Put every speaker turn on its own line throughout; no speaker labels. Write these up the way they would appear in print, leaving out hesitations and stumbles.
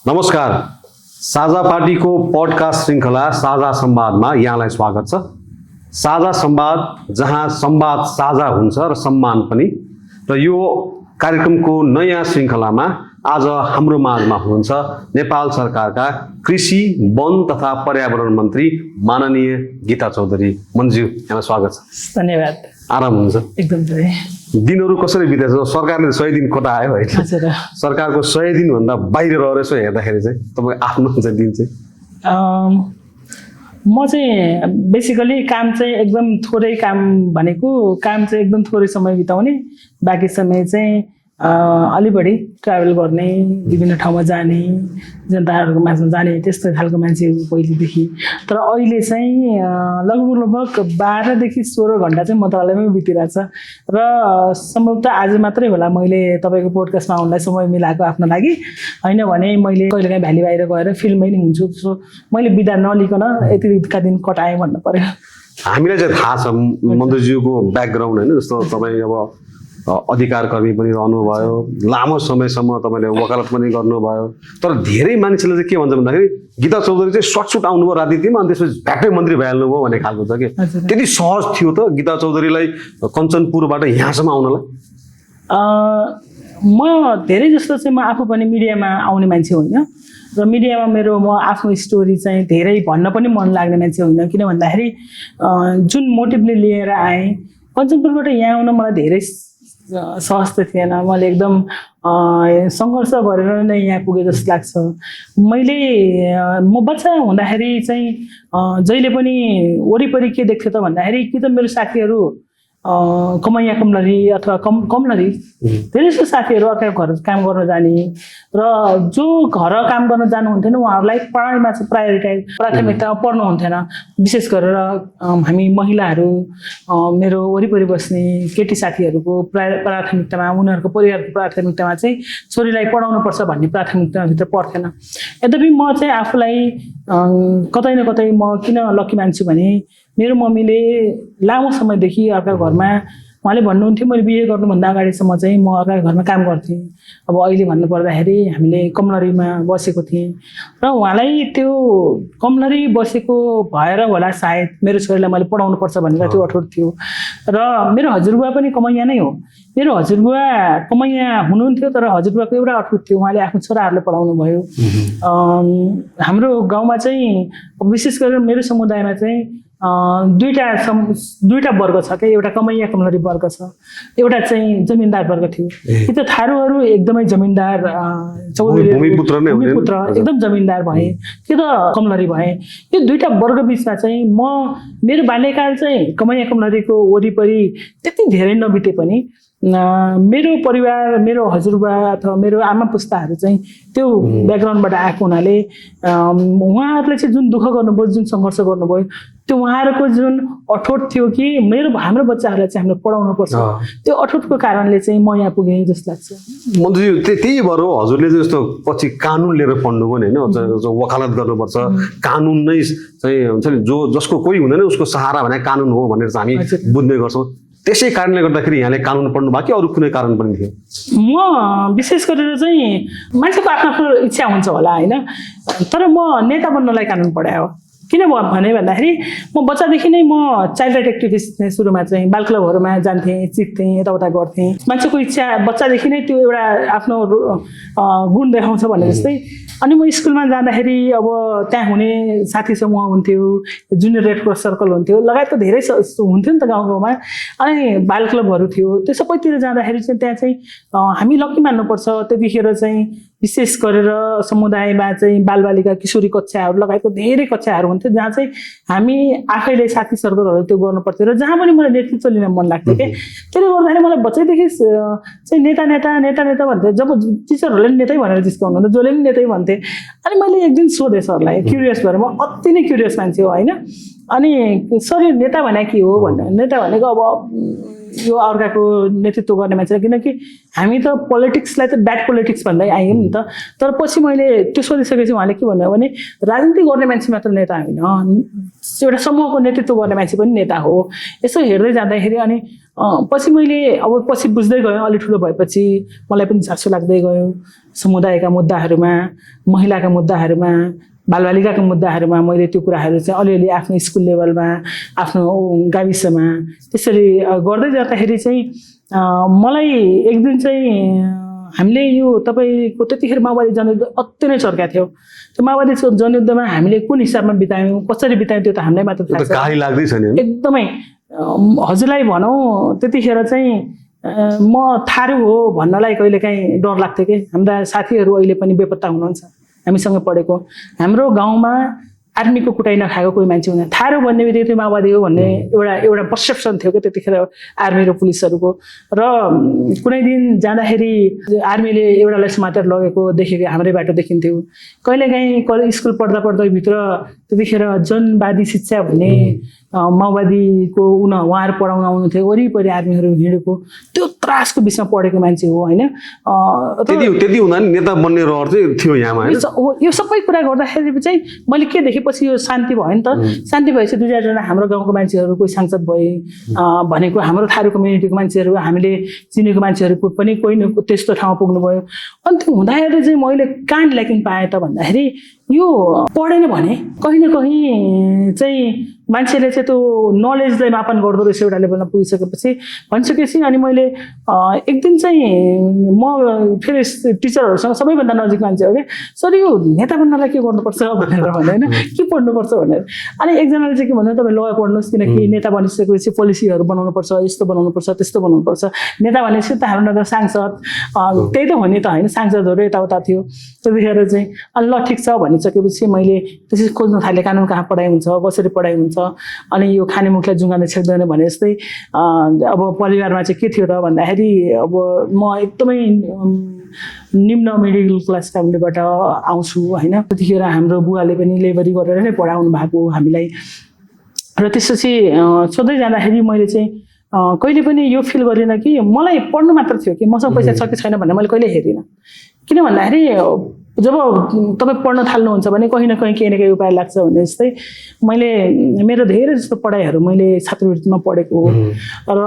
नमस्कार। साझा पार्टीको पडकास्ट श्रृङ्खला साझा संवादमा यहाँलाई स्वागत छ। साझा संवाद जहाँ संवाद साझा हुन्छ र सम्मान पनि। र यो कार्यक्रमको नयाँ श्रृङ्खलामा आज हाम्रो माझमा हुनुहुन्छ नेपाल सरकारका कृषि, वन तथा पर्यावरण मन्त्री माननीय गीता चौधरी। मन्ज्यू, यहाँलाई स्वागत छ।
धन्यवाद।
आराम हुनुहुन्छ?
एकदम सही।
दिनहरू कसरी बितेछ? सरकारले 100 दिन कोटायो होइन? सरकारको 100 दिनभन्दा बाहिर रहेर यसो हेर्दाखेरि चाहिँ तपाईँ आफ्नो चाहिँ दिन चाहिँ?
म चाहिँ बेसिकली काम चाहिँ एकदम थोरै काम भनेको काम चाहिँ एकदम थोरै समय बिताउने, बाँकी समय चाहिँ अलि बढी ट्राभल गर्ने, विभिन्न ठाउँमा जाने, जनताहरूको माझमा जाने, त्यस्तो खालको मान्छे हो पहिलेदेखि। तर अहिले चाहिँ लगभग 12 देखि 16 घन्टा चाहिँ मन्त्रालयमै बितिरहेछ। र सम्भवतः आज मात्रै होला मैले तपाईँको पोडकास्टमा आउनलाई समय मिलाएको आफ्नो लागि, होइन भने मैले कहिलेकाहीँ भ्याली बाहिर गएर फिल्ममै नै हुन्छु। सो मैले बिदा नलिकन यतिका दिन कटाएँ भन्नु पर्यो।
हामीलाई चाहिँ थाहा छ मन्त्रीज्यूको ब्याकग्राउन्ड होइन, जस्तो तपाईँ अब अधिकार कर्मी पनि रहनुभयो, लामो समयसम्म तपाईँले वकालत पनि गर्नुभयो। तर धेरै मानिसले चाहिँ के भन्छ भन्दाखेरि गीता चौधरी चाहिँ सर्टसुट आउनुभयो राजनीतिमा अनि त्यसपछि झ्याक्कै मन्त्री भइहाल्नुभयो भन्ने खालको छ कि त्यति सहज थियो त गीता चौधरीलाई कञ्चनपुरबाट यहाँसम्म आउनलाई?
म धेरै जस्तो चाहिँ म आफू पनि मिडियामा आउने मान्छे होइन र मिडियामा म आफ्नो स्टोरी चाहिँ धेरै भन्न पनि मन लाग्ने मान्छे होइन। किन भन्दाखेरि जुन मोटिभले लिएर आएँ कञ्चनपुरबाट यहाँ आउन मलाई धेरै सहज त थिएन। मैले एकदम सङ्घर्ष गरेर नै यहाँ पुगे जस्तो लाग्छ। म बच्चा हुँदाखेरि चाहिँ जहिले पनि वरिपरि के देख्थेँ त भन्दाखेरि कि त मेरो साथीहरू कमैया कमलरी अथवा कमलरी धेरै जस्तो साथीहरू अर्काको घर काम गर्न जाने र जो घर काम गर्न जानुहुन्थेन उहाँहरूलाई पढाइमा चाहिँ प्राथमिकतामा पढ्नुहुन्थेन। विशेष गरेर हामी महिलाहरू, मेरो वरिपरि बस्ने केटी साथीहरूको प्राथमिकतामा, उनीहरूको परिवारको प्राथमिकतामा चाहिँ छोरीलाई पढाउनुपर्छ भन्ने प्राथमिकताभित्र पर्थेन। यद्यपि म चाहिँ आफूलाई कतै न कतै म किन लकी मान्छु भने मेरो मम्मीले लामो समयदेखि अर्का घरमा, उहाँले भन्नुहुन्थ्यो मैले बिहे गर्नुभन्दा अगाडिसम्म चाहिँ म अर्का घरमा काम गर्थेँ। अब अहिले भन्नु पर्दाखेरि हामीले कमलरीमा बसेको थिएँ र उहाँलाई त्यो कमलरी बसेको भएर होला सायद मेरो छोरीलाई मैले पढाउनुपर्छ भनेर त्यो अठोट थियो। र मेरो हजुरबुवा पनि कमैया नै हो। मेरो हजुरबुवा कमैया हुनुहुन्थ्यो तर हजुरबुवाको एउटा अठोट थियो, उहाँले आफ्नो छोराहरूलाई पढाउनु भयो। हाम्रो गाउँमा चाहिँ विशेष गरेर मेरो समुदायमा चाहिँ दुईटा वर्ग छ क्या, एउटा कमैया कमलरी वर्ग छ, एउटा चाहिँ जमिनदार वर्ग थियो। कि त थारूहरू एकदमै जमिनदार, चौधरी भूमिपुत्र एकदम जमिनदार भए, कि त कमलरी भए। यो दुईटा वर्ग बिचमा चाहिँ मेरो बाल्यकाल चाहिँ कमैया कमलरीको वरिपरि त्यति धेरै नबिते पनि मेरो परिवार, मेरो हजुरबा अथवा मेरो आमा पुस्ताहरू चाहिँ त्यो ब्याकग्राउन्डबाट आएको हुनाले उहाँहरूले चाहिँ जुन दुःख गर्नुभयो, जुन सङ्घर्ष गर्नुभयो, त्यो उहाँहरूको जुन अठोट थियो कि हाम्रो बच्चाहरूलाई चाहिँ हामीले पढाउनुपर्छ, त्यो अठोटको कारणले चाहिँ म यहाँ पुगेँ जस्तो लाग्छ।
मन्त्रीज्यू, त्यही भएर हजुरले चाहिँ जस्तो पछि कानुन लिएर पढ्नुभयो नि होइन, वकालत गर्नुपर्छ, कानुन नै चाहिँ हुन्छ नि, जसको कोही हुँदैन उसको सहारा भने कानुन हो भनेर चाहिँ हामी बुझ्ने गर्छौँ। त्यसै कारणले गर्दाखेरि यहाँले कानुन पढ्नु भयो कि अरू कुनै कारण पनि थियो?
म विशेष गरेर चाहिँ मान्छेको आफ्नो आफ्नो इच्छा हुन्छ होला होइन, तर म नेता बन्नलाई कानुन पढाएँ हो। किन भने भन्दाखेरि म बच्चादेखि नै म चाइल्ड राइट एक्टिभिस्ट थिएँ। सुरुमा चाहिँ बाल क्लबहरूमा जान्थेँ, सिक्थेँ, यताउता गर्थेँ। मान्छेको इच्छा बच्चादेखि नै त्यो एउटा आफ्नो गुण देखाउँछ भने जस्तै। अनि म स्कुलमा जाँदाखेरि अब त्यहाँ हुने साथी समूह हुन्थ्यो, जुनियर रेड क्रस सर्कल हुन्थ्यो, लगायतको धेरै हुन्थ्यो नि त गाउँ गाउँमा। अनि बाल क्लबहरू थियो, त्यो सबैतिर जाँदाखेरि चाहिँ त्यहाँ चाहिँ हामी लक्की मान्नुपर्छ। त्यतिखेर चाहिँ विशेष गरेर समुदायमा चाहिँ बालबालिका किशोरी कक्षाहरू लगायतको धेरै कक्षाहरू हुन्थ्यो जहाँ चाहिँ हामी आफैले साथी सर्कलहरू त्यो गर्नु पर्थ्यो र जहाँ पनि मलाई नेतृत्व लिन मन लाग्थ्यो कि। त्यसले गर्दाखेरि मलाई बच्चैदेखि चाहिँ नेता नेता नेता नेता भन्थ्यो। जब टिचरहरूले पनि नेतै भनेर जिस्काउनु, जसले पनि नेतै भन्थे। अनि मैले एक दिन सोधेँ सरलाई, क्युरियस भएर, म अति नै क्युरियस मान्छे हो होइन। अनि सर यो नेता भने के हो भन्दा, नेता भनेको अब यो अर्काको नेतृत्व गर्ने मान्छे, किनकि हामी त पोलिटिक्सलाई त ब्याड पोलिटिक्स भन्दै आयौँ नि त। तर पछि मैले त्यो सोधिसकेपछि उहाँले के भन्नुभयो भने राजनीति गर्ने मान्छे मात्र नेता होइन, एउटा समूहको नेतृत्व गर्ने मान्छे पनि नेता हो। यसो हेर्दै जाँदाखेरि अनि पछि मैले अब पछि बुझ्दै गएँ, अलि ठुलो भएपछि मलाई पनि चासो लाग्दै गयो समुदायका मुद्दाहरूमा, महिलाका मुद्दाहरूमा, बालबालिकाका मुद्दाहरूमा। मैले त्यो कुराहरू चाहिँ अलिअलि आफ्नो स्कुल लेभलमा, आफ्नो गाविसमा त्यसरी गर्दै जाँदाखेरि चाहिँ मलाई एक दिन चाहिँ हामीले यो तपाईँको त्यतिखेर माओवादी जनयुद्ध अति नै चर्का थियो। त्यो माओवादी जनयुद्धमा हामीले कुन हिसाबमा बितायौँ, कसरी बितायौँ त्यो त हामीलाई मात्र थाहा छ। एकदमै हजुरलाई भनौँ त्यतिखेर चाहिँ म थारू हो भन्नलाई कहिलेकाहीँ डर लाग्थ्यो कि हाम्रा साथीहरू अहिले पनि बेपत्ता हुनुहुन्छ हामीसँग पढेको। हाम्रो गाउँमा आर्मीको कुटाइ नखाएको कोही मान्छे हुँदैन। थारू भन्ने बित्तिकै त्यो माओवादी हो भन्ने एउटा पर्सेप्सन थियो कि त्यतिखेर आर्मी र पुलिसहरूको। र कुनै दिन जाँदाखेरि आर्मीले एउटालाई समातेर लगेको देखेको हाम्रै बाटो देखिन्थ्यो। कहिलेकाहीँ स्कुल पढ्दा पढ्दै भित्र त्यतिखेर जनवादी शिक्षा भन्ने माओवादीको उहाँहरू पढाउन आउनुहुन्थ्यो, वरिपरि आर्मीहरू हिँडेको, त्यो त्रासको बिचमा पढेको मान्छे हो होइन।
त्यति हुँदा नि नेता बन्ने रहर चाहिँ थियो यहाँमा होइन।
यो सबै कुरा गर्दाखेरि चाहिँ मैले के देखेपछि यो शान्ति भयो नि त। शान्ति भएपछि 2-4 जना हाम्रो गाउँको मान्छेहरू कोही सांसद भए, भनेको हाम्रो थारू कम्युनिटीको मान्छेहरू, हामीले चिनेको मान्छेहरूको पनि कोही न त्यस्तो ठाउँमा पुग्नुभयो। अनि त्यो हुँदाखेरि चाहिँ मैले कान ल्याकिङ पाएँ त भन्दाखेरि यो पढेन भने कहीँ न कहीँ चाहिँ मान्छेले चाहिँ त्यो नलेजलाई मापन गर्दो रहेछ एउटा लेभलमा पुगिसकेपछि भनिसकेपछि। अनि मैले एक दिन चाहिँ म फेरि टिचरहरूसँग सबैभन्दा नजिक मान्छे हो कि सर यो नेता बन्नलाई के गर्नुपर्छ भनेर भने होइन, के पढ्नुपर्छ भनेर। अनि एकजनाले चाहिँ के भन्नु, तपाईँ ल पढ्नुहोस्, किनकि नेता बनिसकेपछि पोलिसीहरू बनाउनुपर्छ, यस्तो बनाउनुपर्छ, त्यस्तो बनाउनुपर्छ। नेता भनेपछि त हाम्रो नगर सांसद त्यही त हो नि त होइन, सांसदहरू यताउता थियो त्यतिखेर चाहिँ। अनि ल ठिक छ भनिसकेपछि मैले त्यसरी खोज्न थालेँ कानुन कहाँ पढाइ हुन्छ, कसरी पढाइ हुन्छ। अनि यो खाने मुखलाई जुङ्गाले छेक्दैन भने जस्तै अब परिवारमा चाहिँ के थियो त भन्दाखेरि अब म एकदमै निम्न मिडल क्लास फ्यामिलीबाट आउँछु होइन। त्यतिखेर हाम्रो बुवाले पनि लेबरी गरेर नै पढाउनु भएको हामीलाई। र त्यसपछि सोध्दै जाँदाखेरि मैले चाहिँ कहिले पनि यो फिल गरिनँ कि मलाई पढ्नु मात्र थियो कि मसँग पैसा छ कि छैन भनेर मैले कहिले हेरिनँ। किन भन्दाखेरि जब तपाईँ पढ्न थाल्नुहुन्छ भने कहीँ न कहीँ केही न केही उपाय लाग्छ भन्ने जस्तै मैले मेरो धेरै जस्तो पढाइहरू मैले छात्रवृत्तिमा पढेको हो। र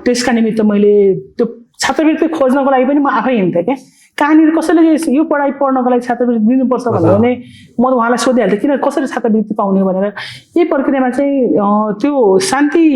त्यसका निमित्त मैले त्यो छात्रवृत्ति खोज्नको लागि पनि म आफै हिँड्थेँ क्या। कहाँनिर कसैले यो पढाइ पढ्नको लागि छात्रवृत्ति दिनुपर्छ भन्यो भने म त उहाँलाई सोधिहाल्थेँ किन कसरी छात्रवृत्ति पाउने भनेर। यही प्रक्रियामा चाहिँ त्यो शान्ति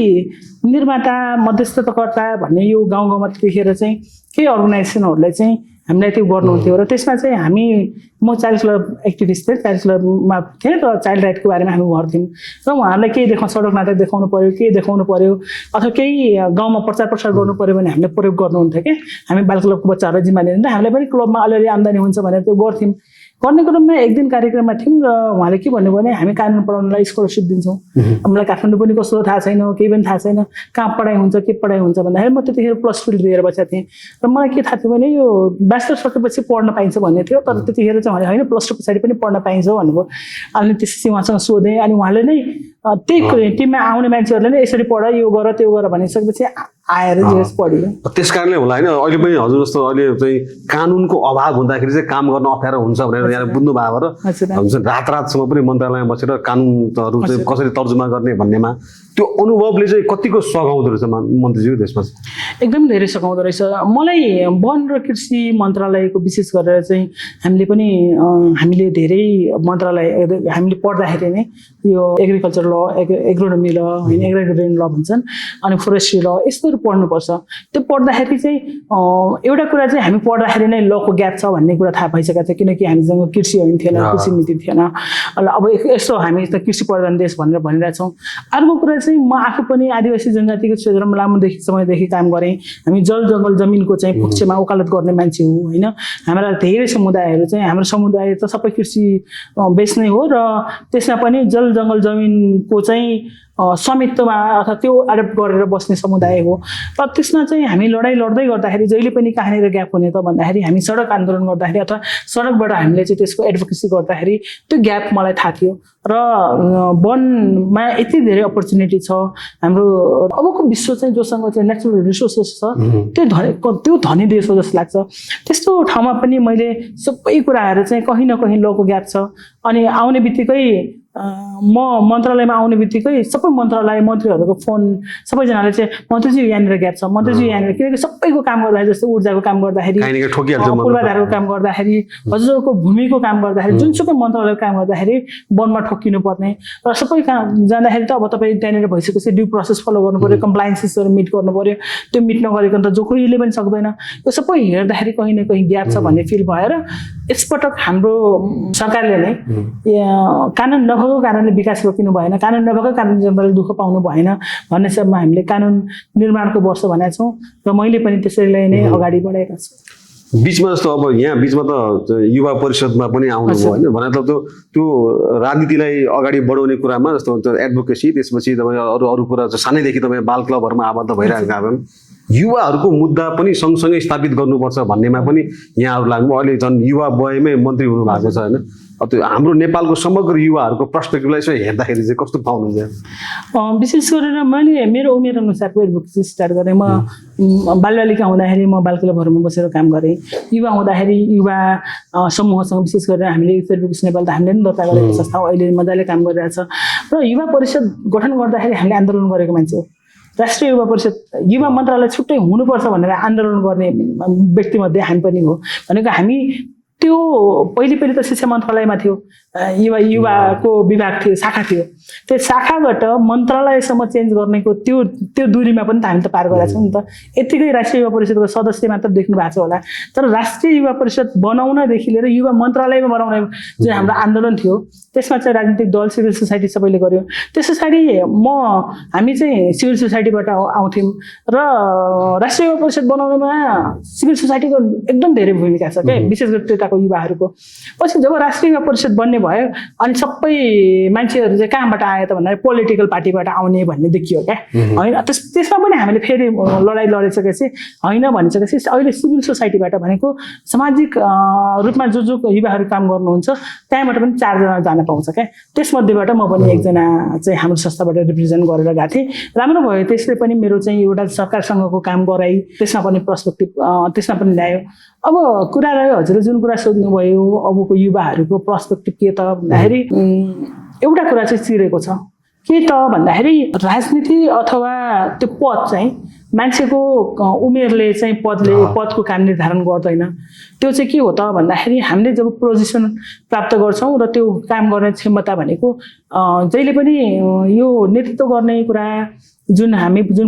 निर्माता मध्यस्थताकर्ता भन्ने यो गाउँ गाउँमा त्यतिखेर चाहिँ केही अर्गनाइजेसनहरूलाई चाहिँ हामीलाई त्यो गर्नुहुन्थ्यो। र त्यसमा चाहिँ म चाइल्ड क्लब एक्टिभिस्ट थिएँ, चाइल्ड क्लबमा थिएँ र चाइल्ड राइटको बारेमा हामी गर्थ्यौँ। र उहाँहरूलाई केही सडक नाटक देखाउनु पऱ्यो, केही देखाउनु पऱ्यो अथवा केही गाउँमा प्रचार प्रसार गर्नु पऱ्यो भने हामीले प्रयोग गर्नुहुन्थ्यो क्या। हामी बाल क्लबको बच्चाहरूलाई जिम्मा लिँदा हामीलाई पनि क्लबमा अलिअलि आम्दानी हुन्छ भनेर त्यो गर्थ्यौँ। गर्ने क्रममा एक दिन कार्यक्रममा थियौँ र उहाँले के भन्नुभयो भने हामी कानुन पढाउनलाई स्कलरसिप दिन्छौँ। हामीलाई काठमाडौँ पनि कस्तो थाहा छैन, केही पनि थाहा छैन, कहाँ पढाइ हुन्छ के पढाइ हुन्छ भन्दाखेरि म त्यतिखेर +2 लिएर बसेको थिएँ। र मलाई के थाहा थियो भने यो ब्याचलर सकेपछि पढ्न पाइन्छ भन्ने थियो। तर त्यतिखेर चाहिँ उहाँले होइन +2 पछाडि पनि पढ्न पाइन्छ भन्नुभयो। अनि त्यसपछि उहाँसँग सोधेँ। अनि उहाँले नै त्यही टिममा आउने मान्छेहरूले नै यसरी पढ, यो गर, त्यो गर भनिसकेपछि आएर जेएस पढ्यो।
त्यस कारणले होला होइन अहिले पनि हजुर जस्तो अहिले चाहिँ कानुनको अभाव हुँदाखेरि चाहिँ काम गर्न अप्ठ्यारो हुन्छ भनेर यहाँ बुझ्नु भएको र रातसम्म पनि मन्त्रालयमा बसेर कानुनहरू चाहिँ कसरी तर्जुमा गर्ने भन्नेमा त्यो अनुभवले चाहिँ कतिको सघाउँदो रहेछ मन्त्रीज्यू त्यसमा?
एकदम धेरै सघाउँदो रहेछ। मलाई वन र कृषि मन्त्रालयको विशेष गरेर चाहिँ हामीले धेरै मन्त्रालय हामीले पढ्दाखेरि नै यो एग्रिकल्चर ल, एग्रोनोमी ल होइन, एग्रिकल्चर ल भन्छन्, अनि फोरेस्ट्री ल यस्तोहरू पढ्नुपर्छ। त्यो पढ्दाखेरि चाहिँ एउटा कुरा चाहिँ हामी पढ्दाखेरि नै लको ग्याप छ भन्ने कुरा थाहा भइसकेको थियो, किनकि हामीसँग कृषि ऐन थिएन, कृषि नीति थिएन। अब यस्तो हामी त कृषि प्रधान देश भनेर भनिरहेछौँ। अर्को कुरा चाहिँ म आफू पनि आदिवासी जनजातिको क्षेत्रमा लामो समयदेखि काम गरेँ। हामी जल जङ्गल जमिनको चाहिँ पक्षमा वकालत गर्ने मान्छे हो होइन। हाम्रा धेरै समुदायहरू चाहिँ हाम्रो समुदाय त सबै कृषि बेस नै हो र त्यसमा पनि जल जङ्गल जमिनको चाहिँ स्वामित्वमा अथवा त्यो एडप्ट गरेर बस्ने समुदाय हो। तर त्यसमा चाहिँ हामी लडाइँ लड्दै गर्दाखेरि जहिले पनि कहाँनिर ग्याप हुने त भन्दाखेरि हामी सडक आन्दोलन गर्दाखेरि अथवा सडकबाट हामीले चाहिँ त्यसको एडभोकेसी गर्दाखेरि त्यो ग्याप मलाई थाहा थियो। र वनमा यति धेरै अपर्च्युनिटी छ, हाम्रो अबको विश्व चाहिँ जोसँग चाहिँ नेचुरल रिसोर्सेस छ त्यो धनी देश हो जस्तो लाग्छ। त्यस्तो ठाउँमा पनि मैले सबै कुराहरू चाहिँ कहीँ न कहीँ लको ग्याप छ। अनि आउने बित्तिकै म मन्त्रालयमा आउने बित्तिकै सबै मन्त्रालय मन्त्रीहरूको फोन सबैजनाले चाहिँ मन्त्रीजी यहाँनिर ग्याप छ, मन्त्रीजी यहाँनिर, किनकि सबैको काम गर्दाखेरि जस्तो ऊर्जाको काम गर्दाखेरि, पूर्वाधारको काम गर्दाखेरि, हजुरको भूमिको काम गर्दाखेरि, जुनसुकै मन्त्रालयको काम गर्दाखेरि वनमा ठोकिनु पर्ने र सबै काम जाँदाखेरि त अब तपाईँ त्यहाँनिर भइसकेपछि ड्यू प्रोसेस फलो गर्नु पऱ्यो, कम्प्लायन्सेसहरू मिट गर्नु पऱ्यो। त्यो मिट नगरिकन त जो कोहीले पनि सक्दैन। यो सबै हेर्दाखेरि कहीँ न कहीँ ग्याप छ भन्ने फिल भएर यसपटक हाम्रो सरकारले नै कानुन नभएको कारणले विकास रोकिनु भएन, कानुन नभएको कारणले जनताले दुःख पाउनु भएन भन्ने सबमा हामीले कानुन निर्माणको वर्ष भनेका छौँ र मैले पनि त्यसैलाई नै अगाडि बढाएका छु।
बिचमा जस्तो अब यहाँ बिचमा त युवा परिषदमा पनि आउनुभयो होइन, भने त त्यो राजनीतिलाई अगाडि बढाउने कुरामा जस्तो एडभोकेसी, त्यसपछि तपाईँ अरू कुरा सानैदेखि तपाईँ बाल क्लबहरूमा आबद्ध भइरहेको कारण युवाहरूको मुद्दा पनि सँगसँगै स्थापित गर्नुपर्छ भन्नेमा पनि यहाँहरू लाग्नु। अहिले झन् युवा वयमै मन्त्री हुनु भएको छ होइन। अब त्यो हाम्रो नेपालको समग्र युवाहरूको पर्सपेक्टिभलाई चाहिँ हेर्दाखेरि चाहिँ कस्तो पाउनुहुन्छ?
विशेष गरेर मैले मेरो उमेर अनुसारको एडभोकेसी स्टार्ट गरेँ। म बालबालिका हुँदाखेरि म बाल क्लबहरूमा बसेर काम गरेँ। युवा हुँदाखेरि युवा समूहसँग विशेष गरेर हामीले युथ एडभोकेसी नेपाल त हामीले पनि दर्ता गरेको संस्था अहिले मजाले काम गरिरहेछ। र युवा परिषद गठन गर्दाखेरि हामीले आन्दोलन गरेको मान्छे हो। राष्ट्रिय युवा परिषद युवा मन्त्रालय छुट्टै हुनुपर्छ भनेर आन्दोलन गर्ने व्यक्तिमध्ये हामी पनि हो। भनेको हामी त्यो पहिले त शिक्षा मन्त्रालयमा थियो, युवाको विभाग थियो, शाखा थियो। त्यो शाखाबाट मन्त्रालयसम्म चेन्ज गर्नेको त्यो दूरीमा पनि त हामी त पार गरेका छौँ नि त। यतिकै राष्ट्रिय युवा परिषदको सदस्य मात्र देख्नु भएको छ होला, तर राष्ट्रिय युवा परिषद बनाउनदेखि लिएर युवा मन्त्रालयमा बनाउने जुन हाम्रो आन्दोलन थियो त्यसमा चाहिँ राजनीतिक दल, सिभिल सोसाइटी सबैले गर्यो। त्यस पछाडि हामी चाहिँ सिभिल सोसाइटीबाट आउँथ्यौँ र राष्ट्रिय युवा परिषद बनाउनुमा सिभिल सोसाइटीको एकदम धेरै भूमिका छ क्या, विशेष गरी त्यताको युवाहरूको। पछि जब राष्ट्रिय युवा परिषद बन्ने भयो अनि सबै मान्छेहरू चाहिँ कहाँबाट आयो त भन्दाखेरि पोलिटिकल पार्टीबाट आउने भन्ने देखियो क्या होइन। त्यसमा पनि हामीले फेरि लडाइँ लडिसकेपछि होइन भनिसकेपछि अहिले सिभिल सोसाइटीबाट भनेको सामाजिक रूपमा जो युवाहरू काम गर्नुहुन्छ त्यहाँबाट पनि 4 जना जान पाउँछ क्या। त्यसमध्येबाट म पनि एकजना चाहिँ हाम्रो संस्थाबाट रिप्रेजेन्ट गरेर गएको थिएँ। राम्रो भयो, त्यसले पनि मेरो चाहिँ एउटा सरकारसँगको काम गराइ, त्यसमा पनि पर्सपेक्टिभ त्यसमा पनि ल्यायो। अब कुरा रह्यो हजुरले जुन कुरा सोध्नुभयो अबको युवाहरूको पर्सपेक्टिभ के त भन्दाखेरि एउटा कुरा चाहिँ चिरेको छ के त भन्दाखेरि राजनीति अथवा त्यो पद चाहिँ मान्छेको उमेरले चाहिँ पदको काम निर्धारण गर्दैन। त्यो चाहिँ के हो त भन्दाखेरि हामीले जब पोजिसन प्राप्त गर्छौँ र त्यो काम गर्ने क्षमता भनेको जहिले पनि यो नेतृत्व गर्ने कुरा जुन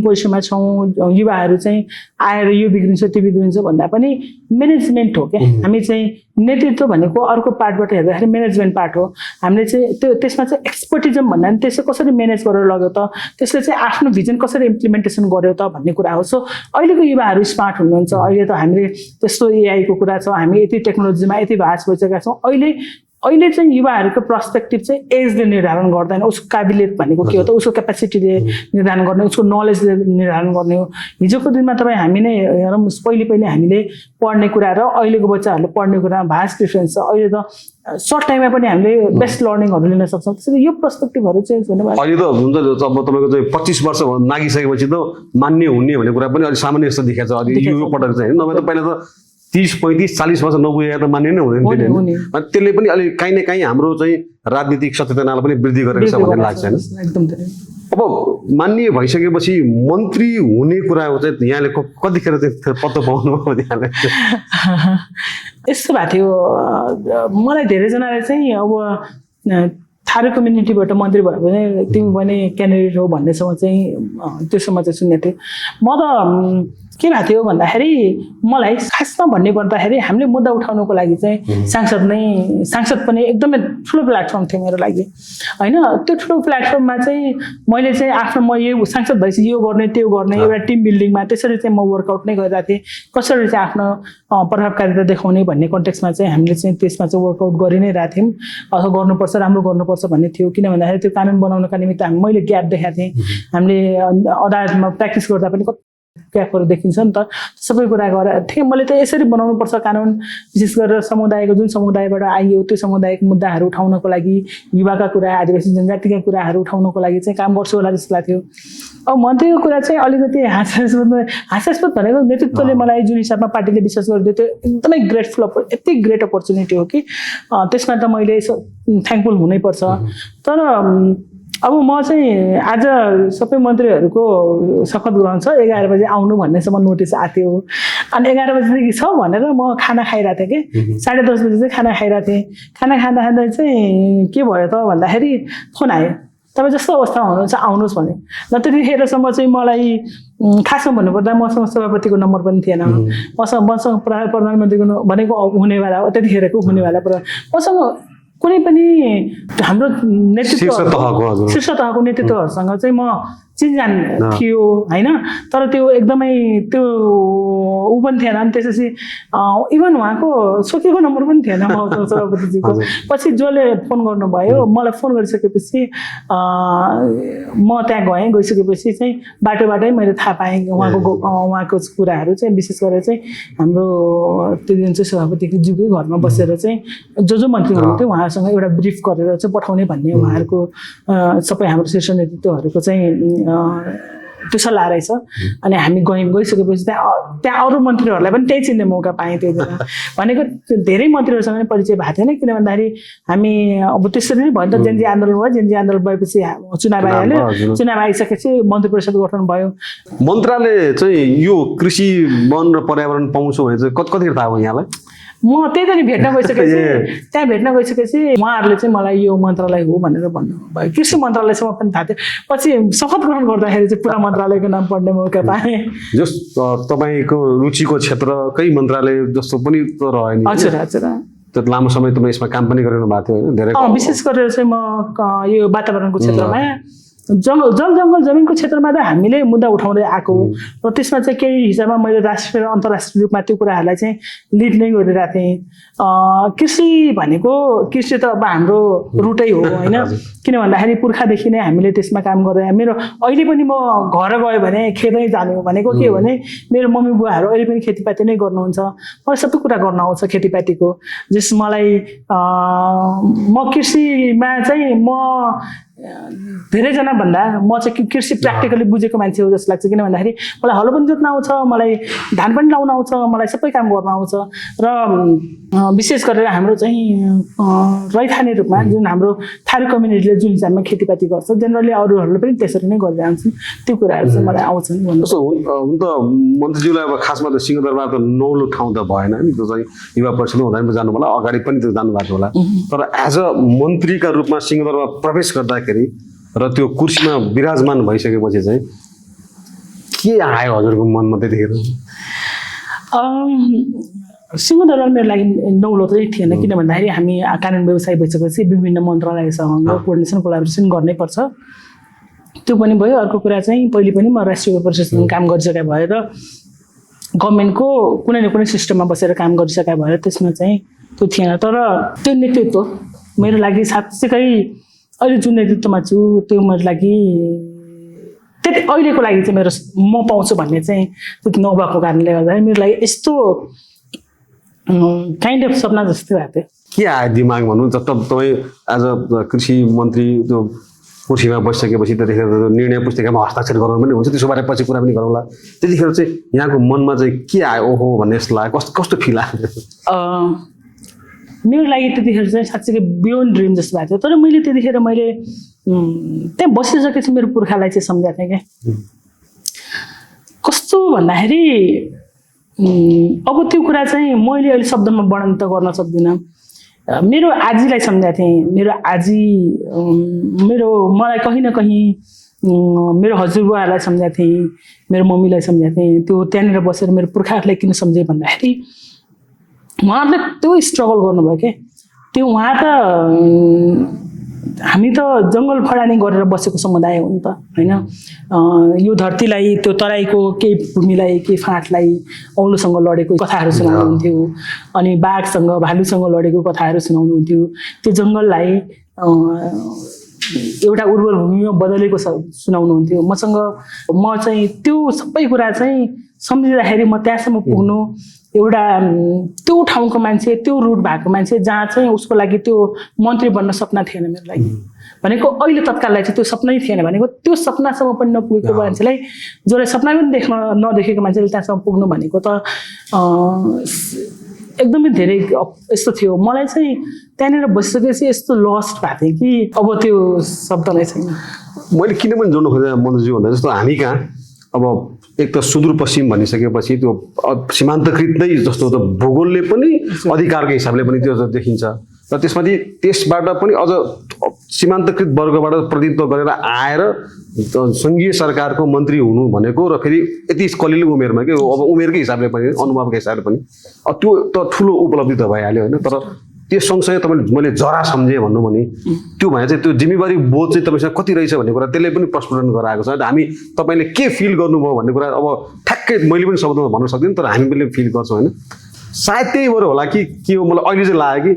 पोजिसनमा छौँ युवाहरू चाहिँ आएर यो बिग्रिन्छ त्यो बिग्रिन्छ भन्दा पनि म्यानेजमेन्ट हो क्या। हामी चाहिँ नेतृत्व भनेको अर्को पार्टबाट हेर्दाखेरि म्यानेजमेन्ट पार्ट हो। हामीले चाहिँ त्यसमा चाहिँ एक्सपर्टिजम भन्दा पनि त्यसले कसरी म्यानेज गरेर लग्यो त, त्यसले चाहिँ आफ्नो भिजन कसरी इम्प्लिमेन्टेसन गर्यो त भन्ने कुरा हो। सो अहिलेको युवाहरू स्मार्ट हुनुहुन्छ। अहिले त हामीले त्यस्तो एआईको कुरा छ, हामी यति टेक्नोलोजीमा यति भाष भइसकेका छौँ। अहिले चाहिँ युवाहरूको पर्सपेक्टिभ चाहिँ एजले निर्धारण गर्दैन, उसको काबिलियत भनेको के हो त, उसको क्यापेसिटीले निर्धारण गर्ने, उसको नलेजले निर्धारण गर्ने हो। हिजोको दिनमा तपाईँ हामी नै हेरौँ, पहिले हामीले पढ्ने कुरा र अहिलेको बच्चाहरूले पढ्ने कुरा भास्ट डिफ्रेन्स छ। अहिले त सर्ट टाइममा पनि हामीले बेस्ट लर्निङहरू लिन सक्छौँ। त्यसैले यो पर्सपेक्टिभहरू चेन्ज हुनु भयो।
अहिले त हुन्छ अब तपाईँको चाहिँ 25 वर्ष नागिसकेपछि त मान्य हुने भन्ने कुरा पनि अलिक सामान्य जस्तो देखाएको छ अहिले यो पटक चाहिँ। नभए त पहिला त 30, 35, 40 वर्ष नपुगेका त मान्य नै हुँदैन। अनि त्यसले पनि अलिक काहीँ न काहीँ हाम्रो चाहिँ राजनीतिक सचेतनालाई पनि वृद्धि गरेको छ भन्ने लाग्छ होइन। अब मान्य भइसकेपछि मन्त्री हुने कुरा चाहिँ यहाँले कतिखेर चाहिँ पत्तो पाउनुभयो यहाँले?
यस्तो भएको थियो, मलाई धेरैजनाले चाहिँ अब थारू कम्युनिटीबाट मन्त्री भयो भने तिमी पनि क्यान्डिडेट हो भन्नेसम्म चाहिँ त्योसम्म चाहिँ सुनेको थियो। म त के भएको थियो भन्दाखेरि मलाई खासमा भन्ने पर्दाखेरि हामीले मुद्दा उठाउनको लागि चाहिँ सांसद पनि एकदमै ठुलो प्लेटफर्म थियो मेरो लागि होइन। त्यो ठुलो प्लेटफर्ममा चाहिँ मैले चाहिँ आफ्नो म यो सांसद भएपछि यो गर्ने त्यो गर्ने एउटा टिम बिल्डिङमा त्यसरी चाहिँ म वर्कआउट नै गरिरहेको थिएँ, कसरी चाहिँ आफ्नो प्रभावकारिता देखाउने भन्ने कन्टेक्समा चाहिँ हामीले चाहिँ त्यसमा चाहिँ वर्कआउट गरि नै रहेको थियौँ। अथवा गर्नुपर्छ, राम्रो गर्नुपर्छ भन्ने थियो। किन भन्दाखेरि त्यो कानुन बनाउनका निमित्त मैले ग्याप देखाएको थिएँ। हामीले अदालतमा प्र्याक्टिस गर्दा पनि ग्यापहरू देखिन्छ नि त, सबै कुरा गरेर ठिकै मैले त यसरी बनाउनुपर्छ कानुन, विशेष गरेर समुदायको जुन समुदायबाट आइयो त्यो समुदायको मुद्दाहरू उठाउनको लागि, युवाका कुरा, आदिवासी जनजातिका कुराहरू उठाउनको लागि चाहिँ काम गर्छु होला जस्तो लाग्थ्यो। अब मन्त्रीको कुरा चाहिँ अलिकति हास्यास्पद भनेको नेतृत्वले मलाई जुन हिसाबमा पार्टीले विश्वास गरिदियो त्यो एकदमै ग्रेटफुल, यति ग्रेट अपर्च्युनिटी हो कि त्यसमा त मैले थ्याङ्कफुल हुनैपर्छ। तर अब म चाहिँ आज सबै मन्त्रीहरूको शपथ ग्रहण छ, 11 बजे आउनु भन्नेसम्म नोटिस आएको थियो। अनि 11 बजेदेखि छ भनेर म खाना खाइरहेको थिएँ कि 10:30 बजे चाहिँ खाना खाइरहेको थिएँ। खाना खाँदा चाहिँ के भयो त भन्दाखेरि फोन आयो, तपाईँ जस्तो अवस्थामा हुनुहुन्छ आउनुहोस् भने। र त्यतिखेरसम्म चाहिँ मलाई खासमा भन्नुपर्दा मसँग सभापतिको नम्बर पनि थिएन, मसँग प्रधानमन्त्रीको भनेको हुनेवाला त्यतिखेरको हुनेवाला मसँग कुनै पनि हाम्रो नेतृत्व शीर्ष तहको नेतृत्वहरूसँग चाहिँ म चिनजान थियो होइन। तर त्यो एकदमै त्यो ऊ पनि थिएन। अनि त्यसपछि इभन उहाँको सोकेको नम्बर पनि थिएन म सभापतिजीको। पछि जसले फोन गर्नुभयो मलाई फोन गरिसकेपछि म त्यहाँ गइसकेपछि चाहिँ बाटोबाटै मैले थाहा पाएँ उहाँको कुराहरू चाहिँ। विशेष गरेर चाहिँ हाम्रो त्यो दिन चाहिँ सभापतिजीकै घरमा बसेर चाहिँ जो मन्त्री हुनुहुन्थ्यो उहाँहरूसँग एउटा ब्रिफ गरेर चाहिँ पठाउने भन्ने उहाँहरूको सबै हाम्रो शीर्ष नेतृत्वहरूको चाहिँ त्यो सल्लाह रहेछ। अनि हामी गइसकेपछि त्यहाँ अरू मन्त्रीहरूलाई पनि त्यही चिन्ने मौका पाएँ त्यो बेला। भनेको धेरै मन्त्रीहरूसँग पनि परिचय भएको थिएन, किन भन्दाखेरि हामी अब त्यसरी नै भयो नि त। जेनजी आन्दोलन भयो, जेनजी आन्दोलन भएपछि चुनाव आइहाल्यो, चुनाव आइसकेपछि मन्त्री परिषद गठन भयो।
मन्त्रालय चाहिँ यो कृषि, वन र पर्यावरण पाउँछु भने चाहिँ कतिखेर थाहा भयो यहाँलाई?
म त्यही त नि भेट्न गइसकेपछि त्यहाँ भेट्न गइसकेपछि उहाँहरूले चाहिँ मलाई यो मन्त्रालय हो भनेर भन्नुभयो। कृषि मन्त्रालयसम्म पनि थाहा थियो। पछि शपथ ग्रहण गर्दाखेरि चाहिँ पुरा मन्त्रालयको नाम पढ्ने मौका पाएँ।
जस तपाईँको रुचिको क्षेत्रकै मन्त्रालय जस्तो पनि त रहेन?
हजुर हजुर।
त्यो लामो समय तपाईँ यसमा काम पनि गरिरहनु भएको थियो होइन? धेरै
विशेष गरेर चाहिँ म यो वातावरणको क्षेत्रमा जल जङ्गल जमिनको क्षेत्रमा त हामीले मुद्दा उठाउँदै आएको र त्यसमा चाहिँ केही हिसाबमा मैले राष्ट्रिय र अन्तर्राष्ट्रिय रूपमा त्यो कुराहरूलाई चाहिँ लिड नै गरिरहेको थिएँ। कृषि भनेको कृषि त अब हाम्रो रुटै हो होइन। किन भन्दाखेरि पुर्खादेखि नै हामीले त्यसमा काम गरेर मेरो अहिले पनि म घर गयो भने खेतै जानु भनेको के हो भने मेरो मम्मी बुवाहरू अहिले पनि खेतीपाती नै गर्नुहुन्छ। मलाई सबै कुरा गर्न आउँछ खेतीपातीको। जस मलाई म कृषिमा चाहिँ म धेरैजना भन्दा म चाहिँ कृषि प्र्याक्टिकली बुझेको मान्छे हो जस्तो लाग्छ। किन भन्दाखेरि मलाई हलो पनि जोत्न आउँछ, मलाई धान पनि लाउन आउँछ, मलाई सबै काम गर्न आउँछ। र विशेष गरेर हाम्रो चाहिँ रैथाने रूपमा जुन हाम्रो थारू कम्युनिटीले जुन हिसाबमा खेतीपाती गर्छ जेनरली अरूहरूले पनि त्यसरी नै गरिरहन्छन्। त्यो कुराहरू चाहिँ मलाई आउँछन् भन्नु।
हुन त मन्त्रीज्यूलाई अब खासमा त सिंहदरबार त नौलो ठाउँ त भएन नि, त्यो चाहिँ युवा परिषदमा हुँदा पनि जानु होला, अगाडि पनि त्यो जानुभएको होला। तर एज अ मन्त्रीका रूपमा सिंहदरबार प्रवेश गर्दाखेरि र त्यो कुर्सीमा विराजमान भइसकेपछि चाहिँ के आयो हजुरको मनमा त्यतिखेर?
सिंहदरबार मेरो लागि नौलो चाहिँ थिएन। किन भन्दाखेरि हामी कानुन व्यवसाय भइसकेपछि विभिन्न मन्त्रालयसँग कोअर्डिनेसन कोलाबोरेसन गर्नै पर्छ। त्यो पनि भयो। अर्को कुरा चाहिँ पहिले पनि म राष्ट्रिय परिषदसँग काम गरिसकेका भएर गभर्मेन्टको कुनै न कुनै सिस्टममा बसेर काम गरिसकेका भएर त्यसमा चाहिँ त्यो थिएन। तर त्यो नेतृत्व मेरो लागि साँच्चै अहिले जुन नेतृत्वमा छु त्यो मेरो लागि त्यति अहिलेको लागि चाहिँ मेरो म पाउँछु भन्ने चाहिँ त्यति नभएको कारणले गर्दा मेरो लागि यस्तो काइन्ड अफ सपना जस्तै भएको थियो।
के आयो दिमाग भन्नु? जब तपाईँ एज अ कृषि मन्त्री त्यो कुर्सीमा बसिसकेपछि त्यतिखेर निर्णय पुस्तिकामा हस्ताक्षर गराउनु पनि हुन्छ, त्यसो बारे पछि कुरा पनि गरौँला। त्यतिखेर चाहिँ यहाँको मनमा चाहिँ के आयो? ओहो भन्ने जस्तो लाग्यो, कस्तो फिल आयो?
मेरो लागि त्यतिखेर चाहिँ साँच्चै बियोन्ड ड्रिम जस्तो भएको थियो। तर मैले त्यतिखेर त्यहाँ बसिसकेपछि मेरो पुर्खालाई चाहिँ सम्झाएको थिएँ क्या। कस्तो भन्दाखेरि अब त्यो कुरा चाहिँ मैले अहिले शब्दमा वर्णन त गर्न सक्दिनँ। मेरो आजीलाई सम्झाएको थिएँ। मेरो आजी मलाई कहीँ न कहीँ मेरो हजुरबुवाहरूलाई सम्झाएको थिएँ, मेरो मम्मीलाई सम्झाएको थिएँ। त्यो त्यहाँनिर बसेर मेरो पुर्खाहरूलाई किन सम्झेँ भन्दाखेरि उहाँहरूले त्यो स्ट्रगल गर्नुभयो क्या। त्यो उहाँ त हामी त जङ्गल फडानी गरेर बसेको समुदाय हो नि त होइन। यो धरतीलाई, त्यो तराईको केही भूमिलाई, केही फाँटलाई औलोसँग लडेको कथाहरू सुनाउनुहुन्थ्यो। अनि बाघसँग भालुसँग लडेको कथाहरू सुनाउनुहुन्थ्यो। त्यो जङ्गललाई एउटा उर्वर भूमिमा बदलेको सुनाउनुहुन्थ्यो। म चाहिँ त्यो सबै कुरा चाहिँ सम्झिँदाखेरि म त्यहाँसम्म पुग्नु, एउटा त्यो ठाउँको मान्छे, त्यो रुट भएको मान्छे जहाँ चाहिँ उसको लागि त्यो मन्त्री बन्न सपना थिएन मेरो लागि भनेको, अहिले तत्काललाई चाहिँ त्यो सपनै थिएन भनेको, त्यो सपनासम्म पनि नपुगेको मान्छेलाई, जसले सपना पनि नदेखेको मान्छेले त्यहाँसम्म पुग्नु भनेको त एकदमै धेरै यस्तो थियो। मलाई चाहिँ त्यहाँनिर बसिसकेपछि यस्तो लस्ट भएको थियो कि अब त्यो शब्द नै छैन।
मैले किन पनि जोड्नु खोजेँ मन्जुजी भन्दा, जस्तो हामी कहाँ अब एक त सुदूरपश्चिम भनिसकेपछि त्यो सीमान्तकृत नै जस्तो त भूगोलले पनि अधिकारको हिसाबले पनि त्यो देखिन्छ र त्यसमाथि त्यसबाट पनि अझ सीमान्तकृत वर्गबाट प्रतिनिधित्व गरेर आएर सङ्घीय सरकारको मन्त्री हुनु भनेको र फेरि यति कलिलो उमेरमा के अब उमेरकै हिसाबले पनि अनुभवको हिसाबले पनि त्यो त ठुलो उपलब्धि त भइहाल्यो होइन। तर त्यो सँगसँगै तपाईँले मैले जरा सम्झेँ भन्नु भने त्यो भने चाहिँ त्यो जिम्मेवारी बोध चाहिँ तपाईँसँग कति रहेछ भन्ने कुरा त्यसले पनि प्रस्फुटन गराएको छ। हामी तपाईँले के फिल गर्नुभयो भन्ने कुरा अब ठ्याक्कै मैले पनि शब्दमा भन्न सक्दिनँ, तर हामी पनि फिल गर्छौँ होइन। सायद त्यही भएर होला कि के हो, मलाई अहिले चाहिँ लाग्यो कि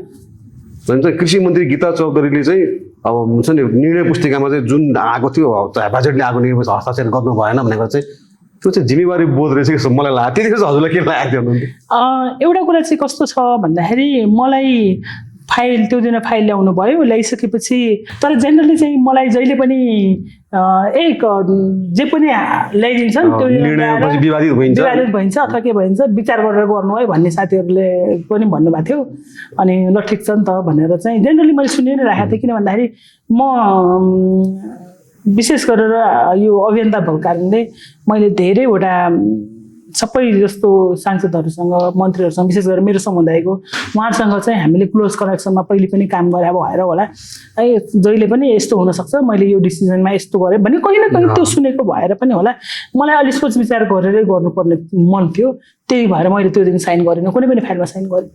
भन्छ कृषि मन्त्री गीता चौधरीले चाहिँ अब हुन्छ नि निर्णय पुस्तिकामा चाहिँ जुन आएको थियो बजेटले आएको निर्णय हस्ताक्षर गर्नु भएन भनेको चाहिँ त्यो चाहिँ जिम्मेवारी बोध रहेछ कि मलाई लाग्यो। त्यतिखेर चाहिँ हजुरलाई के लागेको थियो?
एउटा कुरा चाहिँ कस्तो छ भन्दाखेरि मलाई फाइल त्यो दिन फाइल ल्याउनु भयो, ल्याइसकेपछि तर जेनरली चाहिँ मलाई जहिले पनि जे पनि ल्याइदिन्छ त्यो विवादित भइन्छ अथवा के भइन्छ विचार गरेर गर्नु है भन्ने साथीहरूले पनि भन्नुभएको थियो। अनि ल ठिक छ नि त भनेर चाहिँ जेनरली मैले सुनि नै राखेको थिएँ। किन भन्दाखेरि म विशेष गरेर यो अभियन्ता भएको कारणले मैले धेरैवटा सबै जस्तो सांसदहरूसँग, मन्त्रीहरूसँग, विशेष गरेर मेरो समुदायको उहाँहरूसँग चाहिँ हामीले क्लोज कनेक्सनमा पहिले पनि काम गरे भएर होला है। जहिले पनि यस्तो हुनसक्छ, मैले यो डिसिजनमा यस्तो गरेँ भने कहीँ न कहीँ त्यो सुनेको भएर पनि होला मलाई अलिक सोच विचार गरेरै गर्नुपर्ने मन थियो। त्यही भएर मैले त्यो दिन साइन गरेन, कुनै पनि फाइलमा साइन गरेँ।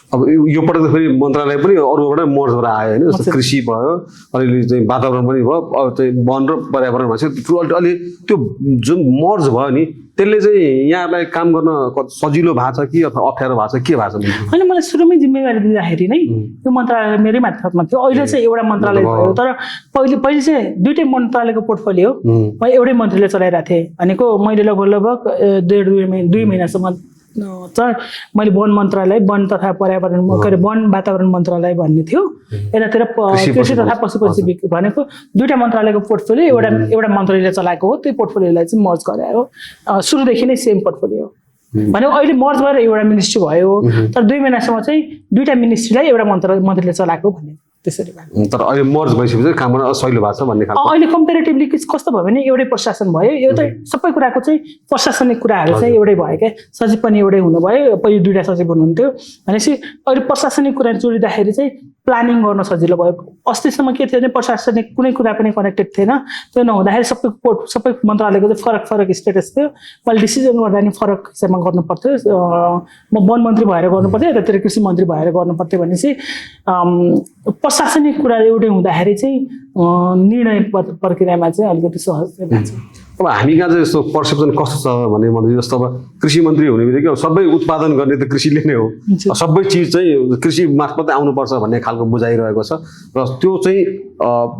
अब यो पटक त फेरि मन्त्रालय पनि अरूबाट मर्ज भएर आयो होइन। जस्तो कृषि भयो, अलिअलि चाहिँ वातावरण पनि भयो, अब चाहिँ वन र पर्यावरण भएको अलि त्यो जुन मर्ज भयो नि त्यसले चाहिँ यहाँलाई काम गर्न सजिलो भएको छ कि अथवा अप्ठ्यारो भएको छ, के भएको छ?
होइन, मलाई सुरुमै जिम्मेवारी दिँदाखेरि नै त्यो मन्त्रालय मेरै मातहतमा थियो। अहिले चाहिँ एउटा मन्त्रालय भयो, तर पहिले चाहिँ दुइटै मन्त्रालयको पोर्टफोलियो म एउटै मन्त्रीले चलाइरहेको थिएँ भनेको मैले लगभग 1.5-2 महिनासम्म चाहिँ मैले वन मन्त्रालय, वन तथा पर्यावरण के अरे वन वातावरण मन्त्रालय भन्ने थियो, यतातिर कृषि तथा पशुपक्षी भनेको दुईवटा मन्त्रालयको पोर्टफोलियो एउटा मन्त्रीले चलाएको हो। त्यो पोर्टफोलियोलाई चाहिँ मर्ज गराएर सुरुदेखि नै सेम पोर्टफोलियो भनेको अहिले मर्ज भएर एउटा मिनिस्ट्री भयो, तर 2 महिनासम्म चाहिँ दुईवटा मिनिस्ट्रीलाई एउटा मन्त्रीले चलाएको भन्ने त्यसरी भयो।
तर अहिले मर्ज भइसकेपछि काम गर्न सजिलो भएको छ भन्ने खालको
अहिले कम्पेरेटिभली कस्तो भयो भने एउटै प्रशासन भयो, एउटा सबै कुराको चाहिँ प्रशासनिक कुराहरू चाहिँ एउटै भयो क्या। सचिव पनि एउटै हुनुभयो, पहिले 2टा सचिव हुनुहुन्थ्यो भनेपछि अहिले प्रशासनिक कुरा जोडिँदाखेरि चाहिँ प्लानिङ गर्न सजिलो भयो। अस्तिसम्म के थियो भने प्रशासनिक कुनै कुरा पनि कनेक्टेड थिएन। त्यो नहुँदाखेरि सबै मन्त्रालयको चाहिँ फरक स्टेटस थियो। मैले डिसिजन गर्दा नि फरक हिसाबमा गर्नु पर्थ्यो। म वन मन्त्री भएर गर्नु पर्थ्यो, यतातिर कृषि मन्त्री भएर गर्नु पर्थ्यो भनेपछि प्रशासनिक कुरा एउटै हुँदाखेरि चाहिँ निर्णय प्रक्रियामा चाहिँ अलिकति सहज हुन्छ।
अब हामी कहाँ चाहिँ यस्तो पर्सेप्सन कस्तो छ भने मन्त्री जस्तो अब कृषि मन्त्री हुने बित्तिकै सबै उत्पादन गर्ने त कृषिले नै हो, सबै चिज चाहिँ कृषि मार्फत आउनुपर्छ भन्ने खालको बुझाइरहेको छ। र त्यो चाहिँ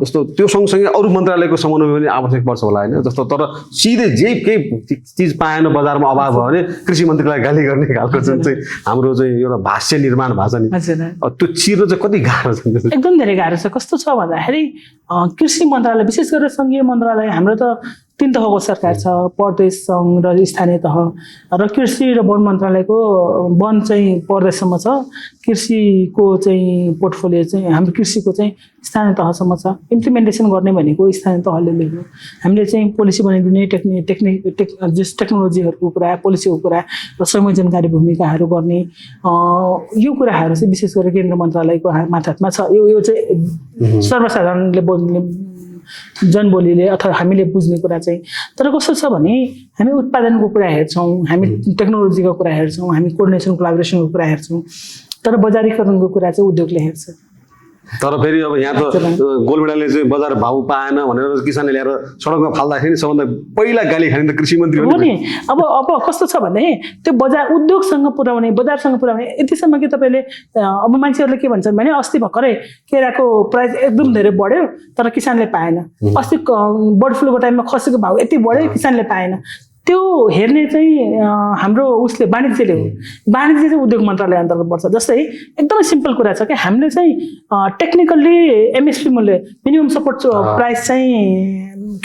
जस्तो त्यो सँगसँगै अरू मन्त्रालयको समन्वय पनि आवश्यक पर्छ होला होइन। जस्तो तर सिधै जे केही चिज पाएन बजारमा अभाव भयो भने कृषि मन्त्रीलाई गाली गर्ने खालको जुन चाहिँ हाम्रो चाहिँ एउटा भाष्य निर्माण भएको छ नि, त्यो चिर्न चाहिँ कति गाह्रो छ?
एकदम धेरै गाह्रो छ। कस्तो छ भन्दाखेरि कृषि मन्त्रालय विशेष गरेर सङ्घीय मन्त्रालय हाम्रो त 3 तहको सरकार छ, प्रदेश, सङ्घ र स्थानीय तह। र कृषि र वन मन्त्रालयको वन चाहिँ प्रदेशसम्म छ, कृषिको चाहिँ पोर्टफोलियो चाहिँ हाम्रो कृषिको चाहिँ स्थानीय तहसम्म छ। इम्प्लिमेन्टेसन गर्ने भनेको स्थानीय तहले लियो। हामीले चाहिँ पोलिसी बनाइदिने टेक्नोलोजीहरूको कुरा, पोलिसीको कुरा र संयोजनकारी भूमिकाहरू गर्ने यो कुराहरू चाहिँ विशेष गरेर केन्द्र मन्त्रालयको मातहतमा छ। यो चाहिँ सर्वसाधारणले जनबोलीले अथवा हामीले बुझ्ने कुरा चाहिँ। तर कस्तो छ भने हामी उत्पादनको कुरा हेर्छौँ, हामी टेक्नोलोजीको कुरा हेर्छौँ, हामी कोअर्डिनेसन कोलाबोरेसनको कुरा हेर्छौँ, तर बजारीकरणको कुरा चाहिँ उद्योगले हेर्छ।
तर फेरि अब यहाँ त गोलबेडाले चाहिँ बजार भाउ पाएन भनेर किसानले ल्याएर सडकमा फाल्दाखेरि सबभन्दा पहिला गाली खाने त कृषि मन्त्री
हो नि। अब कस्तो छ भने त्यो बजार उद्योगसँग पुर्याउने, बजारसँग पुर्याउने यतिसम्म कि तपाईँले अब मान्छेहरूले के भन्छन् भने अस्ति भर्खरै केराको प्राइस एकदम धेरै बढ्यो तर किसानले पाएन, अस्ति बर्ड फ्लूको टाइममा खसीको भाउ यति बढ्यो किसानले पाएन। त्यो हेर्ने चाहिँ हाम्रो उसले वाणिज्यले हो। वाणिज्य चाहिँ उद्योग मन्त्रालय अन्तर्गत पर्छ। जस्तै एकदमै सिम्पल कुरा छ कि हामीले चाहिँ टेक्निकल्ली एमएसपी मूल्य मिनिमम सपोर्ट प्राइस चाहिँ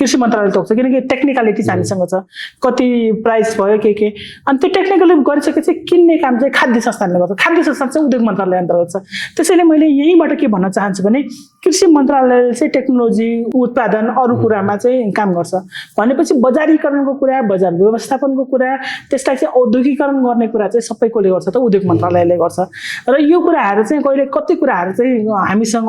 कृषि मन्त्रालयले तोक्छ, किनकि टेक्निकलिटिज हामीसँग छ, कति प्राइस भयो के अनि त्यो टेक्निकली गरिसकेपछि किन्ने काम चाहिँ खाद्य संस्थानले गर्छ। खाद्य संस्थान चाहिँ उद्योग मन्त्रालय अन्तर्गत छ। त्यसैले मैले यहीँबाट के भन्न चाहन्छु भने कृषि मन्त्रालयले चाहिँ टेक्नोलोजी उत्पादन अरू कुरामा चाहिँ काम गर्छ भनेपछि बजारीकरणको कुरा, बजार व्यवस्थापनको कुरा, त्यसलाई चाहिँ औद्योगिकरण गर्ने कुरा चाहिँ सबै कसले गर्छ त उद्योग मन्त्रालयले गर्छ। र यो कुराहरू चाहिँ कहिले कति कुराहरू चाहिँ हामीसँग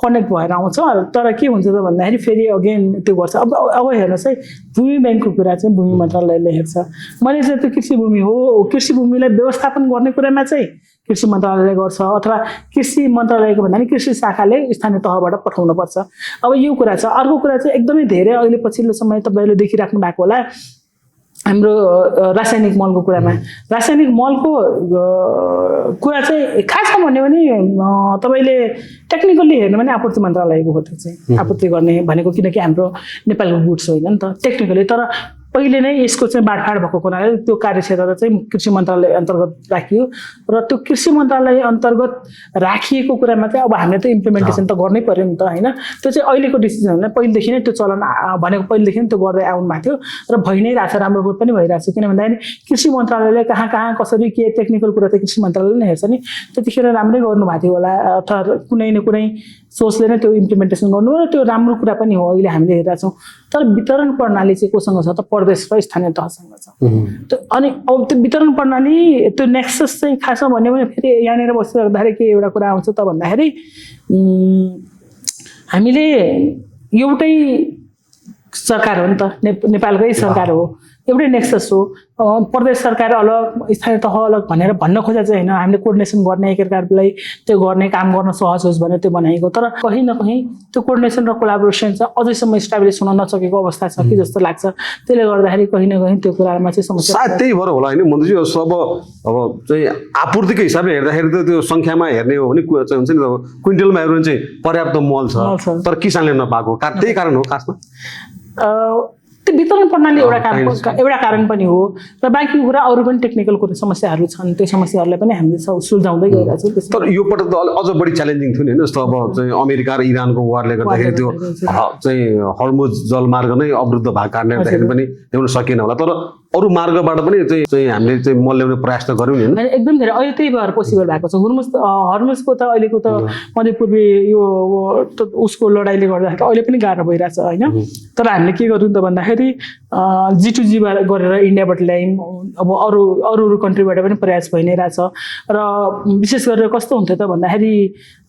कनेक्ट भएर आउँछ, तर के हुन्छ त भन्दाखेरि फेरि अगेन त्यो गर्छ। अब हेर्नुहोस् है, भूमि ब्याङ्कको कुरा चाहिँ भूमि मन्त्रालयले हेर्छ। मैले चाहिँ त्यो कृषि भूमि हो, कृषि भूमिलाई व्यवस्थापन गर्ने कुरामा चाहिँ कृषि मन्त्रालयले गर्छ, अथवा कृषि मन्त्रालयको भन्दा पनि कृषि शाखाले स्थानीय तहबाट पठाउनुपर्छ। अब यो कुरा छ। अर्को कुरा चाहिँ एकदमै धेरै अहिले पछिल्लो समय तपाईँले देखिराख्नु भएको होला हाम्रो रासायनिक मलको कुरामा। रासायनिक मलको कुरा चाहिँ खासमा भन्यो भने तपाईँले टेक्निकल्ली हेर्नु भने आपूर्ति मन्त्रालयको हो। त्यो चाहिँ आपूर्ति गर्ने भनेको, किनकि हाम्रो नेपालको गुड्स होइन नि त टेक्निकली। तर पहिले नै यसको चाहिँ बाँडफाँड भएको हुनाले त्यो कार्यक्षेत्र चाहिँ कृषि मन्त्रालय अन्तर्गत राखियो र त्यो कृषि मन्त्रालय अन्तर्गत राखिएको कुरामा चाहिँ अब हामीले त इम्प्लिमेन्टेसन त गर्नै पर्यो नि त होइन। त्यो चाहिँ अहिलेको डिसिजन होइन, पहिलेदेखि नै त्यो चलन भनेको पहिलेदेखि नै त्यो गर्दै आउनु भएको थियो र भइ नै रहेछ, राम्रो पनि भइरहेको छ। किन भन्दाखेरि कृषि मन्त्रालयले कहाँ कहाँ कसरी के टेक्निकल कुरा त कृषि मन्त्रालयले नै हेर्छ नि, त्यतिखेर राम्रै गर्नुभएको थियो होला, अथवा कुनै न कुनै सोचले नै त्यो इम्प्लिमेन्टेसन गर्नु र त्यो राम्रो कुरा पनि हो अहिले हामीले हेरेका छौँ। तर वितरण प्रणाली चाहिँ कोसँग छ त? प्रदेश र स्थानीय तहसँग छ। अनि अब त्यो वितरण प्रणाली त्यो नेक्सस चाहिँ खासमा भन्यो भने फेरि यहाँनिर बसिराख्दाखेरि के एउटा कुरा आउँछ त भन्दाखेरि हामीले एउटै सरकार हो नि त, नेपालकै सरकार हो, एउटै नेक्सस हो। प्रदेश सरकार अलग, स्थानीय तह अलग भनेर भन्न खोजा चाहिँ होइन। हामीले कोअर्डिनेसन गर्ने, एकअर्कालाई त्यो गर्ने, काम गर्न सहज होस् भनेर त्यो बनाएको। तर कहीँ न कहीँ त्यो कोअर्डिनेसन र कोलाबोरेसन चाहिँ अझैसम्म इस्टाब्लिस हुन नसकेको अवस्था छ कि जस्तो लाग्छ। त्यसले गर्दाखेरि कहीँ न कहीँ त्यो कुरामा चाहिँ समस्या
सायद त्यही भएर होला होइन मन्त्रीजी। अब चाहिँ आपूर्तिको हिसाबले हेर्दाखेरि त त्यो सङ्ख्यामा हेर्ने हो भने चाहिँ हुन्छ नि त, क्विन्टलमा हेर्नु भने चाहिँ पर्याप्त मल छ, तर किसानले नपाएको त्यही कारण हो खासमा।
त्यो वितरण प्रणाली एउटा कारण पनि हो र बाँकी कुरा अरू पनि टेक्निकल कुरा समस्याहरू छन्। त्यो समस्याहरूलाई पनि हामीले सुल्झाउँदै गइरहेको छौँ।
तर यो पटक त अझ बढी च्यालेन्जिङ थियो नि होइन। जस्तो अब चाहिँ अमेरिका र इरानको वारले गर्दाखेरि त्यो चाहिँ हर्मुज जलमार्ग नै अवरुद्ध भएको कारणले गर्दाखेरि पनि ल्याउन सकिएन होला। तर अरू मार्गबाट पनि चाहिँ हामीले चाहिँ मल ल्याउने प्रयास त गऱ्यौँ नि होइन।
एकदम धेरै अहिले त्यही भएर पोसिबल भएको छ। हर्मुजको त अहिलेको त मध्यपूर्वी यो उसको लडाइँले गर्दाखेरि अहिले पनि गाह्रो भइरहेछ होइन। तर हामीले के गर्यौँ त भन्दाखेरि G2G गरेर इन्डियाबाट ल्यायौँ। अब अरू कन्ट्रीबाट पनि प्रयास भइ नै रहेछ। र विशेष गरेर कस्तो हुन्थ्यो त भन्दाखेरि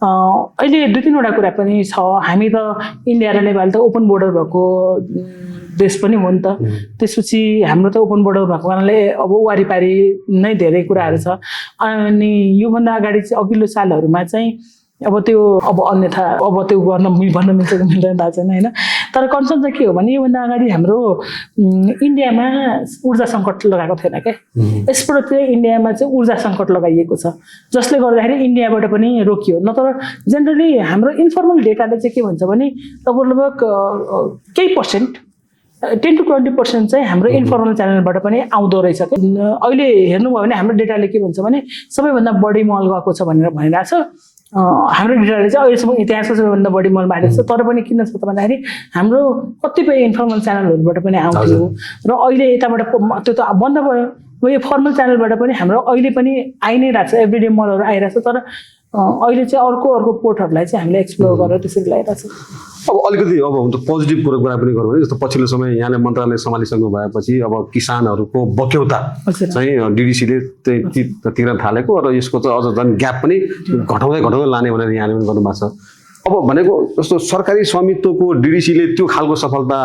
अहिले 2-3वटा कुरा पनि छ। हामी त इन्डिया र नेपाल त ओपन बोर्डर भएको देश पनि हो नि त। त्यसपछि हाम्रो त ओपन बोर्डर भएको कारणले अब वारिपारि नै धेरै कुराहरू छ। अनि योभन्दा अगाडि चाहिँ अघिल्लो सालहरूमा चाहिँ अब अन्यथा अब त्यो भन्न मिल्छ कि मिल्दैन थाहा छैन होइन। तर कन्सर्न चाहिँ के हो भने योभन्दा अगाडि हाम्रो इन्डियामा ऊर्जा सङ्कट लगाएको थिएन क्या। यसबाट चाहिँ इन्डियामा चाहिँ ऊर्जा सङ्कट लगाइएको छ, जसले गर्दाखेरि इन्डियाबाट पनि रोकियो। नत्र जेनरली हाम्रो इन्फर्मल डेटाले चाहिँ के भन्छ भने लगभग केही पर्सेन्ट 10 to 20% चाहिँ हाम्रो इन्फर्मल च्यानलबाट पनि आउँदो रहेछ क्या। अहिले हेर्नुभयो भने हाम्रो डेटाले के भन्छ भने सबैभन्दा बढी मल गएको छ भनेर भनिरहेछ। हाम्रो डेटाले चाहिँ अहिलेसम्म इतिहासको सबैभन्दा बढी मल बाँडेको छ। तर पनि किन छ त भन्दाखेरि हाम्रो कतिपय इन्फर्मल च्यानलहरूबाट पनि आउँथ्यो र अहिले यताबाट त्यो त बन्द भयो। यो फर्मल च्यानलबाट पनि हाम्रो अहिले पनि आइ नै रहेछ, एभ्रिडे मलहरू आइरहेछ। तर अहिले चाहिँ अर्को पोर्टहरूलाई चाहिँ हामीले एक्सप्लोर गरेर त्यसरी ल्याइरहेछ।
अब अलिकति अब हुन्छ पोजिटिभ कुरा पनि गरौँ भने जस्तो पछिल्लो समय यहाँले मन्त्रालय सम्हालिसक्नु भएपछि अब किसानहरूको बक्यौता चाहिँ डिडिसीले तिर्न थालेको र यसको चाहिँ अझ झन् ग्याप पनि घटाउँदै लाने भनेर यहाँले पनि गर्नुभएको छ। अब भनेको जस्तो सरकारी स्वामित्वको डिडिसीले त्यो खालको सफलता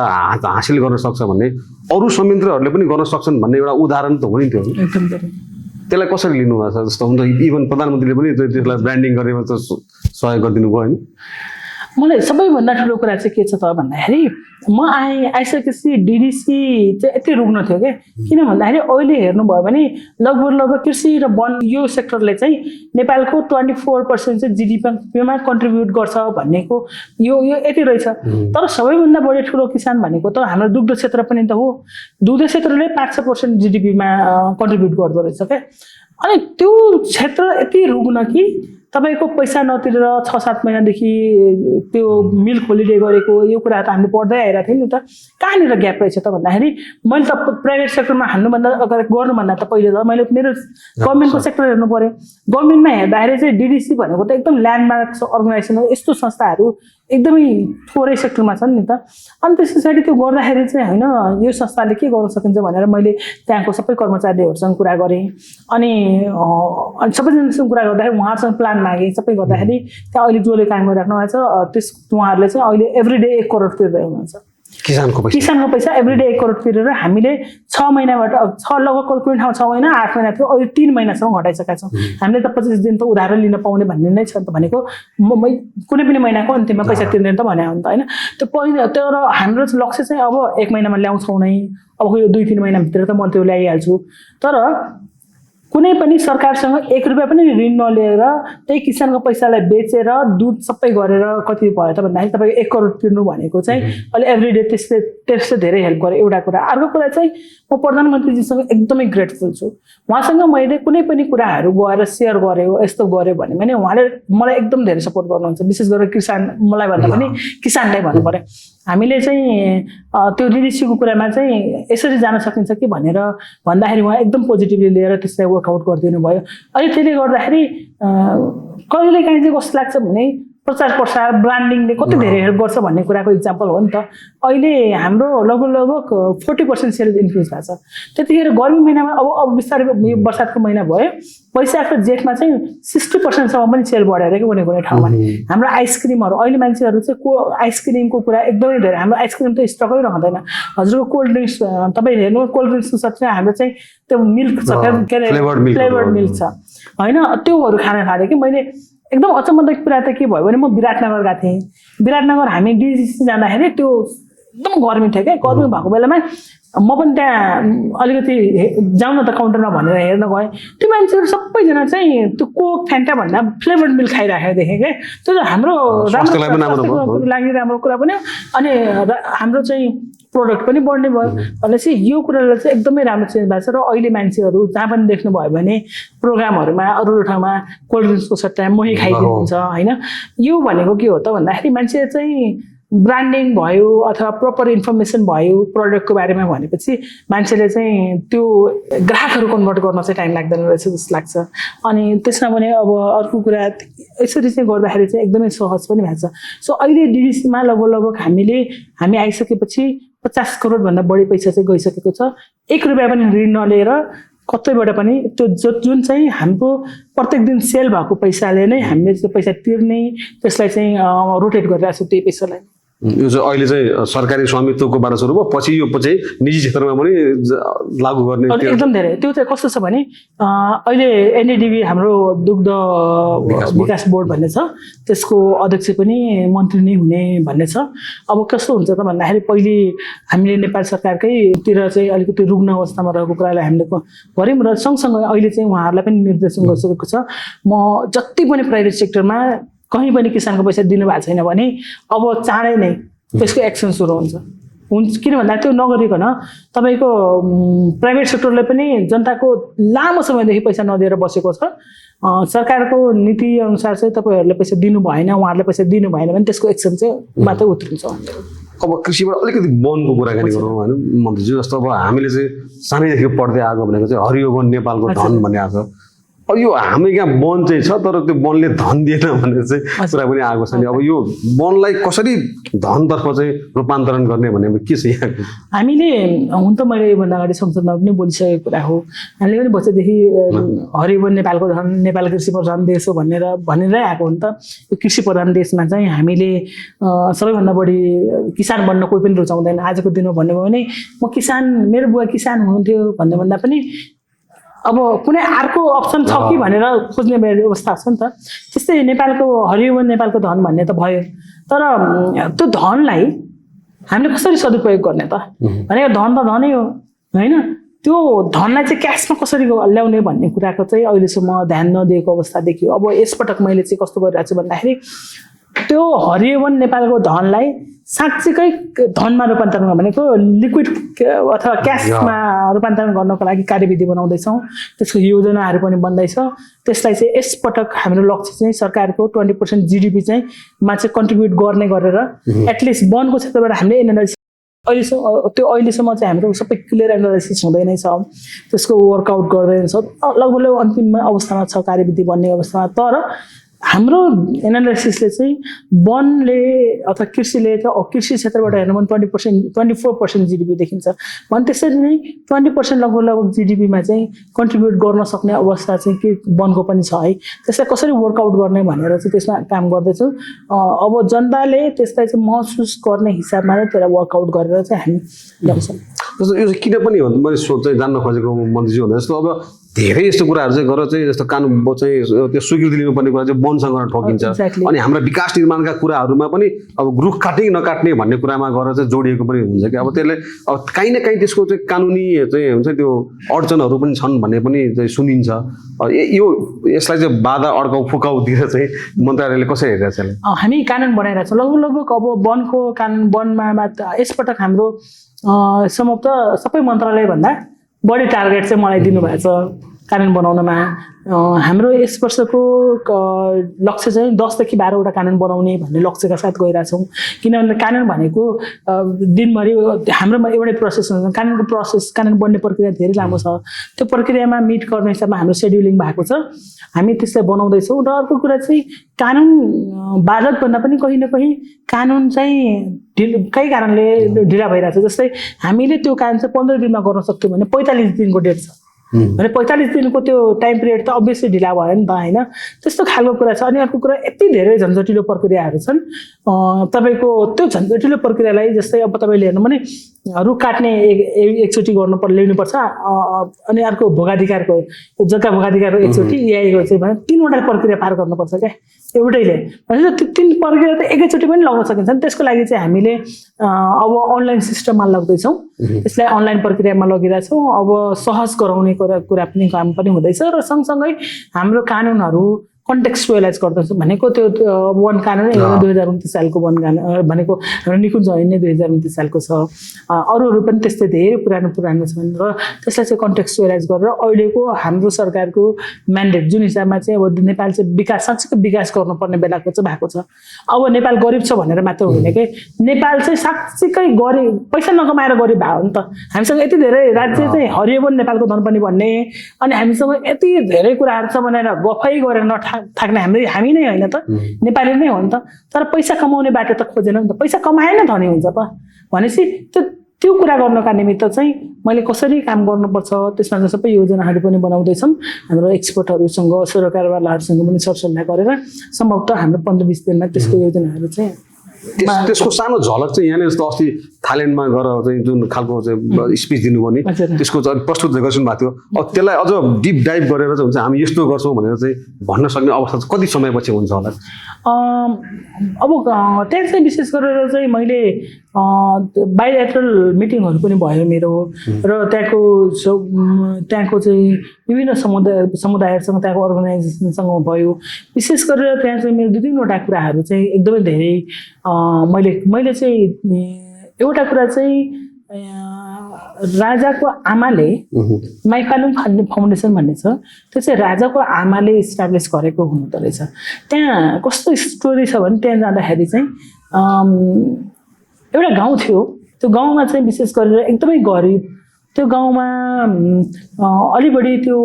हासिल गर्न सक्छ भने अरू संयन्त्रहरूले पनि गर्न सक्छन् भन्ने एउटा उदाहरण त हो नि त्यो।
एकदम धेरै।
त्यसलाई कसरी लिनुभएको छ? जस्तो हुन्छ इभन प्रधानमन्त्रीले पनि त्यसलाई ब्रान्डिङ गरेर त सहयोग गरिदिनु भयो नि।
मलाई सबैभन्दा ठुलो कुरा चाहिँ के छ त भन्दाखेरि म आइसकेपछि डिडिसी चाहिँ यति रुग्न थियो क्या। किन भन्दाखेरि अहिले हेर्नुभयो भने लगभग कृषि र वन यो सेक्टरले चाहिँ नेपालको 24% चाहिँ जिडिपीमा कन्ट्रिब्युट गर्छ भन्नेको यो यति रहेछ। तर सबैभन्दा बढी ठुलो किसान भनेको त हाम्रो दुग्ध क्षेत्र पनि त हो। दुग्ध क्षेत्रले 5% जिडिपीमा कन्ट्रिब्युट गर्दो रहेछ क्या। अनि त्यो क्षेत्र यति रुग्न कि तपाईँको पैसा नतिरेर 6-7 महिनादेखि त्यो मिल खोलिडे गरेको यो कुरा त हामीले पढ्दै आइरहेको थियौँ नि त। कहाँनिर ग्याप रहेछ त भन्दाखेरि मैले त प्राइभेट सेक्टरमा हाल्नुभन्दा अगाडि गर्नुभन्दा त पहिले त मैले मेरो गभर्मेन्टको सेक्टर हेर्नु पऱ्यो। गभर्मेन्टमा हेर्दाखेरि चाहिँ डिडिसी भनेको त एकदम ल्यान्डमार्क अर्गनाइजेसन हो। यस्तो संस्थाहरू एकदमै थोरै सेक्टरमा छन् नि त। अनि त्यस पछाडि त्यो गर्दाखेरि चाहिँ होइन यो संस्थाले के गर्न सकिन्छ भनेर मैले त्यहाँको सबै कर्मचारीहरूसँग कुरा गरेँ। अनि सबैजनासँग कुरा गर्दाखेरि उहाँहरूसँग प्लान मागेँ। सबै गर्दाखेरि त्यहाँ अहिले जसले काम गरिराख्नु भएको छ त्यस उहाँहरूले चाहिँ अहिले एभ्रिडे 1 करोड तिर्दै हुनुहुन्छ।
किसानको
पैसा एभ्रिडे 1 करोड तिरेर हामीले 6 महिनाबाट लगभग कुनै ठाउँ 6 महिना 8 महिना थियो, अहिले 3 महिनासम्म घटाइसकेका छौँ। हामीले त 25 दिन त उधारो लिन पाउने भन्ने नै छ त भनेको। कुनै पनि महिनाको अन्तिममा पैसा तिर्ने त भने हो नि त होइन। त्यो पहिला तर हाम्रो लक्ष्य चाहिँ अब 1 महिनामा ल्याउँछौँ नै। अब यो 2-3 महिनाभित्र त म त्यो ल्याइहाल्छु। तर कुनै पनि सरकारसँग 1 रुपियाँ पनि ऋण नलिएर त्यही किसानको पैसालाई बेचेर दुध सबै गरेर कति भयो त भन्दाखेरि तपाईँको 1 करोड तिर्नु भनेको चाहिँ अहिले एभ्रिडे त्यसले धेरै हेल्प गर्यो। एउटा कुरा। अर्को कुरा चाहिँ म प्रधानमन्त्रीजीसँग एकदमै ग्रेटफुल छु। उहाँसँग मैले कुनै पनि कुराहरू गएर सेयर गरेँ यस्तो गरेँ भने उहाँले मलाई एकदम धेरै सपोर्ट गर्नुहुन्छ। विशेष गरेर किसान, मलाई भन्दा पनि किसानलाई भन्नु पर्यो। हामीले चाहिँ त्यो डिडिसीको कुरामा चाहिँ यसरी जान सकिन्छ कि भनेर भन्दाखेरि उहाँ एकदम पोजिटिभली लिएर त्यसलाई वर्कआउट गरिदिनु भयो। अहिले त्यसले गर्दाखेरि कहिलेकाहीँ चाहिँ कस्तो लाग्छ भने प्रचार प्रसार ब्रान्डिङले कति धेरै हेल्प गर्छ भन्ने कुराको इक्जाम्पल हो नि त। अहिले हाम्रो लगभग 40% सेल इन्क्रिज भएको छ। त्यतिखेर गर्मी महिनामा अब बिस्तारै यो बर्सातको महिना भयो, वैशाख र जेठमा चाहिँ 60%सम्म पनि सेल बढेर कि कुनै ठाउँमा। हाम्रो आइसक्रिमहरू अहिले मान्छेहरू चाहिँ आइसक्रिमको कुरा एकदमै धेरै। हाम्रो आइसक्रिम त स्टकै रहँदैन। हजुरको कोल्ड ड्रिङ्क्स तपाईँले हेर्नु, कोल्ड ड्रिङ्क्सको साथमा हाम्रो चाहिँ त्यो मिल्क छ, के अरे फ्लेभर्ड मिल्क छ होइन। त्योहरू खान थालेँ कि मैले। एकदम अचम्मको कुरा त के भयो भने म विराटनगर गएको थिएँ। विराटनगर हामी डिडिसी जाँदाखेरि त्यो एकदम गर्मी थियो क्या। गर्मी भएको बेलामा म पनि त्यहाँ अलिकति जाउँ न त काउन्टरमा भनेर हेर्न गएँ। त्यो मान्छेहरू सबैजना चाहिँ त्यो कोक फ्यान्टा भन्दा फ्लेभर्ड मिल्क खाइराखेको देखेँ क्या। त्यो चाहिँ हाम्रो लागि राम्रो कुरा पनि हो। अनि हाम्रो चाहिँ प्रोडक्ट पनि बढ्ने भयो भनेपछि यो कुरालाई चाहिँ एकदमै राम्रो चेन्ज भएको छ। र अहिले मान्छेहरू जहाँ पनि देख्नुभयो भने प्रोग्रामहरूमा अरू ठाउँमा कोल्ड ड्रिङ्क्सको सट्टा मोही खाइदिनुहुन्छ होइन। यो भनेको के हो त भन्दाखेरि मान्छे चाहिँ ब्रान्डिङ भयो अथवा प्रपर इन्फर्मेसन भयो प्रडक्टको बारेमा भनेपछि मान्छेले चाहिँ त्यो ग्राहकहरू कन्भर्ट गर्न चाहिँ टाइम लाग्दैन रहेछ जस्तो लाग्छ। अनि त्यसमा पनि अब अर्को कुरा यसरी चाहिँ गर्दाखेरि चाहिँ एकदमै सहज पनि भएको छ। सो अहिले डिडिसीमा लगभग हामी आइसकेपछि 50 करोडभन्दा बढी पैसा चाहिँ गइसकेको छ। 1 रुपियाँ पनि ऋण नलिएर कतैबाट पनि त्यो जुन चाहिँ हाम्रो प्रत्येक दिन सेल भएको पैसाले नै हामीले त्यो पैसा तिर्ने, त्यसलाई चाहिँ रोटेट गरिरहेको छ त्यही पैसालाई।
यो चाहिँ अहिले चाहिँ सरकारी स्वामित्वकोबाट सुरु भयो, पछि यो चाहिँ निजी क्षेत्रमा पनि लागू गर्ने
एकदम धेरै। त्यो चाहिँ कस्तो छ भने अहिले एनएडिबी हाम्रो दुग्ध विकास बोर्ड भन्ने छ, त्यसको अध्यक्ष पनि मन्त्री नै हुने भन्ने छ। अब कस्तो हुन्छ त भन्दाखेरि पहिले हामीले नेपाल सरकारकैतिर चाहिँ अलिकति रुग्ण अवस्थामा रहेको कुरालाई हामीले गऱ्यौँ र सँगसँगै अहिले चाहिँ उहाँहरूलाई पनि निर्देशन गरिसकेको छ। म जति पनि प्राइभेट सेक्टरमा कहीँ पनि किसानको पैसा दिनुभएको छैन भने अब चाँडै नै त्यसको एक्सन सुरु हुन्छ। किन भन्दा त्यो नगरिकन तपाईँको प्राइभेट सेक्टरले पनि जनताको लामो समयदेखि पैसा नदिएर बसेको छ। सरकारको नीति अनुसार चाहिँ तपाईँहरूले पैसा दिनु भएन, उहाँहरूले पैसा दिनु भएन भने त्यसको एक्सन चाहिँ मात्रै उत्रिन्छ।
अब कृषिबाट अलिकति वनको कुराकानी गरौँ होइन मन्त्रीज्यू। जस्तो अब हामीले चाहिँ सानैदेखि पढ्दै आएको भनेको चाहिँ हरियो वन नेपालको धन भन्ने आएको छ। अब यो हाम्रो यहाँ वन चाहिँ छ तर त्यो वनले धन दिएन भन्ने चाहिँ कुरा पनि आएको छ नि। अब यो वनलाई कसरी धनतर्फ चाहिँ रूपान्तरण गर्ने भन्ने के छ यहाँको?
हामीले हुन त मैले योभन्दा अगाडि संसदमा पनि बोलिसकेको कुरा हो। हामीले पनि बच्चादेखि हरियो वन नेपालको धन, नेपाल कृषि प्रधान देश हो भनिरहेको आएको हो नि त। यो कृषि प्रधान देशमा चाहिँ हामीले सबैभन्दा बढी किसान बन्न कोही पनि रुचाउँदैन। आजको दिनमा भन्नुभयो भने म किसान, मेरो बुवा किसान हुनुहुन्थ्यो भन्ने भन्दा पनि अब कुनै अर्को अप्सन छ कि भनेर खोज्ने व्यवस्था छ नि त। त्यस्तै नेपालको हरियो वन नेपालको धन भन्ने त भयो, तर त्यो धनलाई हामीले कसरी सदुपयोग गर्ने त भनेको धन त धनै हो होइन। त्यो धनलाई चाहिँ क्यासमा कसरी ल्याउने भन्ने कुराको चाहिँ अहिलेसम्म ध्यान नदिएको अवस्था देखियो। अब यसपटक मैले चाहिँ कस्तो गरिरहेको छु भन्दाखेरि त्यो हरियो वन नेपालको धनलाई साँच्चीकै धनमा रूपान्तरण भनेको लिक्विड अथवा क्यासमा रूपान्तरण गर्नको लागि कार्यविधि बनाउँदैछौँ। त्यसको योजनाहरू पनि बन्दैछ। त्यसलाई चाहिँ यसपटक हाम्रो लक्ष्य चाहिँ सरकारको 20% GDP चाहिँ मा चाहिँ कन्ट्रिब्युट गर्ने गरेर एटलिस्ट वनको क्षेत्रबाट हामीले एनालाइसिस अहिलेसम्म चाहिँ हाम्रो सबै क्लियर एनालाइसिस हुँदै नै छ। त्यसको वर्कआउट गर्दैन छ, लगभग अन्तिम अवस्थामा छ कार्यविधि बन्ने अवस्थामा। तर हाम्रो एनालाइसिसले चाहिँ वनले अथवा कृषिले चाहिँ कृषि क्षेत्रबाट हेर्नु भने 24% GDP देखिन्छ भने त्यसरी नै 20% लगभग GDP-मा चाहिँ कन्ट्रिब्युट गर्न सक्ने अवस्था चाहिँ के वनको पनि छ है। त्यसलाई कसरी वर्कआउट गर्ने भनेर चाहिँ त्यसमा काम गर्दैछौँ। अब जनताले त्यसलाई चाहिँ महसुस गर्ने हिसाबमा नै त्यसलाई वर्कआउट गरेर चाहिँ हामी ल्याउँछौँ।
जस्तो यो किन पनि हो मैले चाहिँ जान्न खोजेको मन्त्रीजी भन्दा जस्तो अब धेरै यस्तो कुराहरू चाहिँ गरेर चाहिँ जस्तो कानुन चाहिँ त्यो स्वीकृति लिनुपर्ने कुरा चाहिँ वनसँग ठोकिन्छ। अनि हाम्रो विकास निर्माणका कुराहरूमा पनि अब रुख काट्ने नकाट्ने भन्ने कुरामा गएर चाहिँ जोडिएको पनि हुन्छ कि अब त्यसले अब काहीँ न काहीँ त्यसको चाहिँ कानुनी चाहिँ हुन्छ त्यो अडचनहरू पनि छन् भन्ने पनि चाहिँ सुनिन्छ। यसलाई चाहिँ बाधा अड्काउ फुकाउ दिएर चाहिँ मन्त्रालयले कसरी हेरिरहेको छ?
हामी कानुन बनाइरहेको छौँ लगभग अब वनको कानुन वनमा यसपटक हाम्रो सम्भवतः सबै मन्त्रालयभन्दा बढी टार्गेट चाहिँ मलाई दिनुभएको छ कानुन बनाउनमा। हाम्रो यस वर्षको लक्ष्य चाहिँ 10देखि 12वटा कानुन बनाउने भन्ने लक्ष्यका साथ गइरहेछौँ। किनभने कानुन भनेको दिनभरि हाम्रोमा एउटै प्रोसेस हुन्छ। कानुन बन्ने प्रक्रिया धेरै लामो छ। त्यो प्रक्रियामा मिट गर्ने हिसाबमा हाम्रो सेड्युलिङ भएको छ। हामी त्यसलाई बनाउँदैछौँ। र अर्को कुरा चाहिँ कानुन बाधक भन्दा पनि कहीँ न कहीँ कानुन चाहिँ कही कारणले ढिला भइरहेको छ। जस्तै हामीले त्यो कानुन चाहिँ 15 दिनमा गर्न सक्थ्यौँ भने 45 दिनको डेट छ भने 45 दिनको त्यो टाइम पिरियड त अभियसली ढिला भयो नि त होइन। त्यस्तो खालको कुरा छ। अनि अर्को कुरा यति धेरै झन्झटिलो प्रक्रियाहरू छन् तपाईँको। त्यो झन्झटिलो प्रक्रियालाई जस्तै अब तपाईँले हेर्नु भने रुख काट्ने एकचोटि ल्याउनुपर्छ अनि अर्को भोगाधिकारको जग्गा भोगाधिकारको एकचोटि EIको चाहिँ भने 3वटा प्रक्रिया पार गर्नुपर्छ क्या एउटैले भनेर त्यो 3 प्रक्रिया त एकैचोटि पनि लगाउन सकिन्छ नि। त्यसको लागि चाहिँ हामीले अब अनलाइन सिस्टममा लग्दैछौँ। त्यसलाई अनलाइन प्रक्रियामा लगिरहेछौँ। अब सहज गराउने कुरा पनि काम पनि हुँदैछ र सँगसँगै हाम्रो कानुनहरू कन्टेक्स्चुअलाइज गर्दैछ भनेको त्यो वन कानुन 2029 सालको वन कानुन भनेको हाम्रो निकुञ्ज ऐन 2029 सालको छ। अरूहरू पनि त्यस्तै धेरै पुरानो छन् र त्यसलाई चाहिँ कन्टेक्स्चुअलाइज गरेर अहिलेको हाम्रो सरकारको म्यान्डेट जुन हिसाबमा चाहिँ अब नेपाल चाहिँ साँच्चैको विकास गर्नुपर्ने बेलाको चाहिँ भएको छ। अब नेपाल गरिब छ भनेर मात्र होइन कि नेपाल चाहिँ साँच्चैकै पैसा नकमाएर गरिब भयो नि त। हामीसँग यति धेरै राज्य चाहिँ हरियो वन नेपालको धन पनि भन्ने अनि हामीसँग यति धेरै कुराहरू छ भनेर गफै गरेर थाक्ने हामी नै होइन त, नेपाली नै हो नि त। तर पैसा कमाउने बाटो त खोजेन नि त। पैसा कमाएन धनी हुन्छ त भनेपछि त्यो कुरा गर्नका निमित्त चाहिँ मैले कसरी काम गर्नुपर्छ त्यसमा चाहिँ सबै योजनाहरू पनि बनाउँदैछौँ। हाम्रो एक्सपर्टहरूसँग सरकारवालाहरूसँग पनि सरसल्लाह गरेर सम्भवतः हाम्रो 15-20 दिनमा त्यसको योजनाहरू चाहिँ
त्यसको सानो झलक चाहिँ यहाँले जस्तो अस्ति थाइल्यान्डमा गएर चाहिँ जुन खालको चाहिँ स्पिच दिनुभयो नि त्यसको चाहिँ प्रस्तुत गर्नु भएको थियो। अब त्यसलाई अझ डिप डाइभ गरेर चाहिँ हुन्छ हामी यस्तो गर्छौँ भनेर चाहिँ भन्न सक्ने अवस्था चाहिँ कति समयपछि हुन्छ होला?
अब त्यहाँ चाहिँ विशेष गरेर चाहिँ मैले बाइलेटरल मिटिङहरू पनि भयो मेरो र त्यहाँको चाहिँ विभिन्न समुदायहरूसँग त्यहाँको अर्गनाइजेसनसँग भयो। विशेष गरेर त्यहाँ चाहिँ मेरो 2-3वटा कुराहरू चाहिँ एकदमै धेरै मैले चाहिँ एउटा कुरा चाहिँ राजाको आमाले माइफालुङ फाउन्डेसन भन्ने छ त्यो चाहिँ राजाको आमाले इस्टाब्लिस गरेको हुँदो रहेछ। त्यहाँ कस्तो स्टोरी छ भने त्यहाँ जाँदाखेरि चाहिँ एउटा गाउँ थियो। त्यो गाउँमा चाहिँ विशेष गरेर एकदमै गरिब त्यो गाउँमा अलि बढी त्यो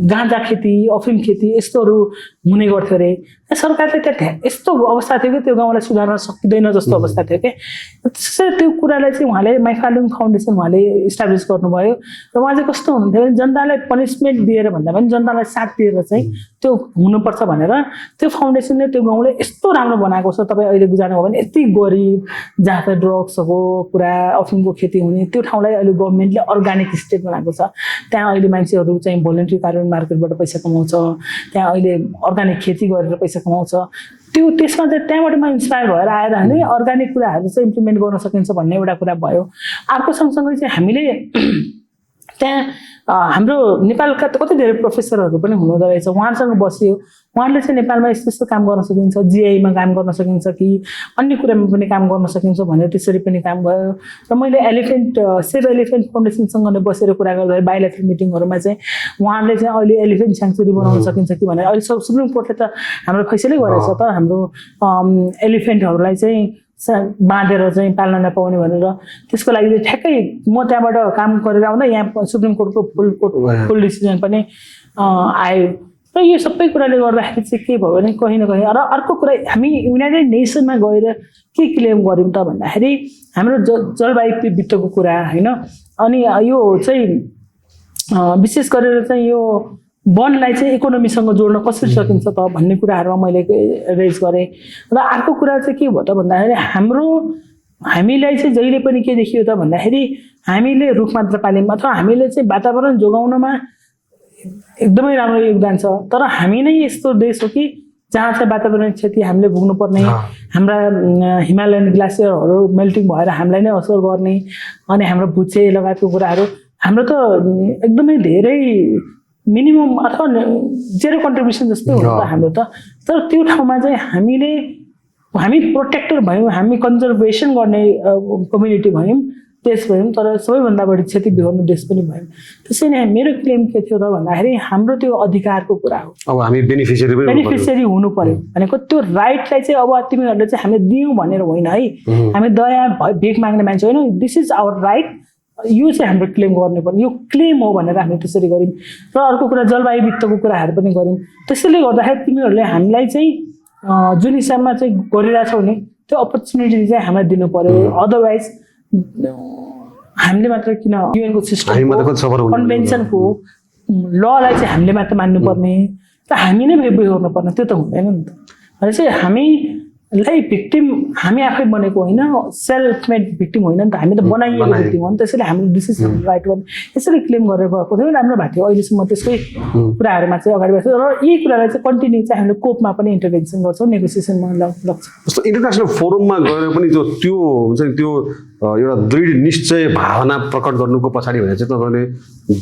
गाँजा खेती अफिम खेती यस्तोहरू हुने गर्थ्यो अरे सरकारले त्यहाँ यस्तो अवस्था थियो कि त्यो गाउँलाई सुधार्न सकिँदैन जस्तो अवस्था थियो कि त्यसरी त्यो कुरालाई चाहिँ उहाँले माइफालुङ फाउन्डेसन उहाँले इस्टाब्लिस गर्नुभयो र उहाँ चाहिँ कस्तो हुनुहुन्थ्यो भने जनतालाई पनिसमेन्ट दिएर भन्दा पनि जनतालाई साथ दिएर चाहिँ त्यो हुनुपर्छ भनेर त्यो फाउन्डेसनले त्यो गाउँले यस्तो राम्रो बनाएको छ तपाईँ अहिले बुझाउनु भयो भने यति गरिब जहाँ चाहिँ ड्रग्सको कुरा अफिमको खेती हुने त्यो ठाउँलाई अहिले गभर्मेन्टले अर्ग्यानिक स्टेट बनाएको छ त्यहाँ अहिले मान्छेहरू चाहिँ भोलिन्ट्री कार्बन मार्केटबाट पैसा कमाउँछ त्यहाँ अहिले अर्ग्यानिक खेती गरेर पैसा कमाउँछ त्यो त्यसमा चाहिँ त्यहाँबाट म इन्सपायर भएर आएर होइन अर्ग्यानिक कुराहरू चाहिँ इम्प्लिमेन्ट गर्न सकिन्छ भन्ने एउटा कुरा भयो अर्को सँगसँगै चाहिँ हामीले त्यहाँ हाम्रो नेपालका कति धेरै प्रोफेसरहरू पनि हुनुहुँदो रहेछ उहाँहरूसँग बसियो उहाँहरूले चाहिँ नेपालमा यस्तो यस्तो काम गर्न सकिन्छ जिआईमा काम गर्न सकिन्छ कि अन्य कुरामा पनि काम गर्न सकिन्छ भनेर त्यसरी पनि काम भयो र मैले सेभ एलिफेन्ट फाउन्डेसनसँग बसेर कुरा गर्दा बायोलेटरल मिटिङहरूमा चाहिँ उहाँहरूले चाहिँ अहिले एलिफेन्ट स्याङ्चुरी बनाउन सकिन्छ कि भनेर अहिले सुप्रिम कोर्टले त हाम्रो फैसलै गरेछ त हाम्रो एलिफेन्टहरूलाई चाहिँ बाँधेर चाहिँ पाल्न नपाउने भनेर त्यसको लागि चाहिँ ठ्याक्कै म त्यहाँबाट काम गरेर आउँदा यहाँ सुप्रिम कोर्टको फुल डिसिजन पनि आयो र यो सबै कुराले गर्दाखेरि चाहिँ के भयो भने कहीँ न कहीँ र अर्को कुरा हामी युनाइटेड नेसनमा गएर के क्लेम गऱ्यौँ त भन्दाखेरि हाम्रो जलवायु वित्तको कुरा होइन अनि यो चाहिँ विशेष गरेर चाहिँ यो वनलाई चाहिँ इकोनोमीसँग जोड्न कसरी सकिन्छ त भन्ने कुराहरूमा मैले रेज गरेँ र अर्को कुरा चाहिँ के भयो त भन्दाखेरि हामीलाई चाहिँ जहिले पनि के देखियो त भन्दाखेरि हामीले रुख मात्र पाल्यौँ अथवा हामीले चाहिँ वातावरण जोगाउनमा एकदमै राम्रो योगदान छ तर हामी नै यस्तो देश हो कि जहाँ चाहिँ वातावरण क्षति हामीले भोग्नुपर्ने हाम्रा हिमालयन ग्लासियरहरू मेल्टिङ भएर हामीलाई नै असर गर्ने अनि हाम्रो भुचे लगायतको कुराहरू हाम्रो त एकदमै धेरै मिनिमम अथवा जेरो कन्ट्रिब्युसन जस्तै हुन्छ त हाम्रो त तर त्यो ठाउँमा चाहिँ हामी प्रोटेक्टर भयौँ हामी कन्जर्भेसन गर्ने कम्युनिटी भयौँ देश भयौँ तर सबैभन्दा बढी क्षति बिहोर्ने देश पनि भयौँ त्यसैले मेरो क्लेम के थियो त भन्दाखेरि हाम्रो त्यो अधिकारको कुरा हो
अब हामी बेनिफिसियरी
हुनु पर्यो भनेको त्यो राइटलाई चाहिँ अब तिमीहरूले चाहिँ हामीले दियौँ भनेर होइन है हामी दया भिख माग्ने मान्छे होइन दिस इज आवर राइट यो चाहिँ हाम्रो क्लेम गर्नुपर्ने यो क्लेम हो भनेर हामी त्यसरी गऱ्यौँ र अर्को कुरा जलवायु वित्तको कुराहरू पनि गऱ्यौँ त्यसैले गर्दाखेरि तिमीहरूले हामीलाई चाहिँ जुन हिसाबमा चाहिँ गरिरहेछौ नि त्यो अपर्च्युनिटी चाहिँ हामीलाई दिनु पर्यो अदरवाइज हामीले मात्र किन युएनको सिस्टम कन्भेन्सनको ललाई चाहिँ हामीले मात्र मान्नुपर्ने र हामी नै बेहोर्नु पर्ने त्यो त हुँदैन नि त भनेपछि हामीलाई भिक्टिम हामी आफै बनेको होइन सेल्फ मेड भिक्टिम होइन नि त हामी त बनाइएको भिक्टिम हो नि त्यसैले हामीले डिसिजन राइट गर्ने यसरी क्लेम गरेर गएको थियो राम्रो भएको थियो अहिलेसम्म त्यसकै कुराहरूमा चाहिँ अगाडि बढ्छ र यही कुरालाई चाहिँ कन्टिन्यू चाहिँ हामीले कोपमा पनि इन्टरभेन्सन गर्छौँ नेगोसिएसनमा लग्छ
जस्तो इन्टरनेसनल फोरममा गएर पनि त्यो हुन्छ नि त्यो एउटा दृढ निश्चय भावना प्रकट गर्नुको पछाडि भने चाहिँ तपाईँले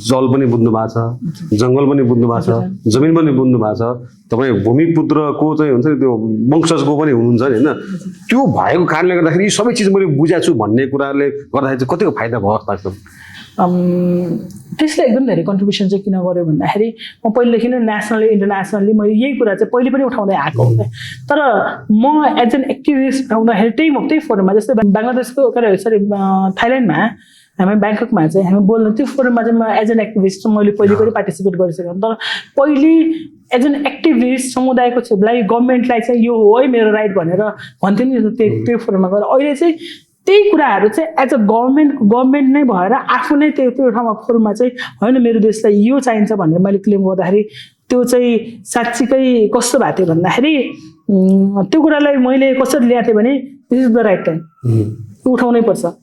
जल पनि बुझ्नु भएको छ जङ्गल पनि बुझ्नु भएको छ जमिन पनि बुझ्नु भएको छ तपाईँ भूमिपुत्रको चाहिँ हुन्छ नि त्यो वंशजको पनि हुनुहुन्छ नि होइन त्यो भएको कारणले गर्दाखेरि यी सबै चिज मैले बुझाएको छु भन्ने कुराले गर्दाखेरि चाहिँ कतिको फाइदा भयो जस्तो लाग्छ
त्यसले एकदम धेरै कन्ट्रिब्युसन चाहिँ किन गर्यो भन्दाखेरि म पहिलेदेखि नै नेसनली इन्टरनेसनली मैले यही कुरा चाहिँ पहिले पनि उठाउँदै आएको हो तर म एज एन एक्टिभिस्ट उठाउँदाखेरि त्यही फोरममा जस्तै बङ्गलादेशको थाइल्यान्डमा हामी ब्याङ्ककमा चाहिँ हामी बोल्नु त्यो फोरममा चाहिँ म एज एन एक्टिभिस्ट मैले पहिले पनि पार्टिसिपेट गरिसकेँ तर पहिले एज एन एक्टिभिस्ट समुदायको छेउलाई गभर्मेन्टलाई चाहिँ यो हो है मेरो राइट भनेर भन्थ्यो नि त्यो फोरममा गएर अहिले चाहिँ त्यही कुराहरू चाहिँ एज अ गभर्मेन्ट नै भएर आफू नै त्यो ठाउँमा फोरममा चाहिँ होइन मेरो देशलाई यो चाहिन्छ भनेर मैले क्लेम गर्दाखेरि त्यो चाहिँ साँच्चीकै कस्तो भएको थियो भन्दाखेरि त्यो कुरालाई मैले कसरी ल्याएको थिएँ भने this is the right time उठाउनै पर्छ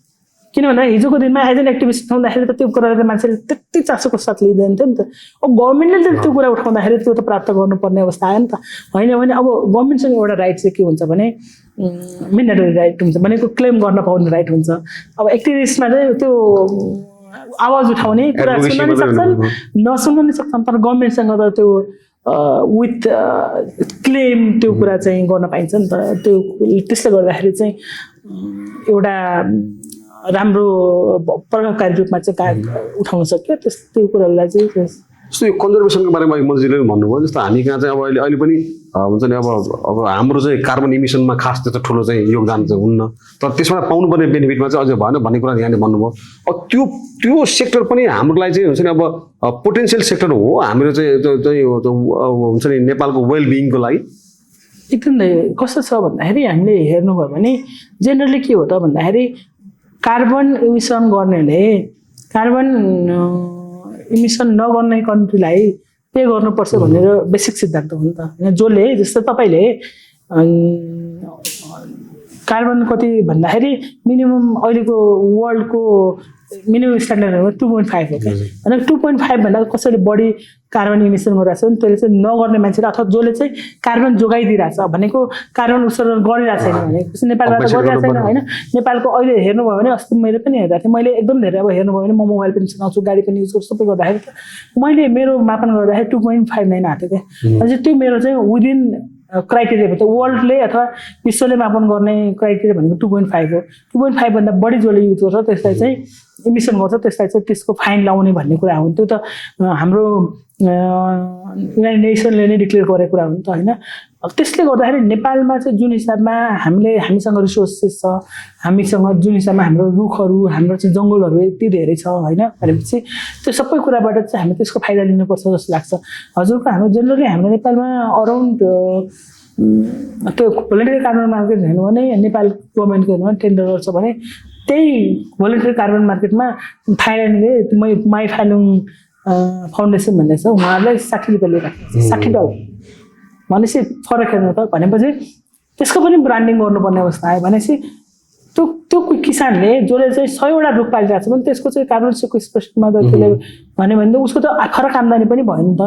किन भन्दा हिजोको दिनमा एज एन एक्टिभिस्ट उठाउँदाखेरि त त्यो कुरालाई मान्छेले त्यति चासोको साथ लिँदैन थियो नि त अब गभर्मेन्टले त्यो कुरा उठाउँदाखेरि त्यो त प्राप्त गर्नुपर्ने अवस्था आयो नि त होइन भने अब गभर्मेन्टसँग एउटा राइट चाहिँ के हुन्छ भने मिन्डेटरी राइट हुन्छ भनेको क्लेम गर्न पाउने राइट हुन्छ अब एक्टिभिस्टमा चाहिँ त्यो आवाज उठाउने कुरा सुन्न नि सक्छन् नसुन्न नि सक्छन् तर गभर्मेन्टसँग त त्यो विथ क्लेम त्यो कुरा चाहिँ गर्न पाइन्छ नि त त्यसले गर्दाखेरि चाहिँ एउटा राम्रो प्रभावकारी रूपमा चाहिँ उठाउन सक्यो त्यो कुरालाई चाहिँ
जस्तो यो कन्जर्भेसनको बारेमा मन्त्रीले पनि भन्नुभयो जस्तो हामी कहाँ चाहिँ अब अहिले पनि हुन्छ नि अब हाम्रो चाहिँ कार्बन इमिसनमा खास त्यस्तो ठुलो चाहिँ योगदान चाहिँ हुन्न, तर त्यसबाट पाउनुपर्ने बेनिफिटमा चाहिँ अझै भएन भन्ने कुरा यहाँले भन्नुभयो। अब त्यो सेक्टर पनि हाम्रो लागि चाहिँ हुन्छ नि अब पोटेन्सियल सेक्टर हो हाम्रो चाहिँ हुन्छ नि नेपालको वेलबिङको लागि।
एकदमै कस्तो छ भन्दाखेरि हामीले हेर्नुभयो भने जेनरली के हो त भन्दाखेरि कार्बन इमिसन गर्नेले कार्बन इमिसन नगर्ने कन्ट्रीलाई पे गर्नुपर्छ भनेर बेसिक सिद्धान्त हो नि त होइन। जसले जस्तो तपाईँले कार्बन कति भन्दाखेरि मिनिमम अहिलेको वर्ल्डको मिनिमम स्ट्यान्डर्डहरूमा 2.5 हो क्या होइन। 2.5 भन्दा कसैले बढी कार्बन इमिसन गरिरहेको छ भने त्यसले चाहिँ नगर्ने मान्छेले अथवा जसले चाहिँ कार्बन जोगाइदिइरहेछ भनेको कार्बन उत्सर्जन गरिरहेको छैन भने नेपालबाट गरिरहेको छैन होइन। नेपालको अहिले हेर्नुभयो भने अस्ति मैले पनि हेर्दा थिएँ, मैले एकदम धेरै अब हेर्नुभयो भने म मोबाइल पनि चलाउँछु, गाडी पनि युज गर्छु, सबै गर्दाखेरि मैले मेरो मापन गर्दाखेरि 2.59 आएको थियो क्या। अझै त्यो मेरो चाहिँ विदिन क्राइटेरिया भयो। वर्ल्डले अथवा विश्वले मापन गर्ने क्राइटेरिया भनेको 2.5 हो। 2.5 भन्दा बढी जसले युज गर्छ त्यसलाई चाहिँ इमिसन गर्छ त्यसलाई चाहिँ त्यसको फाइन लाउने भन्ने कुरा हो। त्यो त हाम्रो युनाइटेड नेसनले नै डिक्लेयर गरेको कुरा हो नि त होइन। त्यसले गर्दाखेरि नेपालमा चाहिँ जुन हिसाबमा हामीसँग रिसोर्सेस छ, हामीसँग जुन हिसाबमा हाम्रो रुखहरू हाम्रो चाहिँ जङ्गलहरू यति धेरै छ होइन भनेपछि त्यो सबै कुराबाट चाहिँ हामी त्यसको फाइदा लिनुपर्छ जस्तो लाग्छ हजुरको। हाम्रो जेनरली हाम्रो नेपालमा अराउन्ड त्यो भोलिन्टरी कार्बन मार्केट हेर्नु भने नेपाल गभर्मेन्टको हेर्नु भने टेन्डर गर्छ भने त्यही भोलिन्टरी कार्बन मार्केटमा थाइल्यान्डले माई फालुङ फाउन्डेसन भन्ने छ उहाँहरूलाई 60 रुपियाँ लिइराख्छ, $60 भनेपछि फरक हेर्नु त भनेपछि त्यसको पनि ब्रान्डिङ गर्नुपर्ने अवस्था आयो भनेपछि त्यो किसानले जसले चाहिँ 100वटा रुख पालिरहेको छ भने त्यसको चाहिँ कार्बन सिक्वेस्ट्रेसनमा त त्यसले भन्यो भने त उसको त फरक आम्दानी पनि भयो नि त।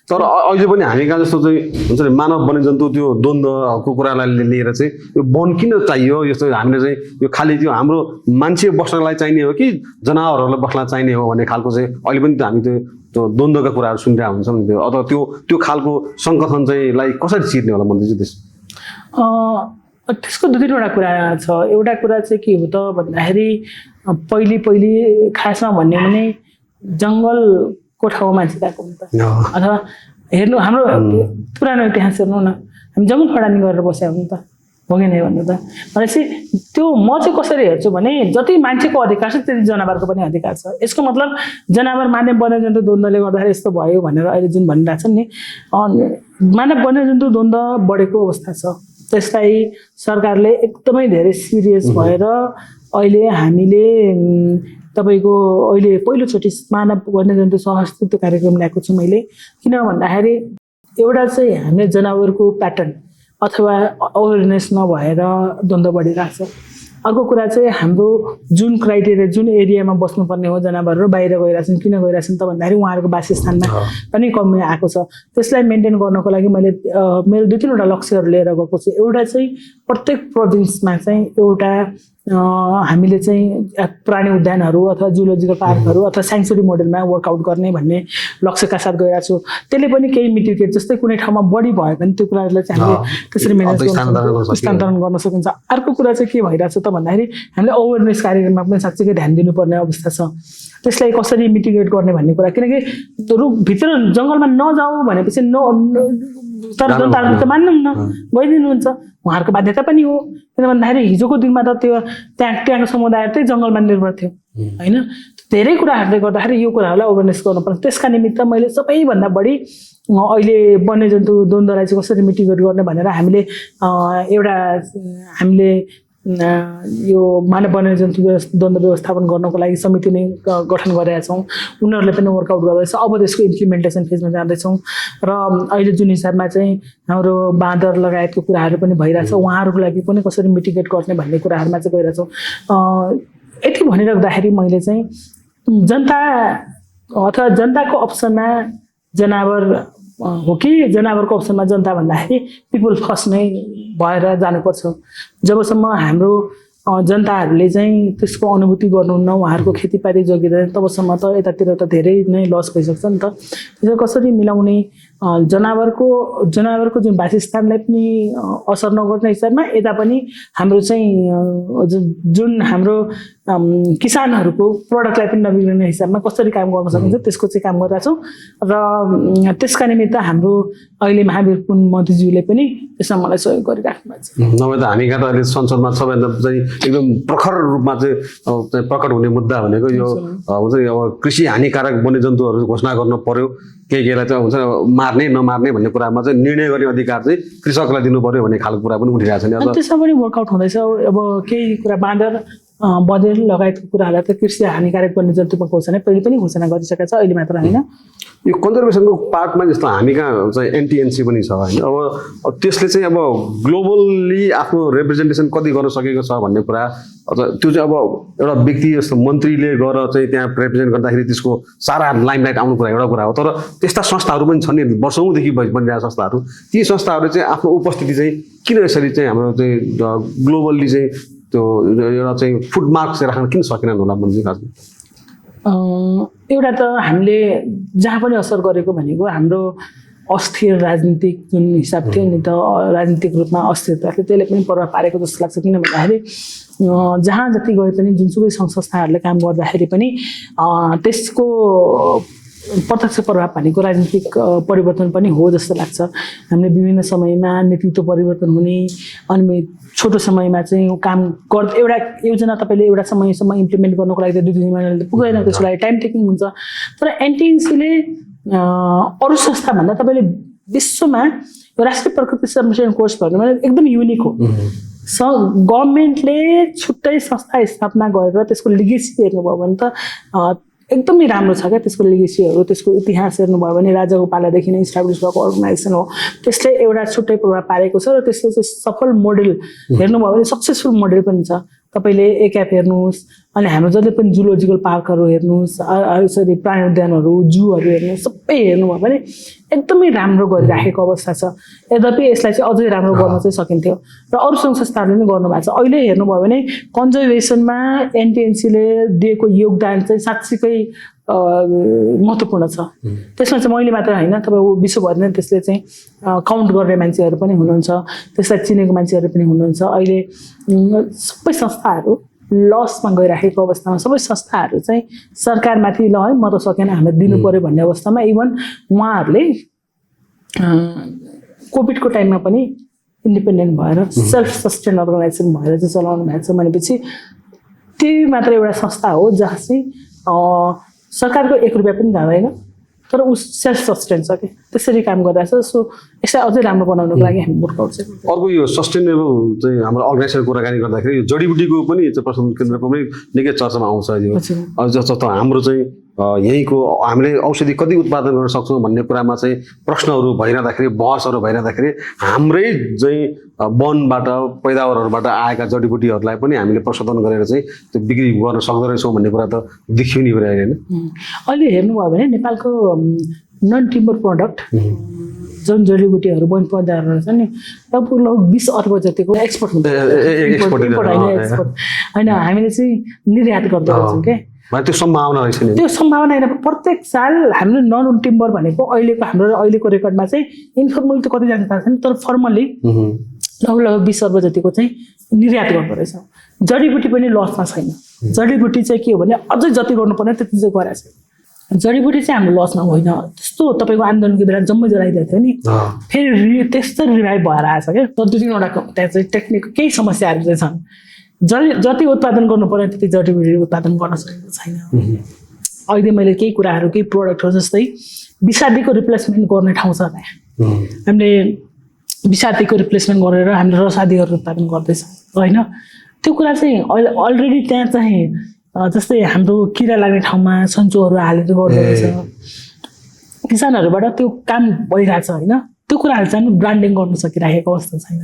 तर अहिले पनि हामी कहाँ जस्तो चाहिँ हुन्छ नि मानव वन्यजन्तु त्यो द्वन्द्वको कुरालाई लिएर चाहिँ यो वन किन चाहियो, यस्तो हामीले चाहिँ यो खालि त्यो हाम्रो मान्छे बस्नलाई चाहिने हो कि जनावरहरूलाई बस्न चाहिने हो भन्ने खालको चाहिँ अहिले पनि त हामी त्यो द्वन्द्वका कुराहरू सुनिरहेको हुन्छौँ नि। त्यो अथवा त्यो खालको सङ्गठन चाहिँ लाई कसरी चिर्ने होला मन्त्रीजी त्यस?
त्यसको 2-3वटा कुरा छ। एउटा कुरा चाहिँ के हो त भन्दाखेरि पहिले खासमा भन्ने भने जङ्गलको ठाउँमा मान्छे गएको हुन्छ अथवा हेर्नु हाम्रो पुरानो इतिहास हेर्नु न हामी जङ्गल फडानी गरेर बसेका हुन् त हो कि नै भन्नु त। भनेपछि त्यो म चाहिँ कसरी हेर्छु भने जति मान्छेको अधिकार छ त्यति जनावरको पनि अधिकार छ। यसको मतलब जनावर मानव वन्यजन्तु द्वन्द्वले गर्दाखेरि यस्तो भयो भनेर अहिले जुन भनिरहेको छ नि मानव वन्यजन्तु द्वन्द्व बढेको अवस्था छ। त्यसलाई सरकारले एकदमै धेरै सिरियस भएर अहिले हामीले तपाईँको अहिले पहिलोचोटि मानव वन्यजन्तु सहअस्तित्व कार्यक्रम ल्याएको छु मैले। किन भन्दाखेरि एउटा चाहिँ हामीले जनावरको प्याटर्न अथवा अवेरनेस नभएर द्वन्द्व बढिरहेको छ। अर्को कुरा चाहिँ हाम्रो जुन क्राइटेरिया जुन एरियामा बस्नुपर्ने हो जनावरहरू बाहिर गइरहेछन् किन गइरहेछन् त भन्दाखेरि उहाँहरूको वासस्थानमा पनि कमी आएको छ। त्यसलाई मेन्टेन गर्नको लागि मैले मेरो 2-3वटा लक्ष्यहरू लिएर गएको छु। एउटा चाहिँ प्रत्येक प्रोभिन्समा चाहिँ एउटा हामीले चाहिँ प्राणी उद्यानहरू अथवा जुलोजिकल पार्कहरू अथवा स्याङ्चुरी मोडलमा वर्कआउट गर्ने भन्ने लक्ष्यका साथ गइरहेको छु। त्यसले पनि केही मिटिगेट जस्तै कुनै ठाउँमा बढी भयो भने त्यो कुराहरूलाई चाहिँ हामीले त्यसरी स्थानान्तरण गर्न सकिन्छ। अर्को कुरा चाहिँ के भइरहेछ त भन्दाखेरि हामीले अवेरनेस कार्यक्रममा पनि साँच्चैकै ध्यान दिनुपर्ने अवस्था छ। त्यसलाई कसरी मिटिगेट गर्ने भन्ने कुरा किनकि रुखभित्र जङ्गलमा नजाऊ भनेपछि तर जनताहरूले त मान्नुहुन्न गइदिनुहुन्छ उहाँहरूको बाध्यता पनि हो। किन भन्दाखेरि हिजोको दिनमा त त्यो त्यहाँको समुदाय त्यही जङ्गलमा निर्भर थियो होइन। धेरै कुराहरूले गर्दाखेरि यो कुराहरूलाई अवेरनेस गर्नुपर्छ। त्यसका निमित्त मैले सबैभन्दा बढी अहिले वन्यजन्तु द्वन्द्वलाई चाहिँ कसरी मिटिगेट गर्ने भनेर हामीले यो मानव वन्यजन्तु द्वन्द्व व्यवस्थापन गर्नको लागि समिति नै गठन गरेका छौँ। उनीहरूले पनि वर्कआउट गर्दैछ। अब त्यसको इम्प्लिमेन्टेसन फेजमा जाँदैछौँ र अहिले जुन हिसाबमा चाहिँ हाम्रो बाँदर लगायतको कुराहरू पनि भइरहेछ उहाँहरूको लागि पनि कसरी मिटिगेट गर्ने भन्ने कुराहरूमा चाहिँ गइरहेछौँ। यति भनिराख्दाखेरि मैले चाहिँ जनता अथवा जनताको अप्सनमा जनावर हो कि जनावरको अप्सनमा जनता भन्दाखेरि पिपुल फर्स्ट नै भएर जानुपर्छ। जबसम्म हाम्रो जनताहरूले चाहिँ त्यसको अनुभूति गर्नुहुन्न उहाँहरूको खेतीपाती जोगिँदैन तबसम्म त यतातिर त धेरै नै लस भइसक्छ नि त। त्यसलाई कसरी मिलाउने जनावरको जुन वासस्थानलाई पनि असर नगर्ने हिसाबमा यता पनि हाम्रो चाहिँ जुन हाम्रो किसानहरूको प्रोडक्टलाई पनि नबिग्रिने हिसाबमा कसरी काम गर्न सकिन्छ त्यसको चाहिँ काम गरिरहेको छौँ र त्यसका निमित्त हाम्रो अहिले महावीर पुन मन्त्रीज्यूले पनि त्यसमा मलाई सहयोग गरिराख्नु भएको छ।
नभए त हामी कहाँ त अहिले संसदमा सबैभन्दा चाहिँ एकदम प्रखर रूपमा चाहिँ प्रकट हुने मुद्दा भनेको यो हुन्छ नि अब कृषि हानिकारक वन्यजन्तुहरू घोषणा गर्नु पर्यो, केहीलाई चाहिँ हुन्छ मार्ने नमार्ने भन्ने कुरामा चाहिँ निर्णय गर्ने अधिकार चाहिँ कृषकलाई दिनु पर्यो भन्ने खालको कुरा पनि उठिरहेको छ नि।
त्यसमा पनि वर्कआउट हुँदैछ। अब केही कुरा बाँदर बँदेल लगायतको कुराहरूलाई त कृषि हानिकारक वन्यजन्तुमा घोषणा पहिले पनि घोषणा गरिसकेको छ, अहिले मात्र होइन।
यो कन्जर्भेसनको पार्टमा जस्तो हामी कहाँ चाहिँ एनटिएनसी पनि छ होइन। अब त्यसले चाहिँ अब ग्लोबल्ली आफ्नो रिप्रेजेन्टेसन कति गर्न सकेको छ भन्ने कुरा त्यो चाहिँ अब एउटा व्यक्ति जस्तो मन्त्रीले गएर चाहिँ त्यहाँ रिप्रेजेन्ट गर्दाखेरि त्यसको सारा लाइमलाइट आउनु कुरा एउटा कुरा हो। तर त्यस्ता संस्थाहरू पनि छन् नि, वर्षौँदेखि बनिरहेका संस्थाहरू, ती संस्थाहरू चाहिँ आफ्नो उपस्थिति चाहिँ किन यसरी चाहिँ हाम्रो चाहिँ ग्लोबल्ली चाहिँ त्यो एउटा चाहिँ फुटमार्क चाहिँ राख्न किन सकेनन् होला मन्त्री खासमा?
एउटा त हामीले जहाँ पनि असर गरेको भनेको हाम्रो अस्थिर राजनीतिक जुन हिसाब थियो नि त, राजनीतिक रूपमा अस्थिरता थियो, त्यसले पनि प्रभाव पारेको जस्तो लाग्छ। किन भन्दाखेरि जहाँ जति गए पनि जुनसुकै सङ्घ संस्थाहरूले काम गर्दाखेरि पनि त्यसको प्रत्यक्ष प्रभाव भनेको राजनीतिक परिवर्तन पनि हो जस्तो लाग्छ। हामीले विभिन्न समयमा नेतृत्व परिवर्तन हुने अनि छोटो समयमा चाहिँ काम एउटा योजना तपाईँले एउटा समयसम्म इम्प्लिमेन्ट गर्नको लागि त 2-3 महिनाले पुग्दैन, त्यसको लागि टाइम टेकिङ हुन्छ। तर एनटिएनसीले अरू संस्थाभन्दा तपाईँले विश्वमा राष्ट्रिय प्रकृति संरक्षण कोष भन्नु भने एकदम युनिक हो। गभर्मेन्टले छुट्टै संस्था स्थापना गरेर त्यसको लिगेसी हेर्नुभयो भने त एकदमै राम्रो छ क्या। त्यसको लिगेसीहरू, त्यसको इतिहास हेर्नुभयो भने राजाको पालादेखि नै इस्टाब्लिस भएको अर्गनाइजेसन हो। त्यसले एउटा छुट्टै प्रभाव पारेको छ र त्यसले चाहिँ सफल मोडेल हेर्नुभयो भने सक्सेसफुल मोडेल पनि छ। तपाईँले एक्याप हेर्नुहोस्, अनि हाम्रो जति पनि जुलोजिकल पार्कहरू हेर्नुहोस्, यसरी प्राणी उद्यानहरू, जूहरू हेर्नुहोस्, सबै हेर्नुभयो भने एकदमै राम्रो गरिराखेको अवस्था छ। यद्यपि यसलाई चाहिँ अझै राम्रो गर्न चाहिँ सकिन्थ्यो र अरू सङ्घ संस्थाहरूले पनि गर्नुभएको छ। अहिले हेर्नुभयो भने कन्जर्भेसनमा एनटिएनसीले दिएको योगदान चाहिँ साँच्चीकै महत्त्वपूर्ण छ। त्यसमा चाहिँ मैले मात्र होइन, तपाईँ विश्वभरि नै त्यसले चाहिँ काउन्ट गर्ने मान्छेहरू पनि हुनुहुन्छ, त्यसलाई चिनेको मान्छेहरू पनि हुनुहुन्छ। अहिले सबै संस्थाहरू लसमा गइराखेको अवस्थामा सबै संस्थाहरू चाहिँ सरकारमाथि ल है म त सकेन हामीले दिनु पर्यो भन्ने अवस्थामा इभन उहाँहरूले कोभिडको टाइममा पनि इन्डिपेन्डेन्ट भएर सेल्फ सस्टेन अर्गनाइजेसन भएर चाहिँ चलाउनु भएको छ भनेपछि त्यही मात्र एउटा संस्था हो जहाँ चाहिँ सरकारको 1 रुपियाँ पनि जाँदैन, तर उस सेल्फ सस्टेन छ कि त्यसरी काम गरिरहेछ। सो यसलाई अझै राम्रो बनाउनको लागि हामी वर्कआउट चाहिँ
अर्को यो सस्टेनेबल चाहिँ हाम्रो अर्गनाइजेसन कुराकानी गर्दाखेरि यो जडीबुटीको पनि प्रशासन केन्द्रको पनि निकै चर्चामा आउँछ। यो जस्तो हाम्रो चाहिँ यहीँको हामीले औषधि कति उत्पादन गर्न सक्छौँ भन्ने कुरामा चाहिँ प्रश्नहरू भइरहँदाखेरि, बहसहरू भइरहँदाखेरि हाम्रै चाहिँ वनबाट पैदावारहरूबाट आएका जडीबुटीहरूलाई पनि हामीले प्रशोधन गरेर चाहिँ त्यो बिक्री गर्न सक्दो रहेछौँ भन्ने कुरा त देखियो नि होइन।
अहिले हेर्नुभयो भने नेपालको नन टिम्बर प्रडक्ट जुन जडीबुटीहरू वन पौधाहरू छ नि लगभग 20 अर्ब जतिको एक्सपोर्ट हुन्छ। होइन हामीले चाहिँ निर्यात गर्दै रहेछौँ क्या।
त्यो सम्भावना रहेछ नि,
त्यो सम्भावना होइन। प्रत्येक साल हाम्रो नन टिम्बर भनेको अहिलेको रेकर्डमा चाहिँ इन्फर्मली त कति जान्छ थाहा छैन, तर फर्मली लगभग 20 अर्ब जतिको चाहिँ निर्यात गर्दो रहेछ। जडीबुटी पनि लसमा छैन। जडीबुटी चाहिँ के हो भने अझै जति गर्नुपर्ने त्यति चाहिँ गरेको छ। जडीबुटी चाहिँ हाम्रो लसमा होइन। त्यस्तो तपाईँको आन्दोलनको बेला जम्मै जलाइदिएको थियो नि, फेरि त्यस्तो रिभाइभ भएर आएछ क्या। तर 2-3वटा त्यहाँ चाहिँ टेक्निक केही समस्याहरू चाहिँ छन्। जति उत्पादन गर्नु पर्ने त्यति जडीबुटी उत्पादन गर्न सकेको छैन। अहिले मैले केही कुराहरू, केही प्रडक्टहरू जस्तै विषादीको रिप्लेसमेन्ट गर्ने ठाउँ छ त्यहाँ। हामीले विषादीको रिप्लेसमेन्ट गरेर हामीले रसादीहरू उत्पादन गर्दैछौँ होइन। त्यो कुरा चाहिँ अलरेडी त्यहाँ चाहिँ जस्तै हाम्रो किरा लाग्ने ठाउँमा सन्चोहरू हालेर गर्दो रहेछ। किसानहरूबाट त्यो काम भइरहेछ होइन। त्यो कुराहरू चाहिँ ब्रान्डिङ गर्न सकिरहेको अवस्था छैन।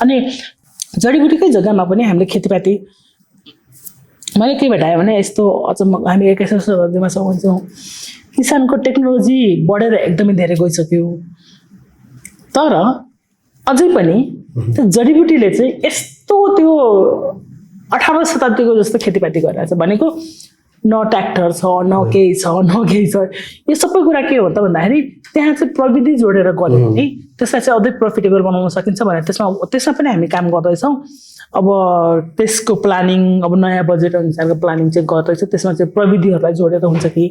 अनि जडीबुटीकै जग्गामा पनि हामीले खेतीपाती मैले के भेटाएँ भने यस्तो अझ हामी 21औं शताब्दीमा छौँ। किसानको टेक्नोलोजी बढेर एकदमै धेरै गइसक्यो, तर अझै पनि त्यो जडीबुटीले चाहिँ यस्तो त्यो 18औं शताब्दीको जस्तो खेतीपाती गरिरहेछ भनेको न ट्र्याक्टर छ, न केही छ, न केही छ। यो सबै कुरा के हो त भन्दाखेरि त्यहाँ चाहिँ प्रविधि जोडेर गऱ्यो भने त्यसलाई चाहिँ अझै प्रफिटेबल बनाउन सकिन्छ भनेर त्यसमा पनि हामी काम गर्दैछौँ। अब त्यसको प्लानिङ, अब नयाँ बजेट अनुसारको प्लानिङ चाहिँ गर्दैछ। त्यसमा चाहिँ प्रविधिहरूलाई जोडेर हुन्छ कि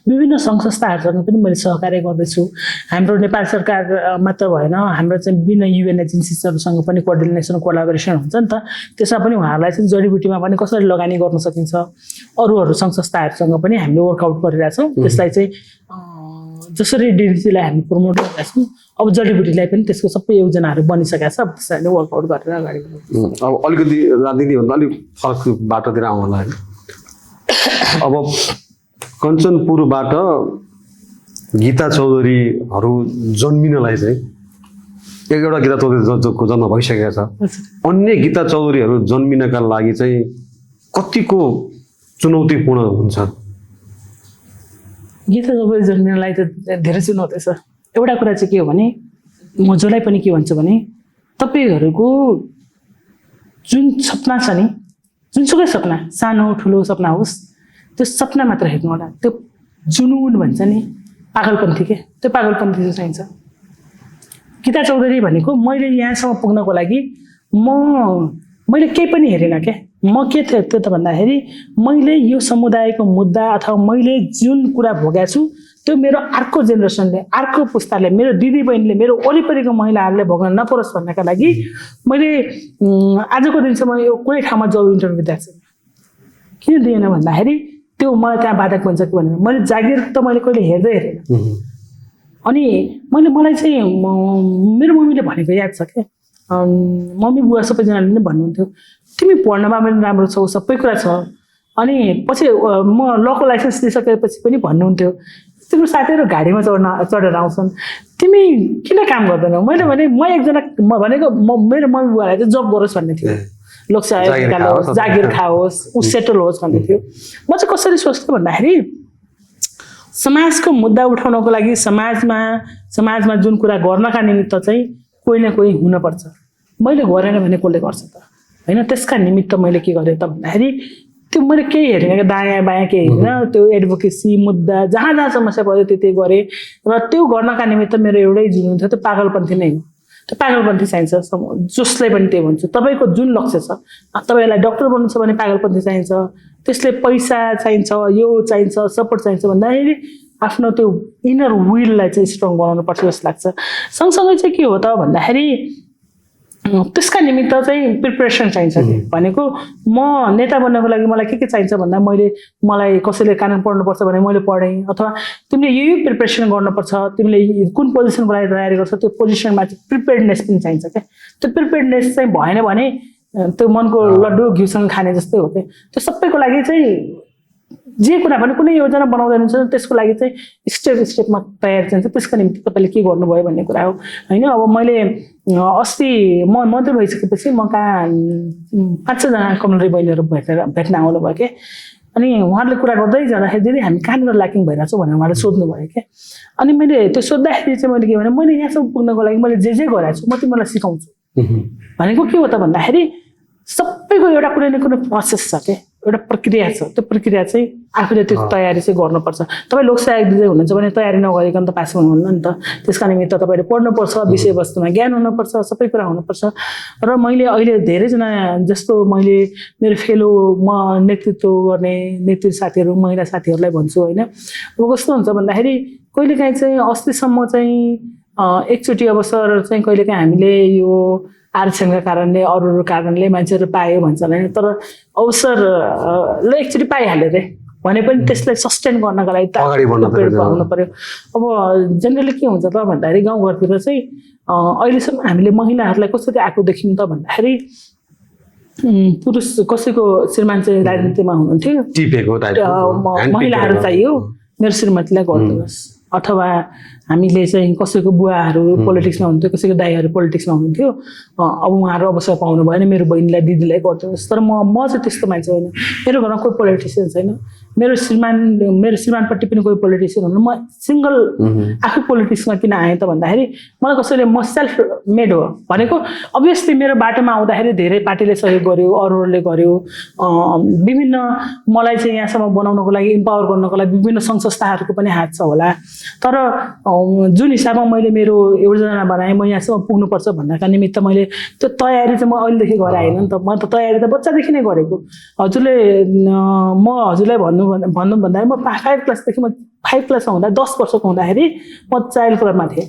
विभिन्न सङ्घ संस्थाहरूसँग पनि मैले सहकार्य गर्दैछु। हाम्रो नेपाल सरकार मात्र भएन, हाम्रो चाहिँ विभिन्न UN एजेन्सिजहरूसँग पनि कोअर्डिनेसन कोलाबोरेसन हुन्छ नि त। त्यसमा पनि उहाँहरूलाई चाहिँ जडीबुटीमा पनि कसरी लगानी गर्न सकिन्छ, अरू सङ्घ संस्थाहरूसँग पनि हामीले वर्कआउट गरिरहेछौँ। त्यसलाई चाहिँ जसरी DDTलाई हामी प्रमोट गरिरहेछौँ, अब जडीबुटीलाई पनि त्यसको सबै योजनाहरू बनिसकेको छ। अब त्यसरी वर्कआउट गरेर अगाडि बढ्छौँ।
अब अलिकति राजनीतिभन्दा अलिक फरक बाटोतिर आउँला होइन। अब कञ्चनपुरबाट गीता चौधरीहरू जन्मिनलाई चाहिँ एउटा गीता चौधरीको जन्म भइसकेको छ, अन्य गीता चौधरीहरू जन्मिनका लागि चाहिँ कतिको चुनौतीपूर्ण हुन्छ?
गीता चौधरी जन्मिनलाई त धेरै चुनौती छ। एउटा कुरा चाहिँ के हो भने, म जसलाई पनि के भन्छु भने, तपाईँहरूको जुन सपना छ नि, जुनसुकै सपना, सानो ठुलो सपना होस्, त्यो सपना मात्र हेर्नु होला। त्यो जुनुन भन्छ नि, पागलपन्थी के, त्यो पागलपन्थी चाहिँ चाहिन्छ। गीता चौधरी भनेको मैले यहाँसम्म पुग्नको लागि मैले केही पनि हेरेन क्या। म के थियो त्यो त भन्दाखेरि, मैले यो समुदायको मुद्दा अथवा मैले जुन कुरा भोगेको छु त्यो मेरो अर्को जेनेरेसनले, अर्को पुस्ताले, मेरो दिदी बहिनीले, मेरो वरिपरिको महिलाहरूले भोग्न नपरोस् भन्नका लागि मैले आजको दिनसम्म यो कुनै ठाउँमा जब इन्टरभ्यू दिएको छु। किन दिएन भन्दाखेरि त्यो मलाई त्यहाँ बाधक बन्छ कि भनेर मैले जागिर त मैले कहिले हेर्दै हेरेन। अनि मलाई चाहिँ मेरो मम्मीले भनेको याद छ क्या, मम्मी बुवा सबैजनाले नै भन्नुहुन्थ्यो, तिमी पढ्नमा पनि राम्रो छौ, सबै कुरा छ। अनि पछि म लको लाइसेन्स लिइसकेपछि पनि भन्नुहुन्थ्यो, तिम्रो साथीहरू गाडीमा चढेर आउँछन्, तिमी किन काम गर्दैनौ? मैले भने मेरो मम्मी बुवालाई चाहिँ जब गरोस् भन्ने थियो, लोकसेवा निकालोस्, जागिर खाओस्, ऊ सेटल होस् भन्ने थियो। म चाहिँ कसरी सोच्थेँ भन्दाखेरि, समाजको मुद्दा उठाउनको लागि समाजमा जुन कुरा गर्नका निमित्त चाहिँ कोही न कोही हुनपर्छ। मैले गरेन भने कसले गर्छ त होइन। त्यसका निमित्त मैले के गरेँ त भन्दाखेरि, त्यो मैले केही हेरेन क्या, दायाँ बायाँ केही हेरेन। त्यो एडभोकेसी मुद्दा जहाँ समस्या पऱ्यो त्यही गरेँ। र त्यो गर्नका निमित्त मेरो एउटै जुनुन थियो, त्यो पागलपन्थी नै हो। त्यो पागलपन्थी चाहिन्छ जसलाई पनि त्यही भन्छु। तपाईँको जुन लक्ष्य छ, तपाईँलाई डक्टर बन्नु छ भने पागलपन्थी चाहिन्छ, त्यसले पैसा चाहिन्छ, यो चाहिन्छ, सपोर्ट चाहिन्छ भन्दाखेरि आफ्नो त्यो इनर विललाई चाहिँ स्ट्रङ बनाउनु पर्छ जस्तो लाग्छ। सँगसँगै चाहिँ के हो त भन्दाखेरि, त्यसका निमित्त चाहिँ प्रिपरेसन चाहिन्छ। भनेको म नेता बन्नको लागि मलाई के चाहिन्छ भन्दा, मलाई कसैले कानुन पढ्नुपर्छ भने मैले पढेँ, अथवा तिमीले यो प्रिपरेसन गर्नुपर्छ, तिमीले कुन पोजिसनको लागि तयारी गर्छ, त्यो पोजिसनमा चाहिँ प्रिपेयर्डनेस पनि चाहिन्छ क्या। त्यो प्रिपेयर्डनेस चाहिँ भएन भने त्यो मनको लड्डु घिउसँग खाने जस्तै हो क्या। त्यो सबैको लागि चाहिँ जे कुरा पनि कुनै योजना बनाउँदै हुन्छ त्यसको लागि चाहिँ स्टेपमा तयारी चाहिन्छ। त्यसको निम्ति तपाईँले के गर्नुभयो भन्ने कुरा हो होइन। अब मैले अस्ति म मन्त्री भइसकेपछि म कहाँ 5-6 जना कमलरी बहिनीहरू भेट्न आउनुभयो क्या। अनि उहाँहरूले कुरा गर्दै जाँदाखेरि दिदी हामी कहाँनिर ल्याकिङ भइरहेको छौँ भनेर उहाँले सोध्नुभयो क्या। अनि मैले त्यो सोद्धाखेरि चाहिँ मैले के भने, मैले यहाँसम्म पुग्नको लागि मैले जे गरेको छु म तिमीलाई सिकाउँछु भनेको के हो त भन्दाखेरि, सबैको एउटा कुनै न कुनै प्रोसेस छ क्या, एउटा प्रक्रिया छ। त्यो प्रक्रिया चाहिँ आफूले त्यो तयारी चाहिँ गर्नुपर्छ। तपाईँ लोकसेवा दिँदै हुनुहुन्छ भने तयारी नगरिकन त पास हुनुहुन्न नि त। त्यसका निमित्त तपाईँले पढ्नुपर्छ, विषयवस्तुमा ज्ञान हुनुपर्छ, सबै कुरा हुनुपर्छ। र मैले अहिले धेरैजना जस्तो मैले मेरो फेलो नेतृत्व गर्ने नेतृत्व साथीहरू, महिला साथीहरूलाई भन्छु होइन। अब कस्तो हुन्छ भन्दाखेरि, कहिलेकाहीँ चाहिँ अस्तिसम्म चाहिँ एकचोटि अवसर चाहिँ कहिलेकाहीँ हामीले यो आरक्षणका कारणले अरू कारणले मान्छेहरू पायो भन्छन् होइन। तर अवसरले एकचोटि पाइहाल्यो रे भने पनि त्यसलाई सस्टेन गर्नका लागि
अगाडि बढ्नु
पर्यो। अब जेनरली के हुन्छ त भन्दाखेरि, गाउँघरतिर चाहिँ अहिलेसम्म हामीले महिलाहरूलाई कसरी आएको देखियौँ त भन्दाखेरि, पुरुष कसैको श्रीमान चाहिँ राजनीतिमा हुनुहुन्थ्यो, महिलाहरू चाहियो मेरो श्रीमतीलाई गरिदिनुहोस्, अथवा हामीले चाहिँ कसैको बुवाहरू पोलिटिक्समा हुन्थ्यो, कसैको दाइहरू पोलिटिक्समा हुन्थ्यो, अब उहाँहरू अवसर पाउनु भएन मेरो बहिनीलाई दिदीलाई गरिदिनुहोस्। तर म चाहिँ त्यस्तो मान्छे होइन। मेरो घरमा कोही पोलिटिसियन छैन, मेरो श्रीमानपट्टि पनि कोही पोलिटिसियन हुनु, म सिङ्गल आफै पोलिटिक्समा किन आएँ त भन्दाखेरि मलाई कसैले म सेल्फ मेड हो भनेको। अभियसली मेरो बाटोमा आउँदाखेरि धेरै पार्टीले सहयोग गर्यो, अरूहरूले गर्यो, विभिन्न मलाई चाहिँ यहाँसम्म बनाउनको लागि, इम्पावर गर्नको लागि विभिन्न सङ्घ संस्थाहरूको पनि हात छ होला। तर जुन हिसाबमा मैले मेरो योजना बनाएँ, म यहाँसम्म पुग्नुपर्छ भन्नका निमित्त मैले त्यो तयारी चाहिँ म अहिलेदेखि गरेर आएन नि त। म त तयारी त बच्चादेखि नै गरेको। हजुरले म हजुरलाई भन्नु भन्दाखेरि म 5 क्लासदेखि, म 5 क्लासमा हुँदा 10 वर्षको हुँदाखेरि म चाइल्ड क्लबमा थिएँ।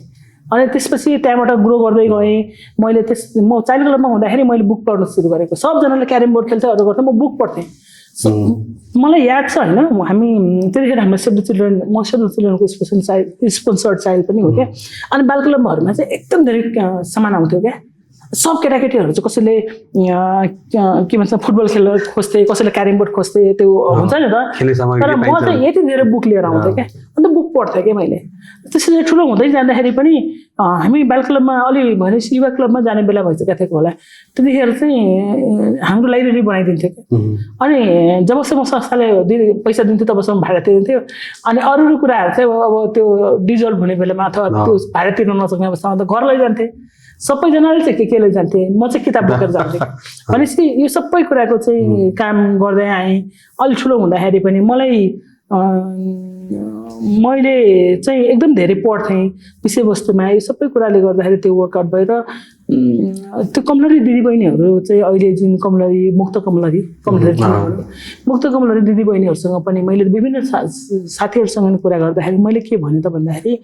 अनि त्यसपछि त्यहाँबाट ग्रो गर्दै गएँ। म चाइल्ड क्लबमा हुँदाखेरि मैले बुक पढ्न सुरु गरेको। सबजनाले क्यारम बोर्ड खेल्थ्यो, अरू गर्थ्यो, म बुक पढ्थेँ। मलाई याद छ होइन, हामी त्यतिखेर हाम्रो सेभ द चिल्ड्रेनको स्पोन्सर्ड चाइल्ड पनि हो क्या। अनि बाल क्लबहरूमा चाहिँ एकदम धेरै सामान आउँथ्यो क्या। सब केटाकेटीहरू चाहिँ कसैले के भन्छ फुटबल खेल्न खोज्थे, कसैले क्यारम बोर्ड खोज्थे, त्यो हुन्छ नि त। तर म चाहिँ यति धेरै बुक लिएर आउँथेँ क्या, अन्त बुक पढ्थेँ क्या मैले। त्यसरी ठुलो हुँदै जाँदाखेरि पनि हामी बाल क्लबमा अलि भनेपछि युवा क्लबमा जाने बेला भइसकेको थिएको होला। त्यतिखेर चाहिँ हाम्रो लाइब्रेरी बनाइदिन्थ्यो क्या। अनि जबसम्म संस्थाले पैसा दिन्थ्यो तबसम्म भाडा तिर्दिन्थ्यो। अनि अरू कुराहरू चाहिँ अब त्यो डिजल्भ हुने बेलामा अथवा त्यो भाडा तिर्न नसक्ने अवस्थामा त घर लैजान्थे। सबैजनाले चाहिँ के लैजान्थे, म चाहिँ किताब बोकेर जान्थेँ। भनेपछि यो सबै कुराको चाहिँ काम गर्दै आएँ। अलि ठुलो हुँदाखेरि पनि मैले चाहिँ एकदम धेरै पढ्थेँ विषयवस्तुमा। यो सबै कुराले गर्दाखेरि त्यो वर्कआउट भएर त्यो कमलरी दिदीबहिनीहरू चाहिँ अहिले जुन मुक्त कमलरी दिदीबहिनीहरूसँग पनि मैले विभिन्न साथीहरूसँग कुरा गर्दाखेरि मैले के भने त भन्दाखेरि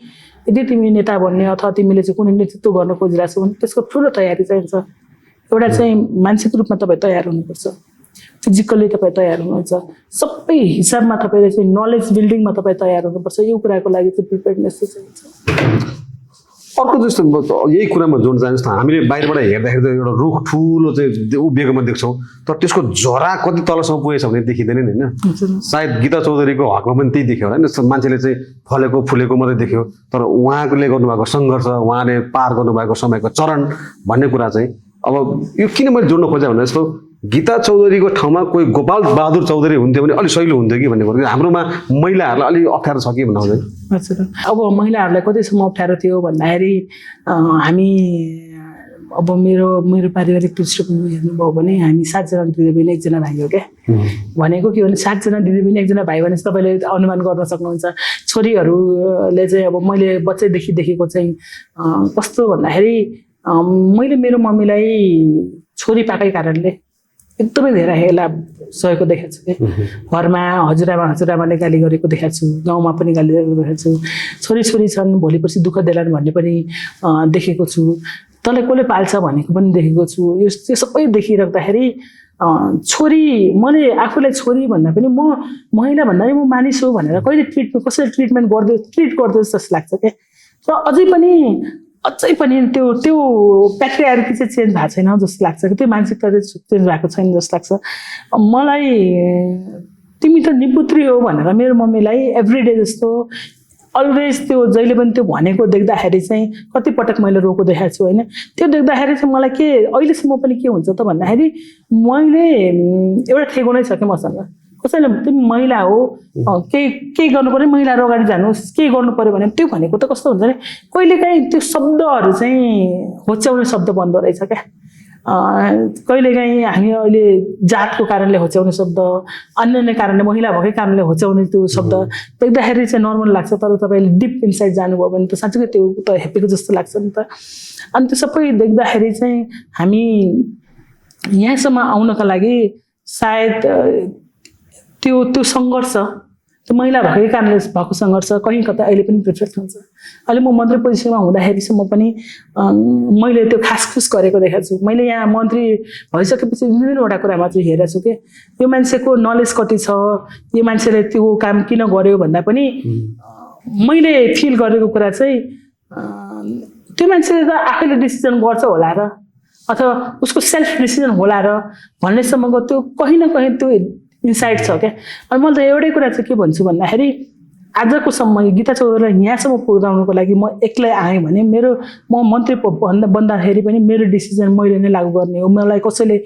यदि तिमी नेता बन्ने अथवा तिमीले चाहिँ कुनै नेतृत्व गर्न खोजिरहेछौ भने त्यसको ठुलो तयारी चाहिन्छ। एउटा चाहिँ मानसिक रूपमा तपाईँ तयार हुनुपर्छ, फिजिकल्ली तपाईँ तयार हुनुहुन्छ, सबै हिसाबमा तपाईँले चाहिँ नलेज बिल्डिङमा तपाईँ तयार हुनुपर्छ। यो कुराको लागि चाहिँ प्रिपेयर्डनेस चाहिन्छ।
अर्को जस्तो यही कुरामा जोड्न चाहन्छु, हामीले बाहिरबाट हेर्दाखेरि त एउटा रुख ठुलो चाहिँ उभिएकोमा देख्छौँ, तर त्यसको जरा कति तलसम्म पुगेछ भने देखिँदैन नि होइन। सायद गीता चौधरीको हकमा पनि त्यही देख्यो होला नि, मान्छेले चाहिँ फलेको फुलेको मात्रै देख्यो, तर उहाँले गर्नुभएको सङ्घर्ष, उहाँले पार गर्नुभएको समयको चरण भन्ने कुरा चाहिँ अब यो किन मैले जोड्न खोजेँ भन्दा जस्तो गीता चौधरीको ठाउँमा कोही गोपाल बहादुर चौधरी हुन्थ्यो भने अलिक सहिलो हुन्थ्यो कि भन्ने कुरो। हाम्रोमा महिलाहरूलाई अलिक अप्ठ्यारो छ कि भन्नु
हजुर। अब महिलाहरूलाई कतिसम्म अप्ठ्यारो थियो भन्दाखेरि हामी अब मेरो पारिवारिक पृष्ठभूमि हेर्नुभयो भने हामी 7 जना दिदीबहिनी 1 जना भाइ हो क्या। भनेको के भने 7 जना दिदीबहिनी 1 जना भाइ भने तपाईँले अनुमान गर्न सक्नुहुन्छ। छोरीहरूले चाहिँ अब मैले बच्चैदेखि देखेको चाहिँ कस्तो भन्दाखेरि मैले मेरो मम्मीलाई छोरी पाएकै कारणले एकदमै धेरै हेला सहेको देखेको छु कि। घरमा हजुरआमाले गाली गरेको देखाएको छु, गाउँमा पनि गाली गरेको देखाएको छु। छोरी छन्, भोलि पर्सि दुःख देलान् भन्ने पनि देखेको छु। तँलाई कसले पाल्छ भनेको पनि देखेको छु। यो सबै देखिराख्दाखेरि मैले आफूलाई छोरी भन्दा पनि म महिला भन्दा पनि म मानिस हो भनेर कहिले कसैले ट्रिट गर्दै जस्तो लाग्छ क्या। र अझै पनि त्यो प्याट्रियार्की चाहिँ चेन्ज भएको छैन जस्तो लाग्छ कि, त्यो मानसिकता चाहिँ चेन्ज भएको छैन जस्तो लाग्छ मलाई। तिमी त निपुत्री हो भनेर मेरो मम्मीलाई एभ्रिडे जस्तो अलवेज त्यो जहिले पनि त्यो भनेको देख्दाखेरि चाहिँ कतिपटक मैले रोको देखाएको छु होइन। त्यो देख्दाखेरि चाहिँ मलाई के अहिलेसम्म पनि के हुन्छ त भन्दाखेरि मैले एउटा ठेगो नै छ कि मसँग। कसैले तिमी महिला हो, केही गर्नु पऱ्यो, महिलाहरू अगाडि जानुहोस्, के गर्नु पऱ्यो भने त्यो भनेको त कस्तो हुन्छ नि, कहिलेकाहीँ त्यो शब्दहरू चाहिँ होच्याउने शब्द बन्दो रहेछ क्या। कहिलेकाहीँ हामी अहिले जातको कारणले होच्याउने शब्द, अन्य कारणले, महिला भएकै कारणले होच्याउने त्यो शब्द देख्दाखेरि चाहिँ नर्मल लाग्छ। तर तपाईँले डिप इनसाइड जानुभयो भने त साँच्चै त्यो त हेपेको जस्तो लाग्छ नि त। अनि त्यो सबै देख्दाखेरि चाहिँ हामी यहाँसम्म आउनका लागि सायद त्यो सङ्घर्ष, त्यो महिला भएकै कारणले भएको सङ्घर्ष कहीँ कता अहिले पनि रिफ्लेक्ट हुन्छ। अहिले म मन्त्री पोजिसनमा हुँदाखेरिसम्म पनि मैले त्यो खासखुस गरेको देखाएको छु। मैले यहाँ मन्त्री भइसकेपछि विभिन्नवटा कुरामा चाहिँ हेरेको छु कि यो मान्छेको नलेज कति छ, यो मान्छेले त्यो काम किन गर्यो भन्दा पनि मैले फिल गरेको कुरा चाहिँ त्यो मान्छेले त आफैले डिसिजन गर्छ होला र, अथवा उसको सेल्फ डिसिजन होला र भन्नेसम्मको त्यो कहीँ न कहीँ त्यो इन्साइट छ क्या। अनि मैले त एउटै कुरा चाहिँ के भन्छु भन्दाखेरि आजको समय गीता चौधरीलाई यहाँसम्म पुर्याउनुको लागि म एक्लै आएँ भने म मन्त्री बन्दाखेरि पनि मेरो डिसिजन मैले नै लागू गर्ने हो, मलाई कसैले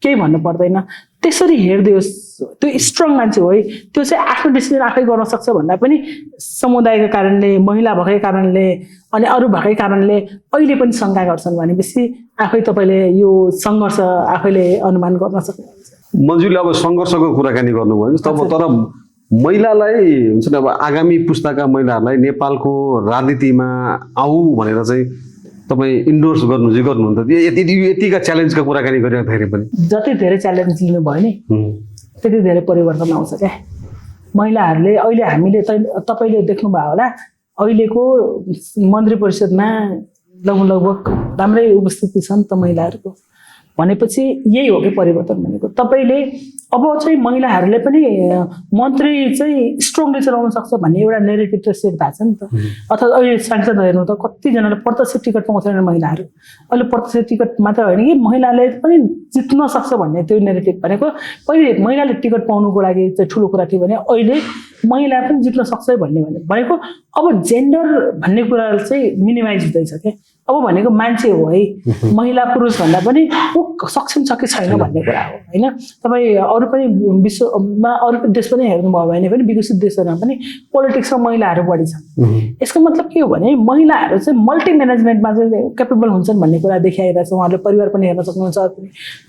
केही भन्नु पर्दैन। त्यसरी हेरिदियोस्, त्यो स्ट्रङ मान्छे हो है, त्यो चाहिँ आफ्नो डिसिजन आफै गर्न सक्छ भन्दा पनि समुदायको कारणले, महिला भएकै कारणले अनि अरू भएकै कारणले अहिले पनि शङ्का गर्छन् भनेपछि आफै तपाईँले यो सङ्घर्ष आफैले अनुमान गर्न सक्नुहुन्छ।
मन्जुले अब सङ्घर्षको कुराकानी गर्नुभयो तब, तर महिलालाई हुन्छ नि अब आगामी पुस्ताका महिलाहरूलाई नेपालको राजनीतिमा आऊ भनेर चाहिँ तपाईँ इन्डोर्स गर्नुहुन्छ यतिका च्यालेन्जका कुराकानी गरिरहँदाखेरि पनि?
जति धेरै च्यालेन्ज लिनुभयो नि त्यति धेरै परिवर्तन आउँछ क्या। महिलाहरूले अहिले हामीले तपाईँले देख्नुभयो होला अहिलेको मन्त्री परिषदमा लगभग राम्रै उपस्थिति छन् त महिलाहरूको, भनेपछि यही हो कि परिवर्तन भनेको। तपाईँले अब चाहिँ महिलाहरूले पनि मन्त्री चाहिँ स्ट्रङली चलाउन सक्छ भन्ने एउटा नेरेटिभ त सेट भएको छ नि त। अथवा अहिले सांसद हेर्नु त कतिजनाले प्रत्यक्ष टिकट पाउँछन् महिलाहरू। अहिले प्रत्यक्ष टिकट मात्र होइन कि महिलाले पनि जित्न सक्छ भन्ने त्यो नेरेटिभ भनेको पहिले महिलाले टिकट पाउनुको लागि चाहिँ ठुलो कुरा थियो भने अहिले महिला पनि जित्न सक्छ भनेको अब जेन्डर भन्ने कुरा चाहिँ मिनिमाइज हुँदैछ क्या। अब भनेको मान्छे हो है, महिला पुरुष भन्दा पनि ऊ सक्षम छ कि छैन भन्ने कुरा हो होइन। तपाईँ अरू पनि विश्वमा अरू देश पनि हेर्नुभयो भने पनि विकसित देशहरूमा पनि पोलिटिक्समा महिलाहरू बढी छन्। यसको मतलब के हो भने महिलाहरू चाहिँ मल्टी म्यानेजमेन्टमा चाहिँ क्यापेबल हुन्छन् भन्ने कुरा देखाइरहेको छ। उहाँहरूले परिवार पनि हेर्न सक्नुहुन्छ।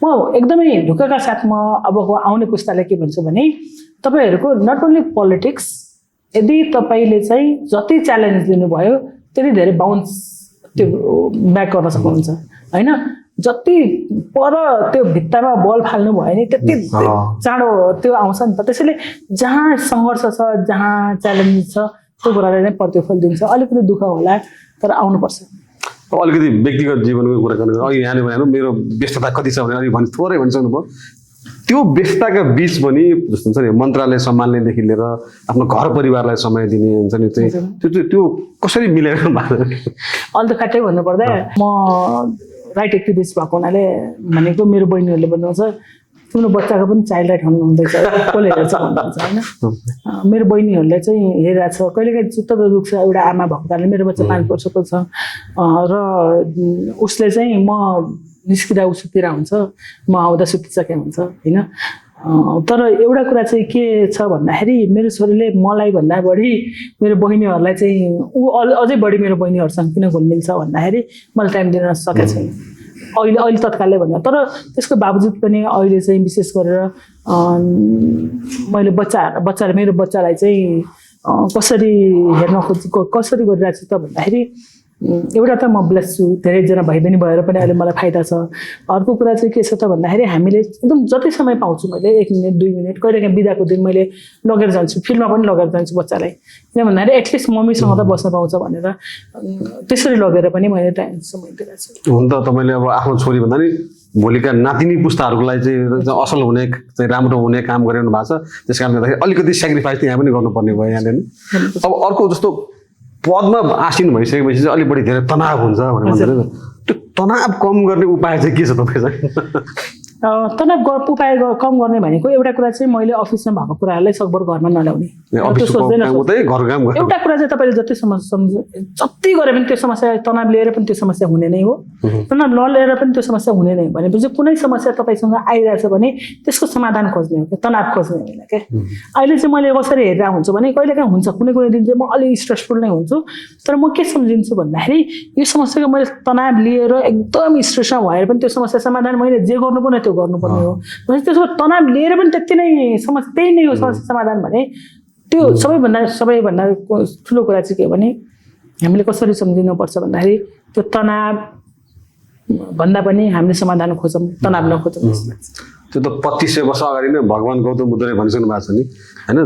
म एकदमै ढुक्कका साथ म अबको आउने पुस्तालाई के भन्छु भने तपाईँहरूको नट ओन्ली पोलिटिक्स, यदि तपाईँले चाहिँ जति च्यालेन्ज दिनुभयो त्यति धेरै बााउन्स त्यो ब्याक गर्न सक्नुहुन्छ होइन। जति पर त्यो भित्तामा बल फाल्नु भयो नि त्यति चाँडो त्यो आउँछ नि त। त्यसैले जहाँ सङ्घर्ष छ, जहाँ च्यालेन्ज छ त्यो कुराले नै प्रतिफल दिन्छ। अलिकति दुःख होला तर आउनुपर्छ।
अलिकति व्यक्तिगत जीवनको कुरा गर्नु अघि यहाँले भनेर मेरो व्यस्तता कति छ भनेर अलिक थोरै भनिसक्नुभयो। त्यो व्यस्तताका बिच पनि जस्तो हुन्छ नि मन्त्रालय सम्हाल्नेदेखि लिएर आफ्नो घर परिवारलाई समय दिने हुन्छ नि त्यो कसरी मिलेर
अहिले त खाटै भन्नुपर्दा म राइट एक्टिभिस्ट भएको हुनाले भनेको मेरो बहिनीहरूले भन्नुहुन्छ तिम्रो बच्चाको पनि चाइल्ड राइट हुनु हुँदैछ, कसले हेर्छ भन्नुहुन्छ होइन। मेरो बहिनीहरूले चाहिँ हेरिरहेको छ, कहिलेकाहीँ चित्त त दुख्छ एउटा आमा भएको कारणले। मेरो बच्चा 5 वर्षको छ र उसले चाहिँ म निस्किँदा ऊ सुतिर हुन्छ, म आउँदा सुतिसके हुन्छ होइन। तर एउटा कुरा चाहिँ के छ भन्दाखेरि मेरो छोरीले मलाई भन्दा बढी मेरो बहिनीहरूलाई चाहिँ ऊ अझै बढी मेरो बहिनीहरूसँग किन घुलमिल छ भन्दाखेरि मैले टाइम दिन सकेको छैन अहिले तत्कालले भन्दा। तर त्यसको बावजुद पनि अहिले चाहिँ विशेष गरेर मैले मेरो बच्चालाई चाहिँ कसरी हेर्न खोजेको कसरी गरिरहेको छु त भन्दाखेरि एउटा त म ब्लेस छु, धेरैजना भाइबहिनी भएर पनि अहिले मलाई फाइदा छ। अर्को कुरा चाहिँ के छ त भन्दाखेरि हामीले एकदम जति समय पाउँछु मैले 1 मिनट 2 मिनट कहिलेकाहीँ बिदाको दिन मैले लगेर जान्छु, फिल्डमा पनि लगेर जान्छु बच्चालाई, किन भन्दाखेरि एटलिस्ट मम्मीसँग त बस्न पाउँछ भनेर त्यसरी लगेर पनि मैले टाइम समय दिएको छु।
हुन त तपाईँले अब आफ्नो छोरी भन्दा नि भोलिका नातिनी पुस्ताहरूको लागि चाहिँ असल हुने चाहिँ राम्रो हुने काम गरिरहनु भएको छ। त्यस कारणले गर्दाखेरि अलिकति सेक्रिफाइस यहाँ पनि गर्नुपर्ने भयो यहाँले नि। अब अर्को जस्तो पदमा आसीन भइसकेपछि चाहिँ अलिक बढी धेरै तनाव हुन्छ भनेर भन्छ। त्यो तनाव कम गर्ने उपाय चाहिँ के छ तपाईँसँग?
तनाव उपाय कम गर्ने भनेको एउटा कुरा चाहिँ मैले अफिसमा भएको कुराहरूलाई सकभर घरमा नल्याउने। एउटा कुरा चाहिँ तपाईँले जति गरे पनि त्यो समस्या तनाव लिएर पनि त्यो समस्या हुने नै हो, तनाव नलिएर पनि त्यो समस्या हुने नै। भनेपछि कुनै समस्या तपाईँसँग आइरहेछ भने त्यसको समाधान खोज्ने हो क्या, तनाव खोज्ने होइन क्या। अहिले चाहिँ मैले कसरी हेरेर हुन्छु भने कहिलेकाहीँ हुन्छ कुनै दिन चाहिँ म अलिक स्ट्रेसफुल नै हुन्छु, तर म के सम्झिन्छु भन्दाखेरि यो समस्याको मैले तनाव लिएर एकदम स्ट्रेसमा भएर पनि त्यो समस्या समाधान मैले जे गर्नुपर्ने त्यो गर्नुपर्ने हो। भनेपछि त्यसको तनाव लिएर पनि त्यति नै समस्या त्यही नै हो समस्या समाधान भने त्यो सबैभन्दा ठुलो कुरा चाहिँ के हो भने हामीले कसरी सम्झिनुपर्छ भन्दाखेरि त्यो तनाव भन्दा पनि हामीले समाधान खोजौँ, तनाव नखोजौँ।
त्यो त 2500 वर्ष अगाडि नै भगवान गौतम बुद्धले भनिसक्नु भएको छ नि होइन,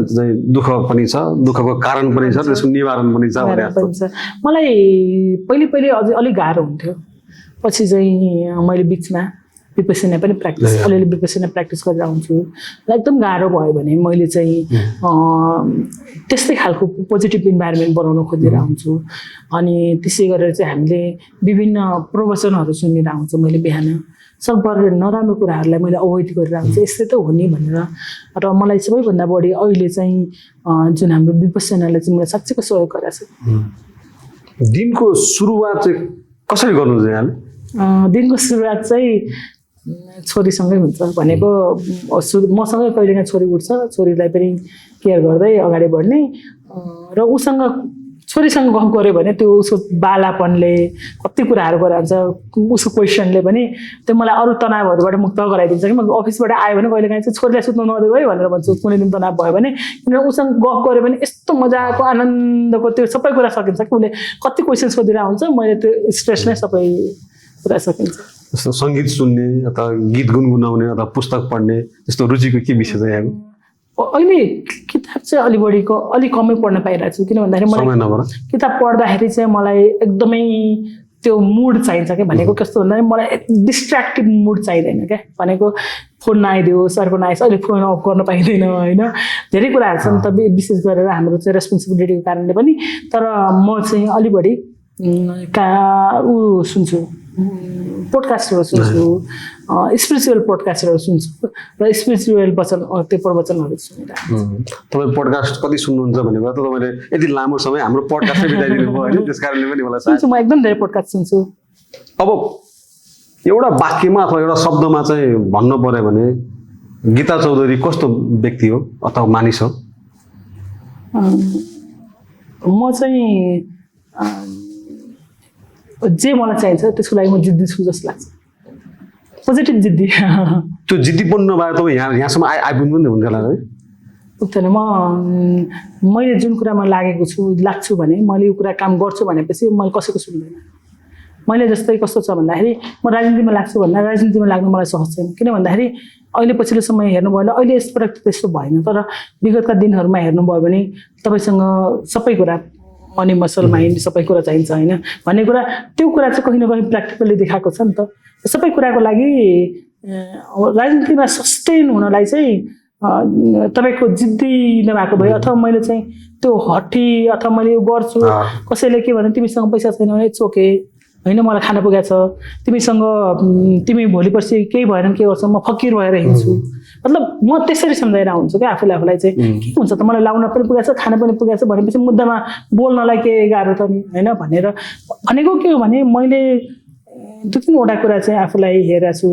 दुःख पनि छ, दुःखको कारण पनि छ, त्यसको निवारण पनि छ भने।
मलाई पहिले अझै अलिक गाह्रो हुन्थ्यो, पछि चाहिँ मैले बिचमा विपसना पनि अलिअलि विपसना प्र्याक्टिस गरेर आउँछु। एकदम गाह्रो भयो भने मैले चाहिँ त्यस्तै खालको पोजिटिभ इन्भाइरोमेन्ट बनाउन खोजेर आउँछु। अनि त्यसै गरेर चाहिँ हामीले विभिन्न प्रवचनहरू सुनेर आउँछु मैले बिहान सकभर नराम्रो कुराहरूलाई मैले अभोइड गरेर हुन्छ यस्तै त हो नि भनेर र मलाई सबैभन्दा बढी अहिले चाहिँ जुन हाम्रो विपස්සनाले चाहिँ मलाई साँच्चैको सहयोग गरेको छ।
दिनको सुरुवात चाहिँ कसरी गर्नुहुन्छ यहाँले?
दिनको सुरुवात चाहिँ छोरीसँगै हुन्छ भनेको मसँगै कहिलेकाहीँ छोरी उठ्छ, छोरीलाई पनि केयर गर्दै अगाडि बढ्ने र उसँग छोरीसँग गफ गऱ्यो भने त्यो उसको बालापनले कति कुराहरू गराउँछ, उसको क्वेसनले पनि त्यो मलाई अरू तनावहरूबाट मुक्त गराइदिन्छ कि म अफिसबाट आयो भने कहिलेकाहीँ चाहिँ छोरीलाई सुत्नु नदियो है भनेर भन्छु कुनै दिन तनाव भयो भने, किनभने उसँग गफ गऱ्यो भने यस्तो मजाको आनन्दको त्यो सबै कुरा सकिन्छ कि उसले कति क्वेसन सोधिरहेको हुन्छ, मैले त्यो स्ट्रेस नै सबै कुरा सकिन्छ।
जस्तो सङ्गीत सुन्ने अथवा गीत गुनगुनाउने अथवा पुस्तक पढ्ने जस्तो रुचिको के विषय छ यहाँको?
अहिले किताब चाहिँ अलिक कमै पढ्न पाइरहेको छु, किन भन्दाखेरि मलाई किताब पढ्दाखेरि चाहिँ मलाई एकदमै त्यो मुड चाहिन्छ क्या। भनेको कस्तो भन्दाखेरि मलाई डिस्ट्र्याक्टिभ मुड चाहिँदैन क्या। भनेको फोन नआइदियोस्, अर्को नआइस्, अहिले फोन अफ गर्न पाइँदैन होइन, धेरै कुराहरू छन् त विशेष गरेर हाम्रो चाहिँ रेस्पोन्सिबिलिटीको कारणले पनि। तर म चाहिँ अलि बढी सुन्छु, पोडकास्टहरू सुन्छु, स्पिरिचुअल पोडकास्टहरू सुन्छु र स्पिरिचुअल त्यो प्रवचनहरू सुनिरहेको।
तपाईँ पोडकास्ट कति सुन्नुहुन्छ भनेको त तपाईँले यति लामो समय हाम्रो पोडकास्टै बिताइदिनु भयो होइन, त्यस कारणले पनि मलाई
सुन्छु, म एकदम धेरै पोडकास्ट सुन्छु।
अब एउटा वाक्यमा अथवा एउटा शब्दमा चाहिँ भन्नु पर्यो भने गीता चौधरी कस्तो व्यक्ति हो अथवा मानिस हो?
म चाहिँ जे मलाई चाहिन्छ त्यसको लागि म जिद्दी छु जस्तो लाग्छ, पोजिटिभ जिद्दी।
त्यो जिद्दीपन नभए तपाईँ यहाँसम्म आइपुग्नु पनि हुन्थ्यो होला है?
पुग्थेन। मैले जुन कुरामा लाग्छु भने मैले यो कुरा काम गर्छु भनेपछि मैले कसैको सुन्दैन। मैले जस्तै कस्तो छ भन्दाखेरि म राजनीतिमा लाग्छु भन्दा राजनीतिमा लाग्नु मलाई सहज छैन, किन भन्दाखेरि अहिले पछिल्लो समय हेर्नुभयो भने अहिले यसपटक त्यस्तो भएन, तर विगतका दिनहरूमा हेर्नुभयो भने तपाईँसँग सबै कुरा मनी मसल माइन्ड सबै कुरा चाहिन्छ होइन भन्ने कुरा, त्यो कुरा चाहिँ कहीँ न कहीँ प्र्याक्टिकल्ली देखाएको छ नि त। सबै कुराको लागि राजनीतिमा सस्टेन हुनलाई चाहिँ तपाईँको जिद्दी नभएको भए अथवा मैले चाहिँ त्यो हट्टी अथवा मैले यो गर्छु, कसैले के भने तिमीसँग पैसा छैन भने इट्स ओके होइन, मलाई खाना पुगेको छ, तिमी भोलि पर्सि केही भएन के गर्छ, म फकिर भएर हिँड्छु, मतलब म त्यसरी सम्झाएर हुन्छु क्या आफूलाई चाहिँ के हुन्छ त, मलाई लाउन पनि पुगेको छ, खाना पनि पुगेको छ भनेपछि मुद्दामा बोल्नलाई के गाह्रो त नि होइन भनेर भनेको के हो भने मैले 2-3वटा कुरा चाहिँ आफूलाई हेरेको छु।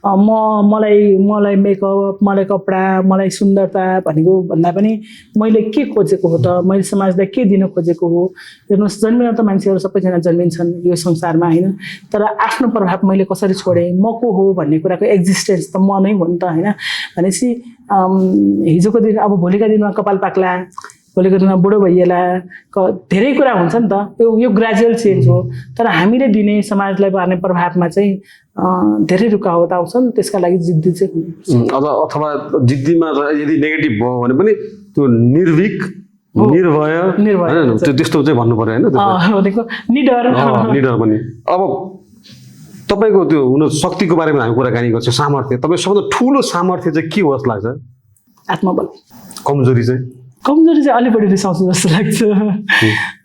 मलाई मेकअप, मलाई कपडा, मलाई सुन्दरता भनेको भन्दा पनि मैले के खोजेको हो त, मैले समाजलाई के दिन खोजेको हो। हेर्नुहोस्, जन्मिन त मान्छेहरू सबैजना जन्मिन्छन् यो संसारमा होइन, तर आफ्नो प्रभाव मैले कसरी छोडेँ, म को हो भन्ने कुराको एक्जिस्टेन्स त म नै हो नि त होइन। भनेपछि हिजोको दिन अब भोलिका दिनमा कपाल पाक्ला, भोलिको दिनमा बुढो भइएला, धेरै कुरा हुन्छ नि त, यो ग्रेजुअल चेन्ज हो। तर हामीले दिने समाजलाई पार्ने प्रभावमा चाहिँ धेरै रुकावट आउँछन्, त्यसका लागि जिद्दी चाहिँ हुनु।
अथवा जिद्दीमा यदि नेगेटिभ भयो भने पनि त्यो निर्भीक, निर्भय होइन, त्यो त्यस्तो चाहिँ भन्नु पर्यो होइन,
भनेको निडर
पनि। अब तपाईँको त्यो हुन शक्तिको बारेमा हामी कुराकानी गर्छौँ, सामर्थ्य, तपाईँ सबभन्दा ठुलो सामर्थ्य चाहिँ के हो जस्तो लाग्छ?
आत्मबल।
कमजोरी चाहिँ
अलि बढी रिसाउँछु जस्तो लाग्छ।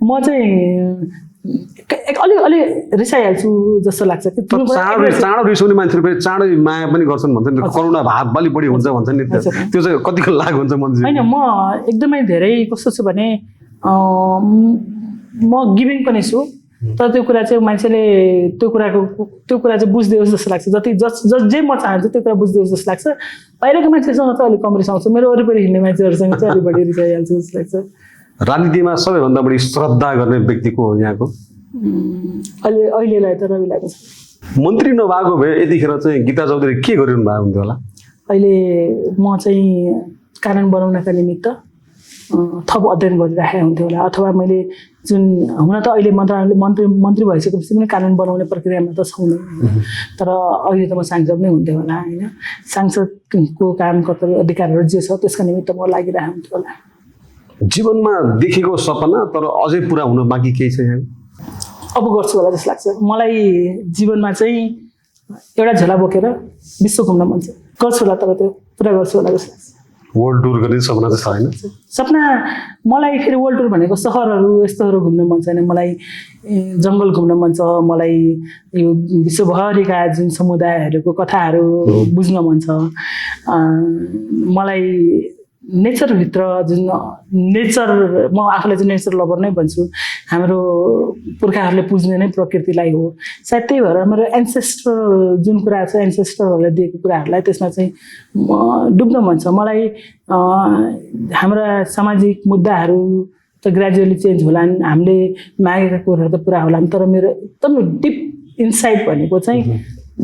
म चाहिँ अलि रिसाइहाल्छु जस्तो लाग्छ कि
चाँडो रिसाउने मान्छेहरू पनि चाँडै माया पनि गर्छन् भन्छन्, करुणा भाव अलिक बढी हुन्छ भन्छन् नि, त्यो चाहिँ कतिको लाग हुन्छ मान्छे?
होइन, म एकदमै धेरै कस्तो छु भने म गिभिङ पनि छु, तर त्यो कुरा चाहिँ मान्छेले त्यो कुरा चाहिँ बुझिदियोस् जस्तो लाग्छ। जे म चाहन्छु त्यो कुरा बुझिदियोस् जस्तो लाग्छ। बाहिरको मान्छेसँग चाहिँ अलिक कम रिसाउँछु, मेरो वरिपरि हिँड्ने मान्छेहरूसँग चाहिँ अलिक बढी रिसाइहाल्छु जस्तो लाग्छ।
राजनीतिमा सबैभन्दा बढी श्रद्धा गर्ने व्यक्ति को हो यहाँको?
अहिलेलाई त रवि लागे छ।
मन्त्री नभएको भए यतिखेर चाहिँ गीता चौधरी के गरिरहनु भएको हुन्थ्यो होला?
अहिले म चाहिँ कानुन बनाउनका निमित्त थप अध्ययन गरिराखेको हुन्थ्यो होला, अथवा मैले जुन हुन त अहिले मन्त्री भइसकेपछि पनि कानुन बनाउने प्रक्रियामा त छौँ नै, तर अहिले त म सांसद नै हुन्थ्यो होला होइन। सांसदको काम कर्तव्य अधिकारहरू जे छ त्यसका निमित्त म लागिरहेको हुन्थ्यो होला।
जीवनमा देखेको सपना तर अझै पुरा हुन बाँकी केही छ यहाँ?
अब गर्छु होला जस्तो लाग्छ मलाई। जीवनमा चाहिँ एउटा झोला बोकेर विश्व घुम्न मन छ, गर्छु होला, तर त्यो पुरा गर्छु होला जस्तो लाग्छ।
वर्ल्ड टुर गर्ने सपना चाहिँ छैन?
सपना मलाई फेरि वर्ल्ड टुर भनेको सहरहरू यस्तोहरू घुम्न मन छैन। मलाई जङ्गल घुम्न मन छ। मलाई यो विश्वभरिका जुन समुदायहरूको कथाहरू बुझ्न मन छ। मलाई नेचरभित्र जुन नेचर, म आफूलाई चाहिँ नेचर लभर नै भन्छु। हाम्रो पुर्खाहरूले पुज्ने नै प्रकृतिलाई हो। सायद त्यही भएर मेरो एन्सेस्टर जुन कुरा छ, एन्सेस्टरहरूले दिएको कुराहरूलाई त्यसमा चाहिँ डुब्न मन छ। मलाई हाम्रा सामाजिक मुद्दाहरू त ग्रेजुअली चेन्ज होलान्, हामीले मागेका कुराहरू त पुरा होलान्, तर मेरो एकदम डिप इन्साइट भनेको चाहिँ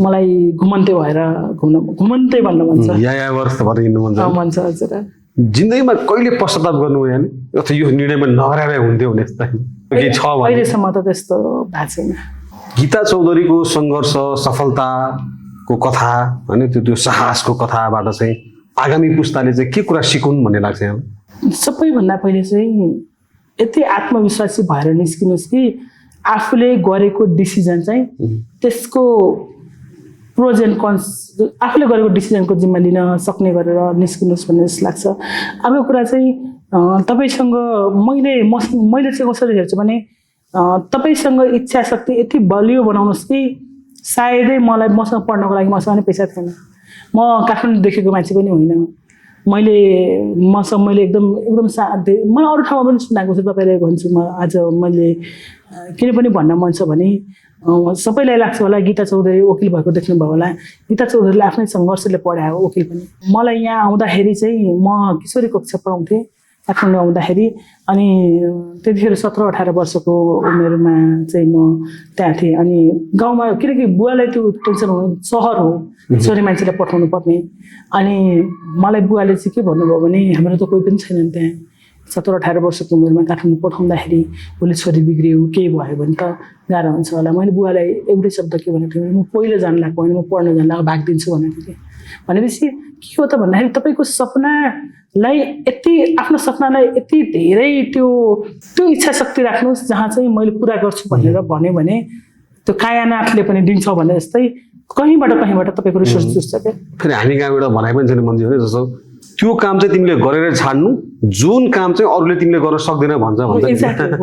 मलाई घुमन्ते भएर घुमन्ते भन्न मन छ। मन छ हजुर।
जिन्दगीमा कहिले पश्चाताप गर्नु भयो नि अथवा यो निर्णयमा नगराए हुन्थ्यो भने केही छ भने?
अहिलेसम्म त त्यस्तो भएको छैन।
गीता चौधरीको सङ्घर्ष, सफलताको कथा होइन, त्यो साहसको कथाबाट चाहिँ आगामी पुस्ताले चाहिँ के कुरा सिकुन् भन्ने लाग्छ यहाँलाई?
सबैभन्दा पहिले चाहिँ यति आत्मविश्वासी भएर निस्किनुहोस् कि आफूले गरेको डिसिजन चाहिँ त्यसको प्रोज एन्ड कन्स, आफूले गरेको डिसिजनको जिम्मा लिन सक्ने गरेर निस्किनुहोस् भन्ने जस्तो लाग्छ। अर्को कुरा चाहिँ तपाईँसँग मैले चाहिँ कसरी हेर्छु भने तपाईँसँग इच्छा शक्ति यति बलियो बनाउनुहोस् कि सायदै मसँग पढ्नको लागि मसँग नै पैसा थिएन। म काठमाडौँ देखेको मान्छे पनि होइन। मैले एकदम मलाई अरू ठाउँमा पनि सुनाएको छु, तपाईँलाई भन्छु म आज। मैले किन पनि भन्न मन छ भने सबैलाई लाग्छ होला गीता चौधरी वकिल भएको देख्नुभयो होला। गीता चौधरीले आफ्नै सङ्घर्षले पढायो वकिल पनि। मलाई यहाँ आउँदाखेरि चाहिँ म किशोरी कक्षा पढाउँथेँ काठमाडौँ आउँदाखेरि, अनि त्यतिखेर 17-18 वर्षको उमेरमा चाहिँ म त्यहाँ थिएँ। अनि गाउँमा किनकि बुवालाई त्यो टेन्सन हुनु, सहर हो, छोरी मान्छेलाई पठाउनु पर्ने। अनि मलाई बुवाले चाहिँ के भन्नुभयो भने हाम्रो त कोही पनि छैनन् त्यहाँ, 17-18 वर्षको उमेरमा काठमाडौँ पठाउँदाखेरि भोलि छोरी बिग्रियो केही भयो भने त गाह्रो हुन्छ होला। मैले बुवालाई एउटै शब्द के भनेको थिएँ, म पहिलो जानु लाग्यो भने म पढ्न जानु लाग्यो, भाग दिन्छु भनेको थिएँ। भनेपछि के हो त भन्दाखेरि तपाईँको सपनालाई यति, आफ्नो सपनालाई यति धेरै त्यो इच्छा शक्ति राख्नुहोस् जहाँ चाहिँ मैले पुरा गर्छु भनेर भन्यो भने त्यो कायानाथले पनि दिन्छ भने जस्तै कहीँबाट तपाईँको रिसोर्स जुस्छ क्या।
फेरि हामी कहाँबाट भनाइ पनि छैन मन्दिर भने जस्तो त्यो काम चाहिँ तिमीले गरेर छाड्नु, जुन काम चाहिँ अरूले तिमीले गर्न सक्दैन भन्छ।
एक्ज्याक्टली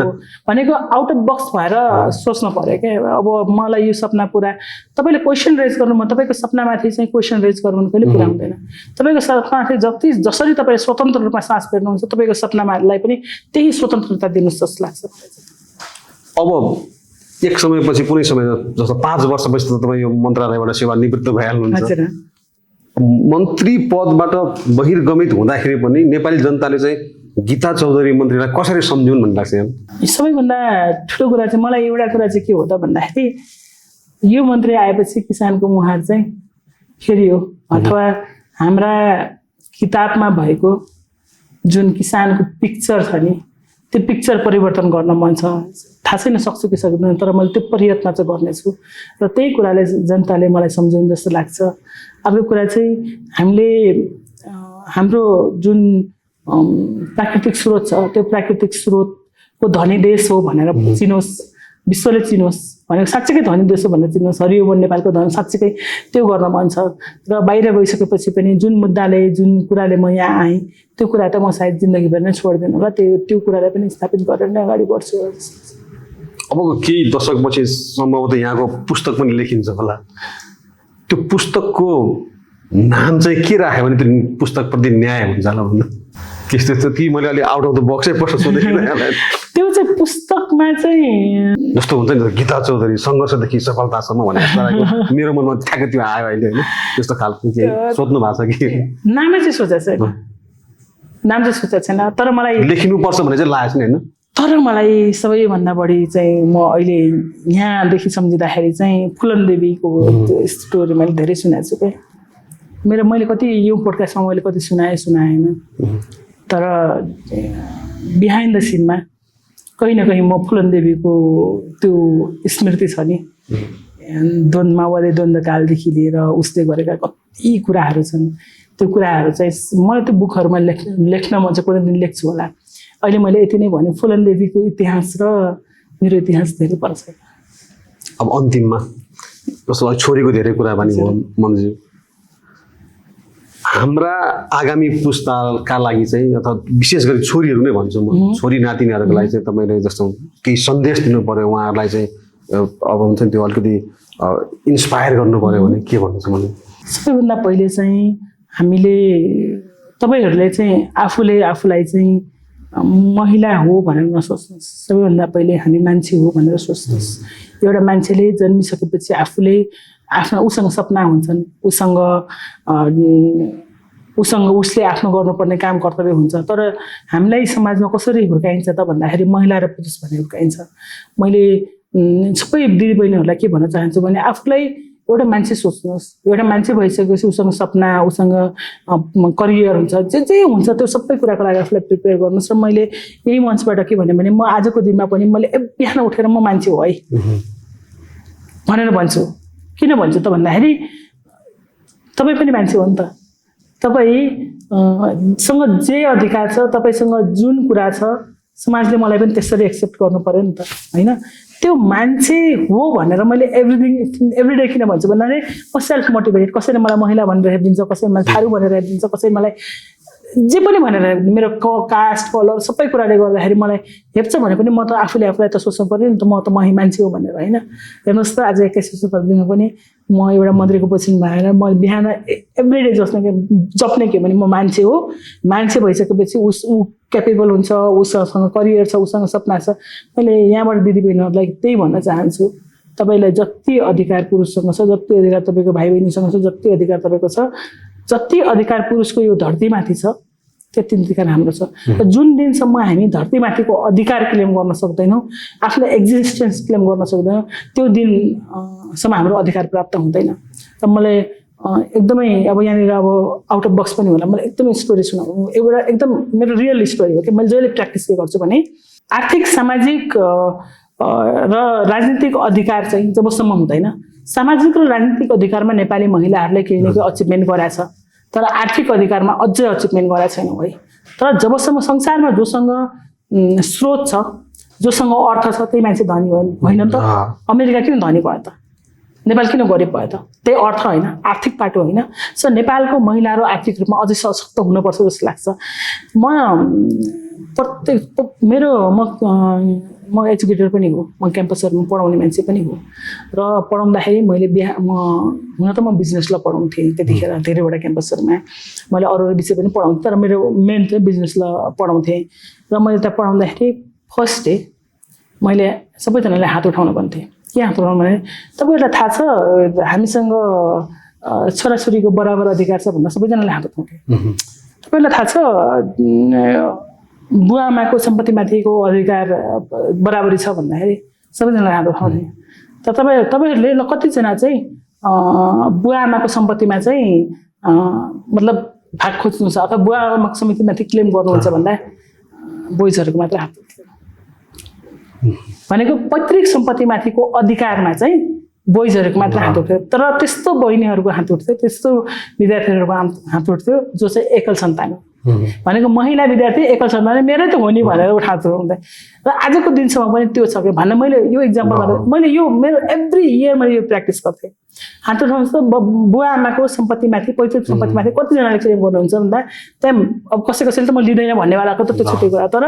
भनेको आउट अफ बक्स भएर सोच्नु पर्यो क्या। अब मलाई यो सपना पुरा, तपाईँले क्वेसन रेज गर्नु, तपाईँको सपनामाथि चाहिँ क्वेसन रेज गर्नु कहिले पुरा हुँदैन। तपाईँको सपनामाथि जसरी तपाईँले स्वतन्त्र रूपमा सास फेर्नुहुन्छ, तपाईँको सपनालाई पनि त्यही स्वतन्त्रता दिनुहोस् जस्तो लाग्छ।
अब एक समयपछि कुनै समय जस्तो 5 वर्षपछि त तपाईँ यो मन्त्रालयबाट सेवानिवृत्त भइहाल्नुहुन्छ। मन्त्री पदबाट बहिर्गमित हुँदाखेरि पनि नेपाली जनताले चाहिँ गीता चौधरी मन्त्रीलाई कसरी सम्झुन् भन्ने लाग्छ यहाँ?
सबैभन्दा ठुलो कुरा चाहिँ मलाई एउटा कुरा चाहिँ के हो त भन्दाखेरि यो मन्त्री आएपछि किसानको मुहार चाहिँ फेरियो, अथवा हाम्रा किताबमा भएको जुन किसानको पिक्चर छ नि त्यो पिक्चर परिवर्तन गर्न मन छ। थाहा छैन सक्छु कि सक्दैन, तर मैले त्यो प्रयत्न चाहिँ गर्नेछु र त्यही कुराले जनताले मलाई सम्झाउनु जस्तो लाग्छ। अर्को कुरा चाहिँ हामीले हाम्रो जुन प्राकृतिक स्रोत छ त्यो प्राकृतिक स्रोतको धनी देश हो भनेर चिनोस्, विश्वले चिनोस् भनेको साँच्चीकै धनी देश हो भनेर चिनोस्। हरियो वन नेपालको धन साँच्चीकै त्यो गर्न मन छ। र बाहिर गइसकेपछि पनि जुन मुद्दाले, जुन कुराले म यहाँ आएँ त्यो कुरा त म सायद जिन्दगीभर नै छोड्दिनँ होला। त्यो कुरालाई पनि स्थापित गरेर नै अगाडि बढ्छु।
अबको केही दशकपछि सम्भवतः यहाँको पुस्तक पनि लेखिन्छ होला। त्यो पुस्तकको नाम चाहिँ के राख्यो भने त्यो पुस्तकप्रति न्याय हुन्छ होला भन्दा त्यस्तो कि मैले अलि आउट अफ द बक्सै प्रश्न सोधेको
त्यो चाहिँ पुस्तकमा चाहिँ
जस्तो हुन्छ नि गीता चौधरी सङ्घर्षदेखि सफलतासम्म भनेर मेरो मनमा ठ्याक्कै त्यो आयो अहिले होइन, त्यस्तो खालको के सोध्नु भएको छ कि?
नामै चाहिँ सोचेको छैन, नाम चाहिँ सोचेको छैन, तर मलाई
लेखिनुपर्छ भने चाहिँ लागेको छैन।
तर मलाई सबैभन्दा बढी चाहिँ म अहिले यहाँदेखि सम्झिँदाखेरि चाहिँ फुलन देवीको स्टोरी मैले धेरै सुनेको छु क्या। मैले कति यो पोडकास्टमा मैले कति सुनाएन, तर बिहाइन्ड द सिनमा कहीँ न कहीँ म फुलन देवीको त्यो स्मृति छ नि, माओवादी द्वन्द्वकालदेखि लिएर उसले गरेका कति कुराहरू छन्। त्यो कुराहरू चाहिँ मलाई त्यो बुकहरूमा लेख्न मन छ, कुनै दिन लेख्छु होला। अहिले मैले यति नै भने फुलन देवीको इतिहास र मेरो इतिहास धेरै पर्छ।
अब अन्तिममा जस्तो छोरीको धेरै कुरा पनि हो मनजी, हाम्रा आगामी पुस्ताका लागि चाहिँ अथवा विशेष गरी छोरीहरू नै भन्छु म, छोरी नातिनीहरूको लागि चाहिँ तपाईँले जस्तो केही सन्देश दिनु पर्यो उहाँहरूलाई चाहिँ, अब हुन्छ नि त्यो अलिकति इन्सपायर गर्नु पर्यो भने के भन्नुहुन्छ मैले?
सबैभन्दा पहिले चाहिँ हामीले तपाईँहरूले चाहिँ आफूलाई चाहिँ महिला हो भनेर नसोच्नुहोस्। सबैभन्दा पहिले हामी मान्छे हो भनेर सोच्नुहोस्। एउटा मान्छेले जन्मिसकेपछि आफूले आफ्नो उसँग सपना हुन्छन्, उसले आफ्नो गर्नुपर्ने काम कर्तव्य हुन्छ। तर हामीलाई समाजमा कसरी हुर्काइन्छ त भन्दाखेरि महिला र पुरुष भनेर हुर्काइन्छ। मैले सबै दिदीबहिनीहरूलाई के भन्न चाहन्छु भने आफूलाई एउटा मान्छे सोच्नुहोस्। एउटा मान्छे भइसकेपछि उसँग सपना, उसँग करियर हुन्छ, जे हुन्छ त्यो सबै कुराको लागि आफूलाई प्रिपेयर गर्नुहोस्। र मैले यही मञ्चबाट के भने म आजको दिनमा पनि मैले बिहान उठेर म मान्छे हो है भनेर भन्छु। किन भन्छु त भन्दाखेरि तपाईँ पनि मान्छे हो नि त। तपाईँसँग जे अधिकार छ, तपाईँसँग जुन कुरा छ, समाजले मलाई पनि त्यसरी एक्सेप्ट गर्नु पर्यो नि त, होइन? त्यो मान्छे हो भनेर मैले एभ्रिडे किन भन्छु भन्दाखेरि म सेल्फ मोटिभेटेड। कसैले मलाई महिला भनेर हेरिदिन्छ, कसैले मलाई थारू भनेर हेरिदिन्छ, कसैले मलाई जे पनि भनेर, मेरो कास्ट कलर सबै कुराले गर्दाखेरि मलाई हेप्छ भने पनि म त आफूलाई त सोच्नु पऱ्यो नि त, म त मान्छे हो भनेर, होइन? हेर्नुहोस् त आज 21 शताब्दीमा पनि म एउटा मन्त्रीको पोजिसनमा आएर म बिहान एभ्रिडे जप्ने के भने म मान्छे हो। मान्छे भइसकेपछि ऊ क्यापेबल हुन्छ, उसँग करियर छ, उसँग सपना छ। मैले यहाँबाट दिदीबहिनीहरूलाई त्यही भन्न चाहन्छु, तपाईँलाई जति अधिकार पुरुषसँग छ, जति अधिकार तपाईँको भाइ बहिनीसँग छ, जति अधिकार तपाईँको छ, जति अधिकार पुरुषको यो धरतीमाथि छ त्यति अधिकार हाम्रो छ। र जुन दिनसम्म हामी धरतीमाथिको अधिकार क्लेम गर्न सक्दैनौँ, आफूलाई एक्जिस्टेन्स क्लेम गर्न सक्दैनौँ, त्यो दिनसम्म हाम्रो अधिकार प्राप्त हुँदैन। र मलाई एकदमै अब यहाँनिर अब आउट अफ बक्स पनि होला, मलाई एकदमै स्टोरी सुनाउनु। एउटा एकदम मेरो रियल स्टोरी हो कि मैले जहिले प्र्याक्टिस के गर्छु भने आर्थिक, सामाजिक र राजनीतिक अधिकार चाहिँ जबसम्म हुँदैन, सामाजिक र राजनीतिक अधिकारमा नेपाली महिलाहरूले केही न केही अचिभमेन्ट गरेको छ, तर आर्थिक अधिकारमा अझै अचिभमेन्ट गरेको छैनौँ है। तर जबसम्म संसारमा जोसँग स्रोत छ, जोसँग अर्थ छ, त्यही मान्छे धनी होइन त? अमेरिका किन धनी भयो त? नेपाल किन गरिब भयो त? त्यही अर्थ होइन, आर्थिक पाटो होइन। सो नेपालको महिलाहरू आर्थिक रूपमा अझै सशक्त हुनुपर्छ जस्तो लाग्छ। म एजुकेटर पनि हो, म क्याम्पसहरूमा पढाउने मान्छे पनि हो। र पढाउँदाखेरि मैले हुन त म बिजनेस ल पढाउँथेँ त्यतिखेर धेरैवटा क्याम्पसहरूमा। मैले अरू विषय पनि पढाउँथेँ, तर मेरो मेन चाहिँ बिजनेस ल पढाउँथेँ। र मैले त्यहाँ पढाउँदाखेरि फर्स्ट डे मैले सबैजनालाई हात उठाउन भन्थेँ। के हात उठाउनु भने तपाईँहरूलाई थाहा छ हामीसँग छोराछोरीको बराबर अधिकार छ भन्दा सबैजनाले हात उठाउँथे। तपाईँलाई थाहा छ बुवा आमाको सम्पत्तिमाथिको अधिकार बराबरी छ भन्दाखेरि सबैजनाले हात उठाउँथे। तर तपाईँहरूले कतिजना चाहिँ बुवा आमाको सम्पत्तिमा चाहिँ मतलब भाग खोज्नुहुन्छ अथवा बुवा आमाको सम्पत्तिमाथि क्लेम गर्नुहुन्छ भन्दा बोइजहरूको मात्र हात उठ्थ्यो। भनेको पैतृक सम्पत्तिमाथिको अधिकारमा चाहिँ बोइजहरूको मात्र हात उठ्थ्यो। तर त्यस्तो बहिनीहरूको हात उठ्थ्यो, त्यस्तो विद्यार्थीहरूको हात उठ्थ्यो जो चाहिँ एकल सन्तान हो। भनेको महिला विद्यार्थी एकल सन्तान मेरै त हो नि भनेर हात उठाउँदै। र आजको दिनसम्म पनि त्यो छ कि भन्ने मैले यो इक्जाम्पल मैले यो मेरो एभ्री इयर मैले यो प्र्याक्टिस गर्थेँ। हात उठाउनुहोस् त बुवा आमाको सम्पत्तिमाथि, पैतृक सम्पत्तिमाथि कतिजनाले क्लेम गर्नुहुन्छ भन्दा त्यहाँ अब कसैले त म लिँदैन भन्नेवालाको त त्यो छुट्टै कुरा, तर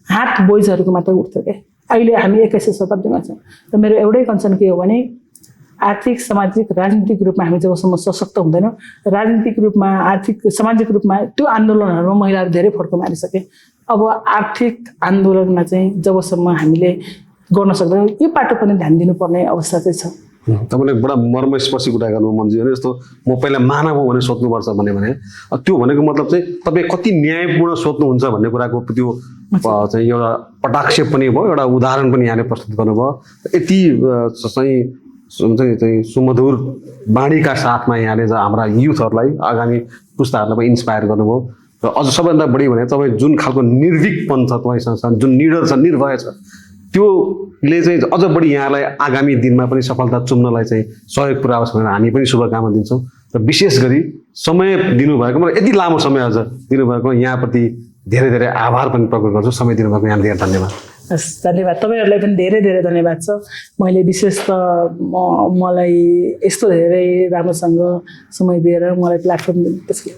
हात बोइजहरूको मात्र उठ्थ्यो क्या। अहिले हामी 21 शताब्दीमा छौँ। र मेरो एउटै कन्सर्न के हो भने आर्थिक, सामाजिक, राजनीतिक रूपमा हामी जबसम्म सशक्त हुँदैनौँ, राजनीतिक रूपमा, आर्थिक, सामाजिक रूपमा त्यो आन्दोलनहरूमा महिलाहरू धेरै फड्को मारिसके। अब आर्थिक आन्दोलनमा चाहिँ जबसम्म हामीले गर्न सक्दैनौँ, यो पाटो पनि ध्यान दिनुपर्ने अवस्था चाहिँ छ।
तपाईँले बडा मर्मस्पर्शी कुरा गर्नु मन्जी होइन। यस्तो म पहिला मानव हो भने सोध्नुपर्छ भने त्यो भनेको मतलब चाहिँ तपाईँ कति न्यायपूर्ण सोध्नुहुन्छ भन्ने कुराको त्यो चाहिँ एउटा पटाक्षेप पनि भयो, एउटा उदाहरण पनि यहाँले प्रस्तुत गर्नुभयो। यति चाहिँ हुन्छ नि चाहिँ सुमधुर बाणीका साथमा यहाँले हाम्रा युथहरूलाई, आगामी पुस्ताहरूलाई पनि इन्सपायर गर्नुभयो। र अझ सबैभन्दा बढी भने तपाईँ जुन खालको निर्भीकपन छ तपाईँसँग, जुन निडर छ, निर्भय छ, त्योले चाहिँ अझ बढी यहाँलाई आगामी दिनमा पनि सफलता चुम्नलाई चाहिँ सहयोग पुर्याओस् भनेर हामी पनि शुभकामना दिन्छौँ। र विशेष गरी समय दिनुभएको, मलाई यति लामो समय अझ दिनुभएको यहाँप्रति धेरै धेरै आभार पनि प्रकट गर्छु। समय दिनुभएको यहाँ धेरै धन्यवाद।
हस्, धन्यवाद। तपाईँहरूलाई पनि धेरै धेरै धन्यवाद छ। मैले विशेष त मलाई यस्तो धेरै राम्रोसँग समय दिएर मलाई प्लेटफर्म दिनु त्यसको